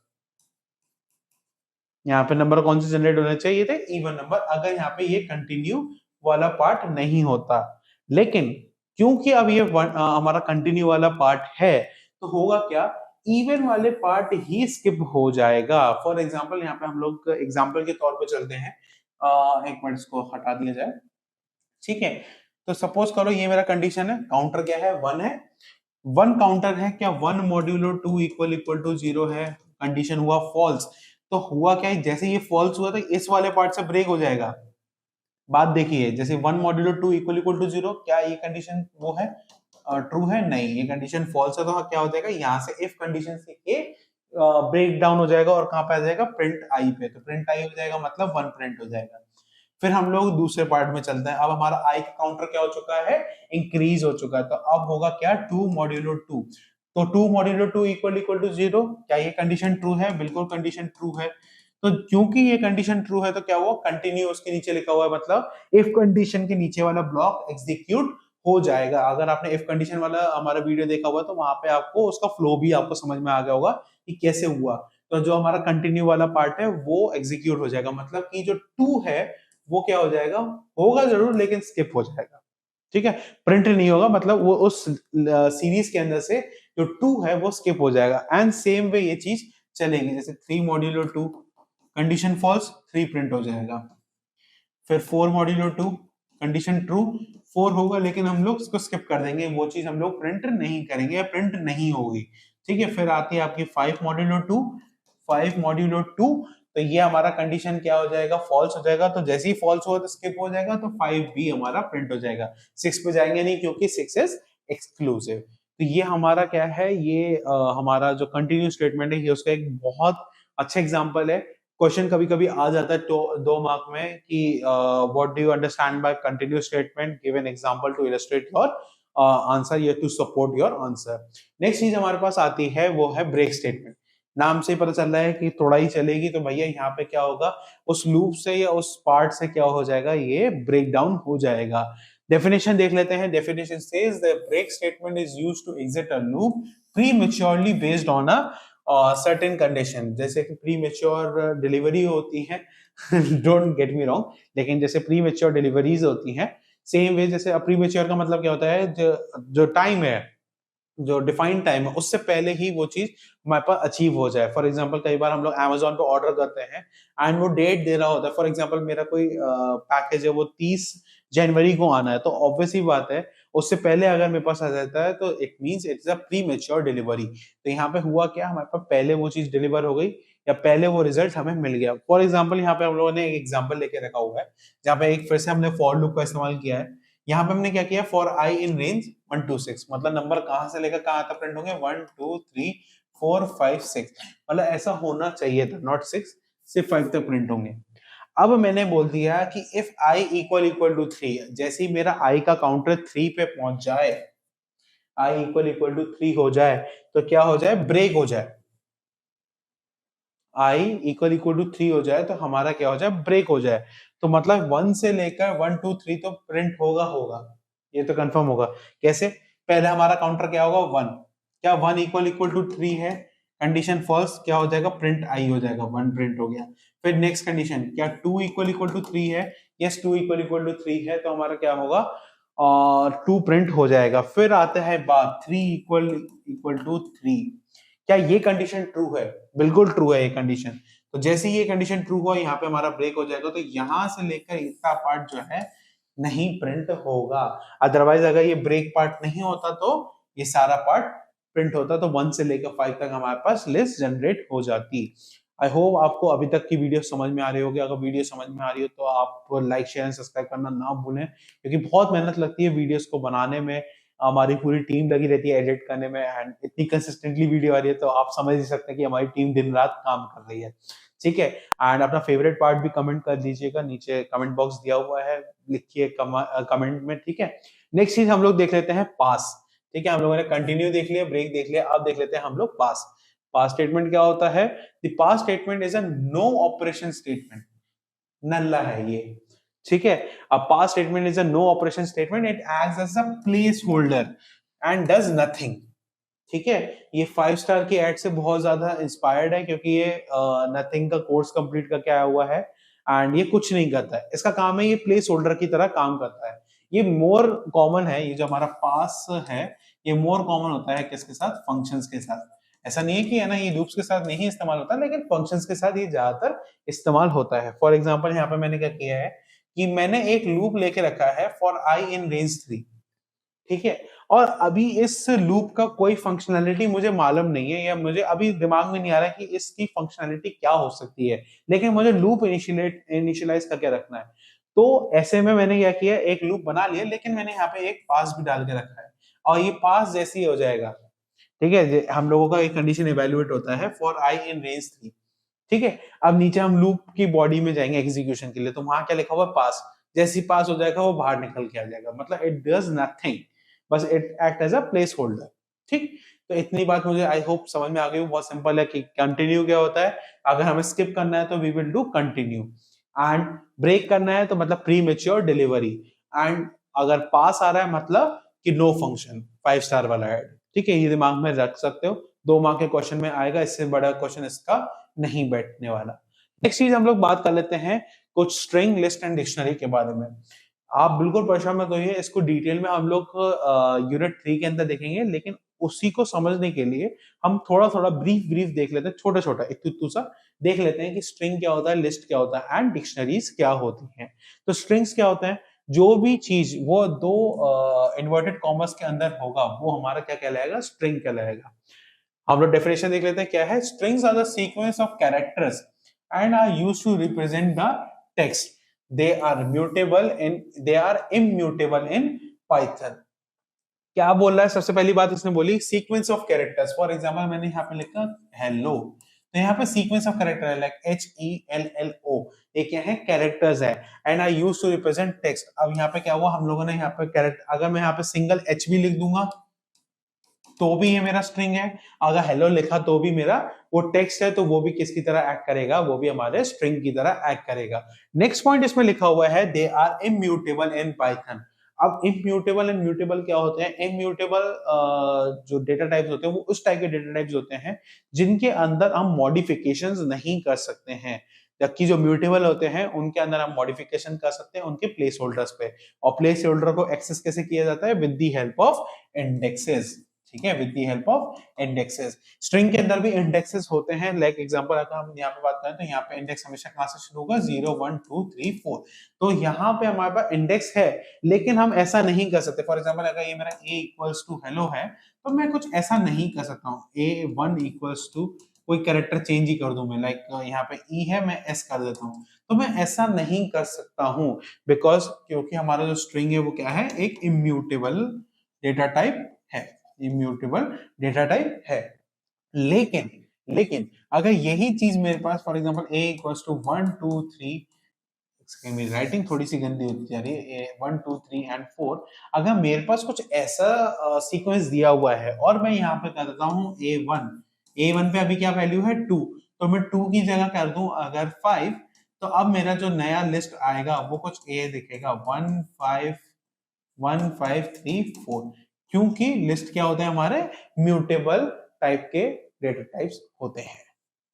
यहाँ पे नंबर कौन से जनरेट होने चाहिए थे, इवन नंबर, अगर यहाँ पे ये कंटिन्यू वाला पार्ट नहीं होता। लेकिन क्योंकि अब ये हमारा कंटिन्यू वाला पार्ट है, तो होगा क्या, इवन वाले पार्ट ही स्किप हो जाएगा। फॉर एग्जाम्पल यहाँ पे हम लोग एग्जाम्पल के तौर पे चलते हैं, एक मिनट इसको हटा दिया जाए, ठीक है। तो सपोज करो ये मेरा कंडीशन है, काउंटर क्या है, 1 है, 1 काउंटर है, क्या 1 मॉड्यूलो 2 इक्वल इक्वल टू 0 है, कंडीशन हुआ फॉल्स। तो हुआ क्या है, जैसे ये फॉल्स हुआ तो इस वाले पार्ट से ब्रेक हो जाएगा। बात देखिए, जैसे 1 मॉड्यूलो 2 इक्वल इक्वल टू 0, क्या ये कंडीशन वो है, ट्रू है, नहीं, ये कंडीशन फॉल्स है। तो क्या हो जाएगा, यहाँ से इफ कंडीशन से ये ब्रेक डाउन हो जाएगा और कहां पे आ जाएगा, प्रिंट आई पे। तो प्रिंट आई हो जाएगा मतलब 1 प्रिंट हो जाएगा। फिर हम लोग दूसरे पार्ट में चलते हैं। अब हमारा आई का काउंटर क्या हो चुका है, इंक्रीज हो चुका है। तो अब होगा क्या, 2 मॉड्यूलो 2, तो 2 मॉड्यूलो 2 इक्वल इक्वल टू 0, क्या ये कंडीशन ट्रू है, बिल्कुल कंडीशन ट्रू है। तो क्योंकि ये कंडीशन ट्रू है तो क्या हुआ, कंटिन्यू उसके नीचे लिखा हुआ है, मतलब इफ कंडीशन के नीचे वाला ब्लॉक एग्जीक्यूट हो जाएगा। अगर आपने इफ कंडीशन वाला हमारा वीडियो देखा हुआ तो वहां पे आपको उसका फ्लो भी आपको समझ में आ गया होगा कि कैसे हुआ। तो जो हमारा कंटिन्यू वाला पार्ट है वो एग्जीक्यूट हो जाएगा, मतलब कि जो 2 है वो क्या हो जाएगा, होगा जरूर लेकिन स्किप हो जाएगा, ठीक है, प्रिंट नहीं होगा, मतलब वो उस सीरीज के अंदर से जो 2 है वो स्किप हो जाएगा। एंड सेम वे ये चीज चलेगी, जैसे 3 मॉड्यूलो 2 कंडीशन फॉल्स, 3 प्रिंट हो जाएगा। फिर 4 मॉड्यूलो 2 कंडीशन ट्रू, 4 होगा, लेकिन हम लोग इसको स्किप कर देंगे, वो चीज हम लोग प्रिंट नहीं करेंगे या प्रिंट नहीं होगी, ठीक है। फिर आती है आपकी 5 मॉड्यूलो 2, 5 मॉड्यूलो 2, तो ये हमारा कंडीशन क्या हो जाएगा, फॉल्स हो जाएगा। तो जैसे ही फॉल्स होगा तो स्किप हो जाएगा, तो 5 भी हमारा प्रिंट हो जाएगा। 6 पे जाएंगे नहीं क्योंकि 6 इज एक्सक्लूसिव। तो ये हमारा क्या है, ये हमारा जो कंटिन्यू स्टेटमेंट है, ये उसका एक बहुत अच्छा एग्जांपल है। क्वेश्चन कभी कभी आ जाता है तो 2 मार्क में कि what do you understand by continuous statement, give an example to illustrate your answer या to support your answer. Next चीज हमारे पास आती है वो है ब्रेक स्टेटमेंट। नाम से ही पता चल रहा है कि थोड़ा ही चलेगी, तो भैया यहाँ पे क्या होगा, उस लूप से या उस पार्ट से क्या हो जाएगा, ये ब्रेक डाउन हो जाएगा। डेफिनेशन देख लेते हैं। Definition says the break statement is used to exit a loop prematurely based on a certain condition. जैसे कि प्री मेच्योर डिलीवरी होती है, डोंट गेट मी रॉन्ग, लेकिन जैसे प्री मेच्योर डिलीवरीज होती हैं, सेम वे जैसे प्री मेच्योर का मतलब क्या होता है, जो टाइम है, जो डिफाइंड टाइम है, उससे पहले ही वो चीज हमारे पास अचीव हो जाए। फॉर एग्जांपल कई बार हम लोग अमेजोन पे ऑर्डर करते हैं एंड वो डेट दे रहा होता है, फॉर एग्जांपल मेरा कोई पैकेज है वो 30 जनवरी को आना है, तो ऑब्वियस ही बात है उससे पहले अगर मेरे पास आ जाता है तो it means it's a pre mature delivery. तो यहाँ पे हुआ क्या, हमारे पास पहले वो चीज डिलीवर हो गई या पहले वो रिजल्ट हमें मिल गया। फॉर एग्जाम्पल यहाँ पे हम लोगों ने एक एग्जाम्पल लेके रखा हुआ है, जहाँ पे एक फिर से हमने फॉर लूप का इस्तेमाल किया है। यहाँ पे हमने क्या किया, for i in range 1 to 6, मतलब नंबर कहां से लेकर कहां तक प्रिंट होंगे, 1 2 3 4 5 6, मतलब ऐसा होना चाहिए था, नॉट 6, सिर्फ 5 तक प्रिंट होंगे। अब मैंने बोल दिया कि if I equal equal to 3, जैसे ही मेरा आई का काउंटर 3 पे पहुंच जाए, आई इक्वल टू 3 हो जाए, तो क्या हो जाए, ब्रेक हो जाए। आई इक्वल टू 3 हो जाए तो हमारा क्या हो जाए, ब्रेक हो जाए। तो मतलब 1 से लेकर 1 2 3 तो प्रिंट होगा होगा, ये तो कंफर्म होगा। कैसे, पहले हमारा काउंटर क्या होगा, 1, क्या 1 इक्वल इक्वल टू 3 है? कंडीशन फर्स्ट क्या हो जाएगा, प्रिंट आई हो जाएगा, 1 प्रिंट हो गया। फिर नेक्स्ट कंडीशन, क्या 2 इक्वल इक्वल टू 3 है? यस, 2 इक्वल इक्वल टू 3 है, तो हमारा क्या होगा, और 2 प्रिंट हो जाएगा। फिर आता है बात 3 इक्वल इक्वल टू 3, क्या ये कंडीशन ट्रू है? बिल्कुल ट्रू है ये कंडीशन। तो जैसे ही ये कंडीशन ट्रू हुआ, यहाँ पे हमारा ब्रेक हो जाएगा, तो यहां से लेकर इतना पार्ट जो है नहीं प्रिंट होगा। अदरवाइज अगर ये ब्रेक पार्ट नहीं होता तो ये सारा पार्ट प्रिंट होता, तो 1 से लेकर 5 तक हमारे पास लिस्ट जनरेट हो जाती। आई होप आपको अभी तक की वीडियो समझ में आ रही होगी। अगर वीडियो समझ में आ रही हो तो आप लाइक शेयर एंड सब्सक्राइब करना ना भूलें, क्योंकि बहुत मेहनत लगती है वीडियोस को बनाने में। हमारी पूरी टीम लगी रहती है एडिट करने में, एंड इतनी कंसिस्टेंटली वीडियो आ रही है तो आप समझ ही सकते हैं कि हमारी टीम दिन रात काम कर रही है। ठीक है, एंड अपना फेवरेट पार्ट भी कमेंट कर दीजिएगा, नीचे कमेंट बॉक्स दिया हुआ है, लिखिए कमेंट में। ठीक है, नेक्स्ट चीज हम लोग देख लेते हैं पास। ठीक है, हम लोगों ने कंटिन्यू देख लिया, ब्रेक देख लिया, अब देख लेते हैं हम लोग पास। पास स्टेटमेंट क्या होता है? The pass statement is a no operation statement, नल्ला है ये। ठीक है, a pass statement is a no operation statement, it acts as a placeholder and does nothing। ठीक है, ये 5 स्टार की एड से बहुत ज्यादा इंस्पायर्ड है, क्योंकि ये नथिंग का कोर्स कंप्लीट करके आया हुआ है, एंड ये कुछ नहीं करता है। इसका काम है ये प्लेस होल्डर की तरह काम करता है। ये मोर कॉमन है, ये जो हमारा पास है ये मोर कॉमन होता है किसके साथ? फंक्शंस के साथ। ऐसा नहीं है कि है ना ये लूप्स के साथ नहीं इस्तेमाल होता, लेकिन फंक्शंस के साथ ये ज्यादातर इस्तेमाल होता है। फॉर एग्जाम्पल यहाँ पे मैंने क्या किया है कि मैंने एक लूप लेके रखा है फॉर आई इन रेंज 3। ठीक है, और अभी इस लूप का कोई फंक्शनैलिटी मुझे मालूम नहीं है, या मुझे अभी दिमाग में नहीं आ रहा है कि इसकी फंक्शनैलिटी क्या हो सकती है, लेकिन मुझे लूप इनिशियलाइज करके रखना है। तो ऐसे में मैंने क्या किया, एक लूप बना लिया, लेकिन मैंने यहाँ पे एक पास भी डाल के रखा है, और ये पास जैसे ही हो जाएगा। ठीक है, हम लोगों का एक कंडीशन इवेल्युएट होता है फॉर आई इन रेंज 3। ठीक है, अब नीचे हम लूप की बॉडी में जाएंगे एग्जीक्यूशन के लिए, तो वहां क्या लिखा हुआ है? पास। जैसे ही पास हो जाएगा वो बाहर निकल के आ जाएगा, मतलब इट डज नथिंग, बस it act as a placeholder. ठीक, तो इतनी बात मुझे आई होप समझ में आ गई। बहुत सिंपल है कि कंटिन्यू क्या होता है, अगर हमें स्किप करना है तो we will do continue, and break करना है तो मतलब प्री मेच्योर डिलीवरी, एंड अगर पास आ रहा है मतलब कि नो फंक्शन, 5 स्टार वाला है। ठीक है, ये दिमाग में रख सकते हो, 2 मार्क के क्वेश्चन में आएगा, इससे बड़ा क्वेश्चन इसका नहीं बैठने वाला। नेक्स्ट चीज हम लोग बात कर लेते हैं कुछ स्ट्रिंग लिस्ट एंड डिक्शनरी के बारे में। आप बिल्कुल परेशान मत होइए, इसको डिटेल में हम लोग यूनिट 3 के अंदर देखेंगे, लेकिन उसी को समझने के लिए हम थोड़ा थोड़ा ब्रीफ ब्रीफ देख लेते हैं, छोटा छोटा इतु सा देख लेते हैं कि स्ट्रिंग क्या होता है, लिस्ट क्या होता है, एंड डिक्शनरीज क्या होती हैं। तो स्ट्रिंग्स क्या होते हैं? जो भी चीज वो 2 इन्वर्टेड कॉमर्स के अंदर होगा वो हमारा क्या कहलाएगा? स्ट्रिंग कहलाएगा। हम लोग डेफिनेशन देख लेते हैं क्या है। Strings are the sequence of characters and are used to represent the text. They are mutable in, they are immutable in Python. क्या बोल रहा है? सबसे पहली बात इसने बोली sequence of characters. For example मैंने यहाँ पे लिखा हेलो, तो यहाँ पे सीक्वेंस ऑफ कैरेक्टर है, लाइक HELLO, ये क्या है? कैरेक्टर्स है, and I used to represent text. अब यहाँ पे क्या हुआ, हम लोगों ने यहाँ पे कैरेक्टर, अगर मैं यहाँ पे सिंगल H भी लिख दूंगा तो भी ये मेरा स्ट्रिंग है, अगर हेलो लिखा तो भी मेरा वो टेक्स्ट है, तो वो भी किसकी तरह एक्ट करेगा? वो भी हमारे स्ट्रिंग की तरह एक्ट करेगा। नेक्स्ट पॉइंट इसमें लिखा हुआ है they are immutable in Python. अब इम्यूटेबल एंड म्यूटेबल क्या होते हैं? इम्यूटेबल जो डेटा टाइप्स होते हैं वो उस टाइप के डेटा टाइप्स होते हैं जिनके अंदर हम मॉडिफिकेशंस नहीं कर सकते हैं, जबकि जो म्यूटेबल होते हैं उनके अंदर हम मॉडिफिकेशन कर सकते हैं उनके प्लेस होल्डर्स पे। और प्लेस होल्डर को एक्सेस कैसे किया जाता है? With the help of indexes. ठीक है, with the help of indexes. String के अंदर भी इंडेक्सेस होते हैं, लाइक एग्जांपल अगर हम यहाँ पे बात करें तो यहाँ पे इंडेक्स हमेशा कहां से शुरू होगा? 0 1 2 3 4। तो यहाँ पे हमारे पास इंडेक्स है, लेकिन हम ऐसा नहीं कर सकते। फॉर एग्जांपल अगर ये मेरा a इक्वल्स टू हेलो है, तो मैं कुछ ऐसा नहीं कर सकता हूँ a1 इक्वल्स टू कोई कैरेक्टर चेंज ही कर दूं मैं, लाइक यहाँ पे e है मैं s कर देता हूँ, तो मैं ऐसा नहीं कर सकता हूँ, बिकॉज क्योंकि हमारा जो स्ट्रिंग है वो क्या है? एक इम्यूटेबल डेटा टाइप है, इम्यूटेबल डेटा टाइप है। लेकिन लेकिन अगर यही चीज मेरे पास for example a equals to 1 2 3, मेरी राइटिंग थोड़ी सी गंदी होती जा रही है, 1 2 3 एंड 4, अगर मेरे पास कुछ ऐसा सीक्वेंस दिया हुआ है और मैं यहाँ पे कर देता हूँ a1 पे अभी क्या वैल्यू है? 2, तो मैं 2 की जगह कर दूं अगर 5, तो अब मेरा जो नया लिस्ट आएगा वो कुछ a दिखेगा, 1 5 1 5 3 4। क्योंकि लिस्ट क्या होते हैं हमारे म्यूटेबल टाइप के डेटा टाइप्स होते हैं।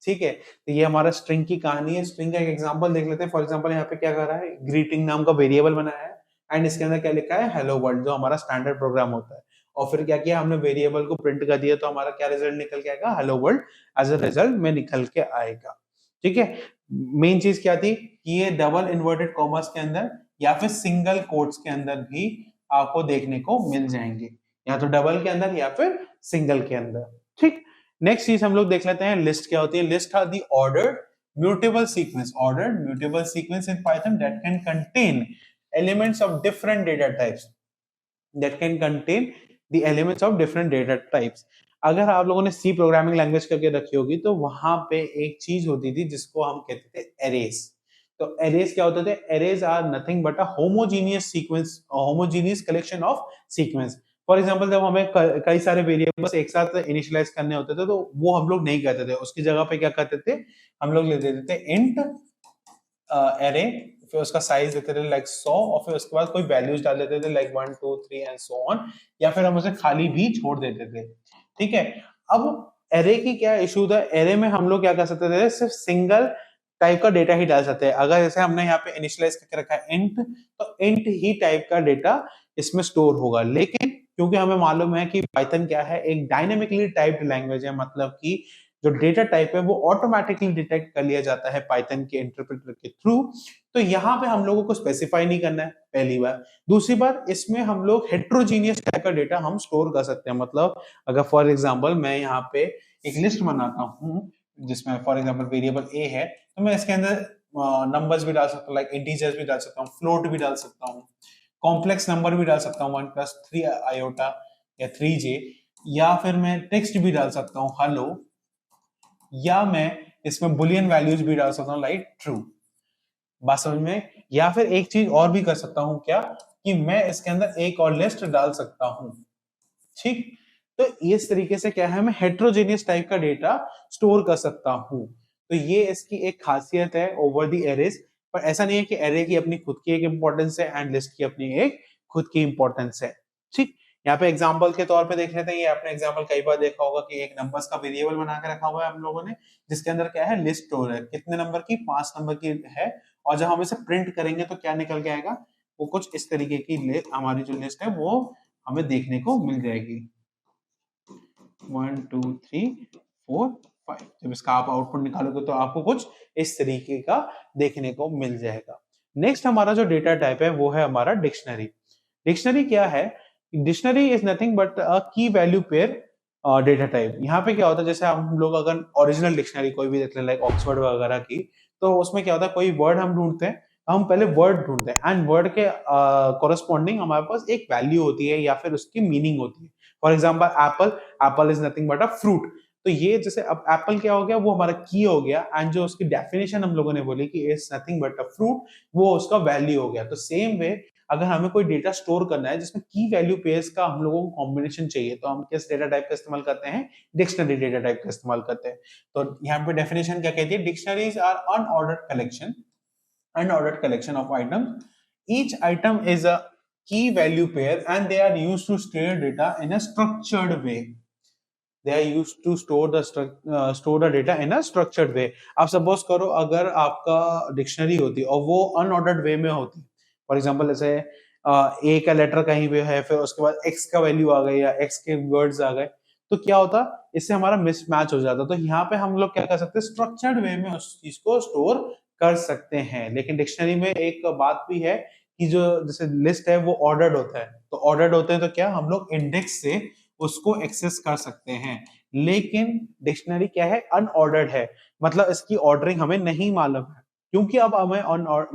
ठीक है, तो ये हमारा स्ट्रिंग की कहानी है। स्ट्रिंग का एक एग्जांपल देख लेते हैं। फॉर एग्जांपल यहाँ पे क्या कर रहा है, ग्रीटिंग नाम का वेरिएबल बनाया है एंड इसके अंदर क्या लिखा है, हेलो वर्ल्ड, जो हमारा स्टैंडर्ड प्रोग्राम होता है। और फिर क्या किया हमने, वेरिएबल को प्रिंट कर दिया, तो हमारा क्या रिजल्ट निकल के आएगा, hello world as a result में निकल के आएगा। ठीक है, मेन चीज क्या थी कि ये डबल इन्वर्टेड कॉमर्स के अंदर या फिर सिंगल कोट्स के अंदर भी आपको देखने को मिल जाएंगे, या तो डबल के अंदर या फिर सिंगल के अंदर। ठीक, नेक्स्ट चीज हम लोग देख लेते हैं, लिस्ट क्या होती है। List are the ordered mutable sequence, ordered mutable sequence in Python that can contain elements of different data types, that can contain the elements of different data types। अगर आप लोगों ने सी प्रोग्रामिंग लैंग्वेज करके रखी होगी तो वहां पे एक चीज होती थी जिसको हम कहते थे एरेज। तो एरेज क्या होते थे, arrays are nothing but a homogeneous sequence, homogeneous collection of sequence. For example जब हमें कई सारे वेरिएबल्स एक साथ इनिशियलाइज करने होते थे तो वो हम लोग नहीं करते थे, उसकी जगह पे क्या करते थे, हम लोग ले देते थे इंट एरे, फिर उसका साइज देते थे लाइक 100 और फिर उसके बाद कोई वैल्यूज डाल देते थे लाइक 1 2 3 एंड सो ऑन, या फिर हम उसे खाली भी छोड़ देते थे। ठीक है, अब एरे की क्या इशू था, एरे में हम लोग क्या कर सकते थे, सिर्फ सिंगल टाइप का डेटा ही डाल सकते हैं। अगर जैसे हमने यहाँ पे इनिशियलाइज करके रखा है इंट, तो इंट ही टाइप का डेटा इसमें स्टोर होगा। लेकिन क्योंकि हमें मालूम है कि पाइथन क्या है, एक डायनेमिकली टाइप्ड लैंग्वेज है, मतलब कि जो डेटा टाइप है वो ऑटोमेटिकली डिटेक्ट कर लिया जाता है पाइथन के इंटरप्रेटर के थ्रू। तो यहाँ पे हम लोगों को स्पेसिफाई नहीं करना है, पहली बार। दूसरी बार, इसमें हम लोग हेट्रोजीनियस टाइप का डेटा हम स्टोर कर सकते हैं। मतलब अगर फॉर एग्जांपल मैं यहाँ पे एक लिस्ट बनाता हूँ जिसमें फॉर एग्जांपल वेरिएबल ए है, तो मैं इसके अंदर नंबर्स भी डाल सकता हूँ, लाइक इंटीजर्स भी डाल सकता हूँ, फ्लोट भी डाल सकता हूँ, कॉम्प्लेक्स नंबर भी डाल सकता हूँ 1+3 आयोटा या 3j, या फिर मैं टेक्स्ट भी डाल सकता हूँ हेलो, या मैं इसमें बुलियन वैल्यूज भी डाल सकता हूँ लाइक ट्रू। बात समझ में? या फिर एक चीज और भी कर सकता हूँ क्या, कि मैं इसके अंदर एक और लिस्ट डाल सकता हूँ। ठीक, तो इस तरीके से क्या है, मैं हेट्रोजेनियस टाइप का डेटा स्टोर कर सकता हूँ। तो ये इसकी एक खासियत है ओवर द एरेज। पर ऐसा नहीं है कि एरे की अपनी खुद की एक इंपॉर्टेंस है एंड लिस्ट की अपनी एक खुद की इंपॉर्टेंस है। ठीक, यहाँ पे एग्जांपल के तौर पे देख लेते हैं। ये आपने एग्जांपल कई बार देखा होगा कि एक नंबर्स का वेरिएबल बना के रखा हुआ है हम लोगों ने, जिसके अंदर क्या है, लिस्ट स्टोर है, कितने नंबर की, 5 नंबर की है। और जब हम इसे प्रिंट करेंगे तो क्या निकल के आएगा, वो कुछ इस तरीके की हमारी जो लिस्ट है वो हमें देखने को मिल जाएगी। 1 2 3 4 5। जब इसका आप आउटपुट निकालोगे तो आपको कुछ इस तरीके का देखने को मिल जाएगा। नेक्स्ट हमारा जो डेटा टाइप है वो है हमारा डिक्शनरी। डिक्शनरी क्या है, डिक्शनरी इज नथिंग बट अ की वैल्यू पेयर डेटा टाइप। यहाँ पे क्या होता है, जैसे हम लोग अगर ओरिजिनल डिक्शनरी कोई भी देख लें लाइक ऑक्सफोर्ड वगैरह की, तो उसमें क्या होता है, कोई वर्ड हम ढूंढते हैं, हम पहले वर्ड ढूंढते हैं एंड वर्ड के कोरस्पॉन्डिंग हमारे पास एक वैल्यू होती है या फिर उसकी मीनिंग होती है। For example Apple, Apple is nothing but a fruit. तो ये जैसे अब एप्पल क्या हो गया, वो हमारा की हो गया एंड जो उसकी डेफिनेशन हम लोगों ने बोली कि is nothing but a fruit, वो उसका वैल्यू हो गया। तो सेम वे अगर हमें कोई डेटा स्टोर करना है जिसमें की वैल्यू पेयर्स का हम लोगों को कॉम्बिनेशन चाहिए, तो हम किस डेटा टाइप का इस्तेमाल करते हैं, डिक्शनरी डेटा टाइप का इस्तेमाल करते हैं। तो यहाँ पे डेफिनेशन क्या कहती है, dictionaries are unordered collection of items. Each item is a key value pair and they are used to store data in a structured way. They are used to store the data in a structured way. आप suppose करो अगर आपका dictionary होती और वो unordered वे में होती, for example जैसे ए का लेटर कहीं पे है, फिर उसके बाद एक्स का वैल्यू आ गई या एक्स के वर्ड्स आ गए, तो क्या होता, इससे हमारा मिसमैच हो जाता। तो यहाँ पे हम लोग क्या कर सकते हैं, स्ट्रक्चर्ड वे में उस चीज को स्टोर कर सकते हैं। लेकिन डिक्शनरी में एक बात भी है कि जो जैसे लिस्ट है वो ऑर्डर्ड होता है, तो ऑर्डर्ड होते हैं तो क्या हम लोग इंडेक्स से उसको एक्सेस कर सकते हैं। लेकिन डिक्शनरी क्या है, अनऑर्डर्ड है, मतलब इसकी ऑर्डरिंग हमें नहीं मालूम है। क्योंकि अब हमें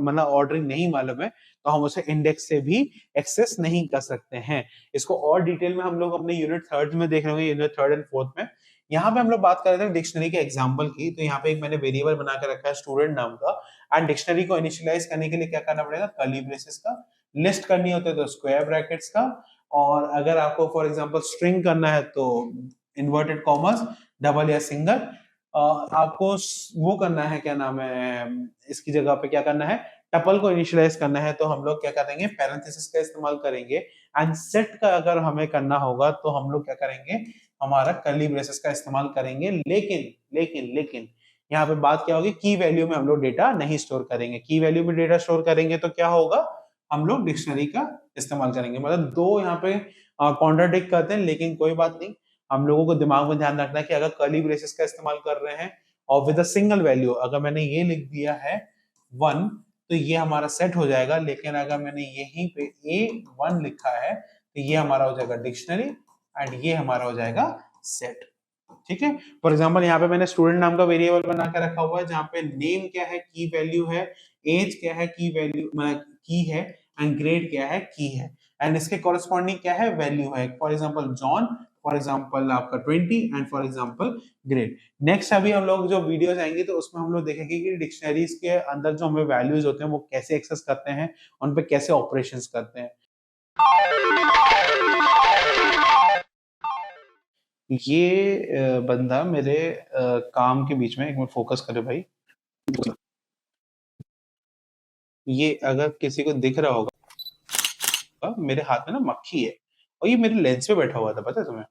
मतलब ऑर्डरिंग नहीं मालूम है, तो हम उसे इंडेक्स से भी एक्सेस नहीं कर सकते हैं। इसको और डिटेल में हम लोग अपने यूनिट थर्ड में देख रहे होंगे, यूनिट थर्ड एंड फोर्थ में। यहाँ पे हम लोग बात कर रहे थे डिक्शनरी के एग्जाम्पल की। तो यहाँ पे एक मैंने वेरिएबल बना के रखा है स्टूडेंट नाम का, एंड डिक्शनरी को इनिशियलाइज करने के लिए क्या करना पड़ेगा, कर्ली ब्रेसेस का, लिस्ट करनी होती है तो स्क्वायर ब्रैकेट्स का, और अगर आपको फॉर एग्जांपल स्ट्रिंग करना है तो इन्वर्टेड कॉमर्स, डबल या सिंगल। आपको वो करना है, क्या नाम है, इसकी जगह पे क्या करना है, टपल को इनिशियलाइज करना है तो हम लोग क्या करेंगे, पैरेंथेसिस का इस्तेमाल करेंगे। एंड सेट का अगर हमें करना होगा तो हम लोग क्या करेंगे, हमारा कर्ली ब्रेसेस का इस्तेमाल करेंगे। लेकिन लेकिन लेकिन यहाँ पे बात क्या होगी, की वैल्यू में हम लोग डेटा नहीं स्टोर करेंगे। की वैल्यू में डेटा स्टोर करेंगे तो क्या होगा, हम लोग डिक्शनरी का इस्तेमाल करेंगे। मतलब दो यहाँ पे कॉन्ट्राडिक्ट करते हैं, लेकिन कोई बात नहीं, हम लोगों को दिमाग में ध्यान रखना है कि अगर कर्ली ब्रेसेस का इस्तेमाल कर रहे हैं और विद अ सिंगल वैल्यू, अगर मैंने ये लिख दिया है 1 तो ये हमारा सेट हो जाएगा। लेकिन अगर मैंने यहीं पे A1 लिखा है तो ये हमारा हो जाएगा डिक्शनरी एंड ये हमारा हो जाएगा सेट। ठीक है, फॉर एग्जांपल यहाँ पे मैंने स्टूडेंट नाम का वेरिएबल बना के रखा हुआ है, जहाँ पे नेम क्या है, की वैल्यू है, एज क्या है, की वैल्यू मतलब की है, एंड ग्रेड क्या है, की है, एंड इसके कॉरेस्पॉन्डिंग क्या है, वैल्यू है। For example John, for example आपका 20 and for example grade. Next अभी हम लोग जो वीडियोस आएंगे तो उसमें हम लोग देखेंगे कि डिक्शनरीज के अंदर जो हमें वैल्यूज होते हैं वो कैसे एक्सेस करते हैं, उन पे कैसे ऑपरेशंस करते हैं। ये बंदा मेरे काम के बीच में, एक मिनट फोकस करे भाई, ये अगर किसी को दिख रहा होगा, मेरे हाथ में ना मक्खी है और ये मेरे लेंस पे बैठा हुआ था, पता है तुम्हें?